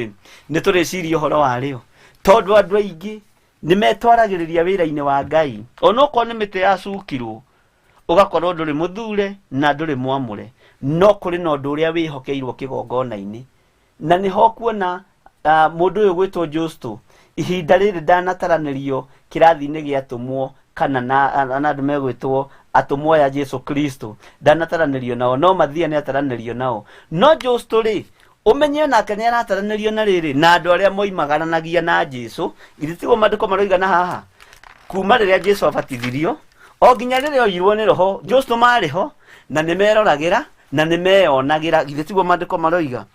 ni turiciria uhoro wario tondu andu aingi ni metwaragiriria wira-ini wa Ngai onoko ni miti yacukirwo ugakorwo nduri muthure na nduri mwamure no kuri no ndu uria wihokeirwo kigongona-ini na ni ho kuona mundu uyu gwitwo Justo ihinda riri ndanataranirio kirathi-ini gia atumwo kana na andu megwitwo atumwo ya Jesu Kristo ndanataranirio nao no mathia ni ataranirio nao no Justo ri umenye nake ni arataranirio na riri na andu aria moimagaranagia na Jesu ithitigo mandiko maroiga na haha kuma riria Jesu abatithirio o nginya riria oyirwo ni roho Justo mariho na ni meroragira na ni meyonagira ithitigo mandiko maroiga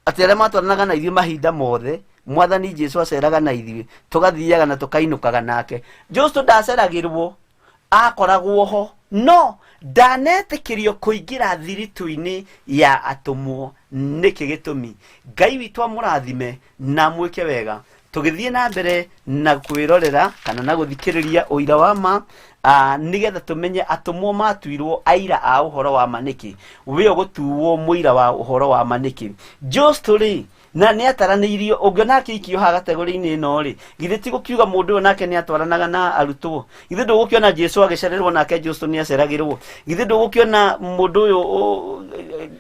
ati aria matwaranaga na ithuĩ mahinda mothe mwathani Jesu aceraga na ithuĩ tugathiaga na tukainukaga nake Justo ndaceragirwo akoragwo ho no ndanetikirio kuingira thiritu-ini ya atumwo niki gitumi Ngai witu amurathime na mwike wega tugithie na mbere na kwirorera kana na guthikiriria uira wa ma nigetha tumenye atumwo matuirwo aira a uhoro wa maniki we gutuwo muira wa uhoro wa maniki Justo ri na ni ataranirio ungiona kikio ha kategori-ini ino ri githe ti gukiuga mundu uyu nake ni atwaranaga na arutwo githe ndugukiona Jesu agicererwo nake Justo ni aceragirwo githe ndugukiona mundu uyu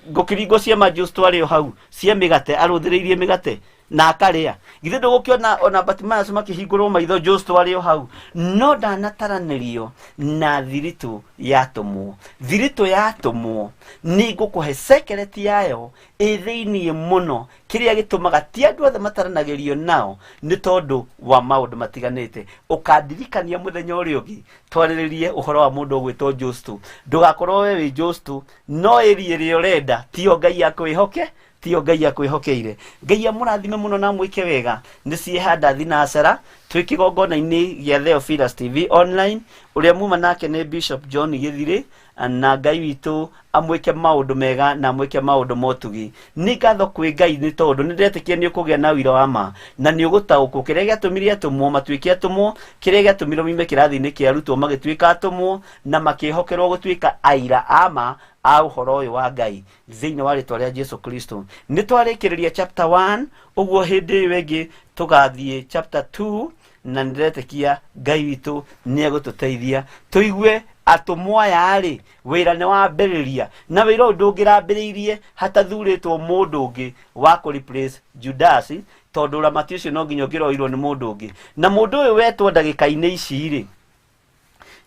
gukiringo ciema Justo ari hau cia migate aruthiriirie migate na akaria githe ndugukiona ona Bartimaeus makihingurwo maitho Justo ari hau no ndanataranirio na thiritu ya atumwo thiritu ya atumwo ni ngukuhe secret yayo ithiini muno kiria gitumaga ti andu othe mataranagirio nao ni tondu wa maundu matiganite ukandirikania muthenya uri ungi twariririe uhoro wa mundu gwitwo Justo ndugakorwo we wi Justo no eri iri urenda tio Ngai akwihoke tio Ngai akwihokeire Ngai amurathime muno na mwike wega ni ciehanda thinacera twi kigongona-ini gia THEOPHILUS TV online uria muma nake ni Bishop John Githiri na Ngai witu amwike maundu mega na amwike maundu motugi ni ngatho kwi Ngai ni tondu ni ndetikia ni ukugia na uira wa ma na ni ugutaukwo kiria giatumire atumwo matwike atumwo kiria giatumire mime kirathi-ini kia arutwo magitwika atumwo na makihokerwo gutwika aira ama a uhoro uyu wa Ngai thiini wa ritwa ria Jesu Kristo ni twarikiriria chapter 1 uguo hindi wengi tugathie chapter 2 na ndiretekia Ngai witu ni egututeithia tuigue atumwo aya ri wira ni wambiriria na wira undu ngirambiriirie hatathuritwo mundu ungi wa ku replace Judasi tondu uramati ucio no nginya ngiroirwo ni mundu ungi na mundu uyu wetwo ndagika-ini ici ri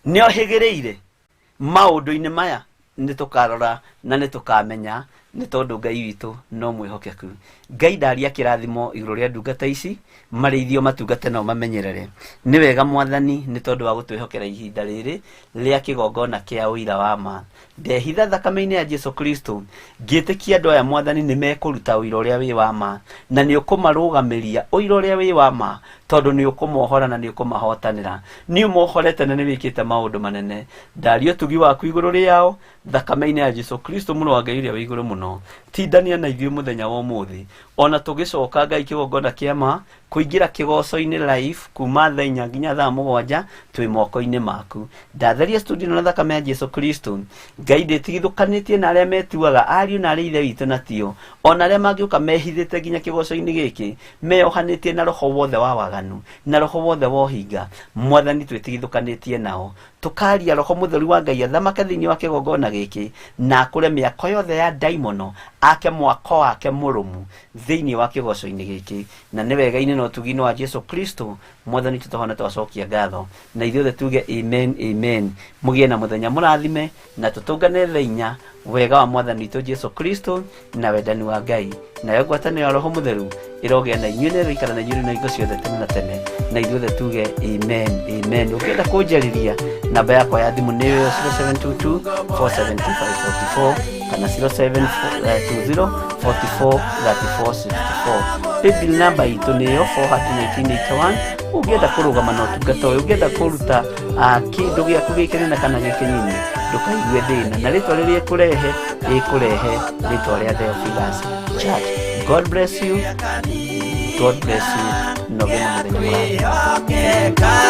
ni ohigiriire maundu-ini maya ni tukarora na ni tukamenya ni tondu Ngai witu no mwihokeku Ngai ndaria kirathimo iguru ria ndungata ici marithio matungate no mamenyerere ni wega mwathani ni tondu wa gutwihokera ihinda riri ria kigongona kia uira wa ma ndehitha thakame-ini ya Jesu Kristo ngitikia andu aya mwathani ni mekuruta uira uria wi wa ma na ni ukumarugamiria uira uria wi wa ma tondu ni ukumohora na ni ukumahotanira ni umohorete na ni wikite maundu manene ndario tugi waku iguru riao thakame-ini ya Jesu Kristo muno wa Ngai uria wi iguru muno tindania na ithuĩ muthenya wa umuthi ona tugicoka Ngai kigongona kiama kuingira kigoco-ini live kuma thaa 4 nginya thaa 7 twi moko-ini maku ndatheria studio na thakame ya Jesu Kristo Ngai nditigithukanitie na aria metuaga ariũ na aria ithe witũ na tio ona aria mangiuka mehithite nginya kigoco-ini giki meyohanitie na roho wothe wa waganu na roho wothe wa uhinga mwathani twitigithukanitie nao tukaria roho mutheru wa Ngai athamake thiini wa kigongona giki na akure miako yothe ya daimono ake mwako wake murumu thiini wa kigoco-ini giki na ni wega-ini no tugino wa Jesu Kristo mwathani tutahona twacokia ngatho na ithuothe tuge amen amen mugie na muthenya murathime na tutungane theinya wega wa mwathani tu Jesu Kristo na wendani wa Ngai na ngwatanĩro ya roho mutheru irogia na inyuĩ ikara na inyuĩ na igo ciothe tene na tene na ithuothe tuge amen amen ukienda kunjariria namba yakwa ya thimu ni 0722 47544 kana 0720443464 paybill namba itu niyo 41881 ukienda kurugama na utungata uyu ukienda kuruta kindu giaku gikini kana gikinini ndukaigue thina na ritwa riria ikurehe ritwa ria Theophilus Church. God bless you. God bless you. No gena muthenya mwega.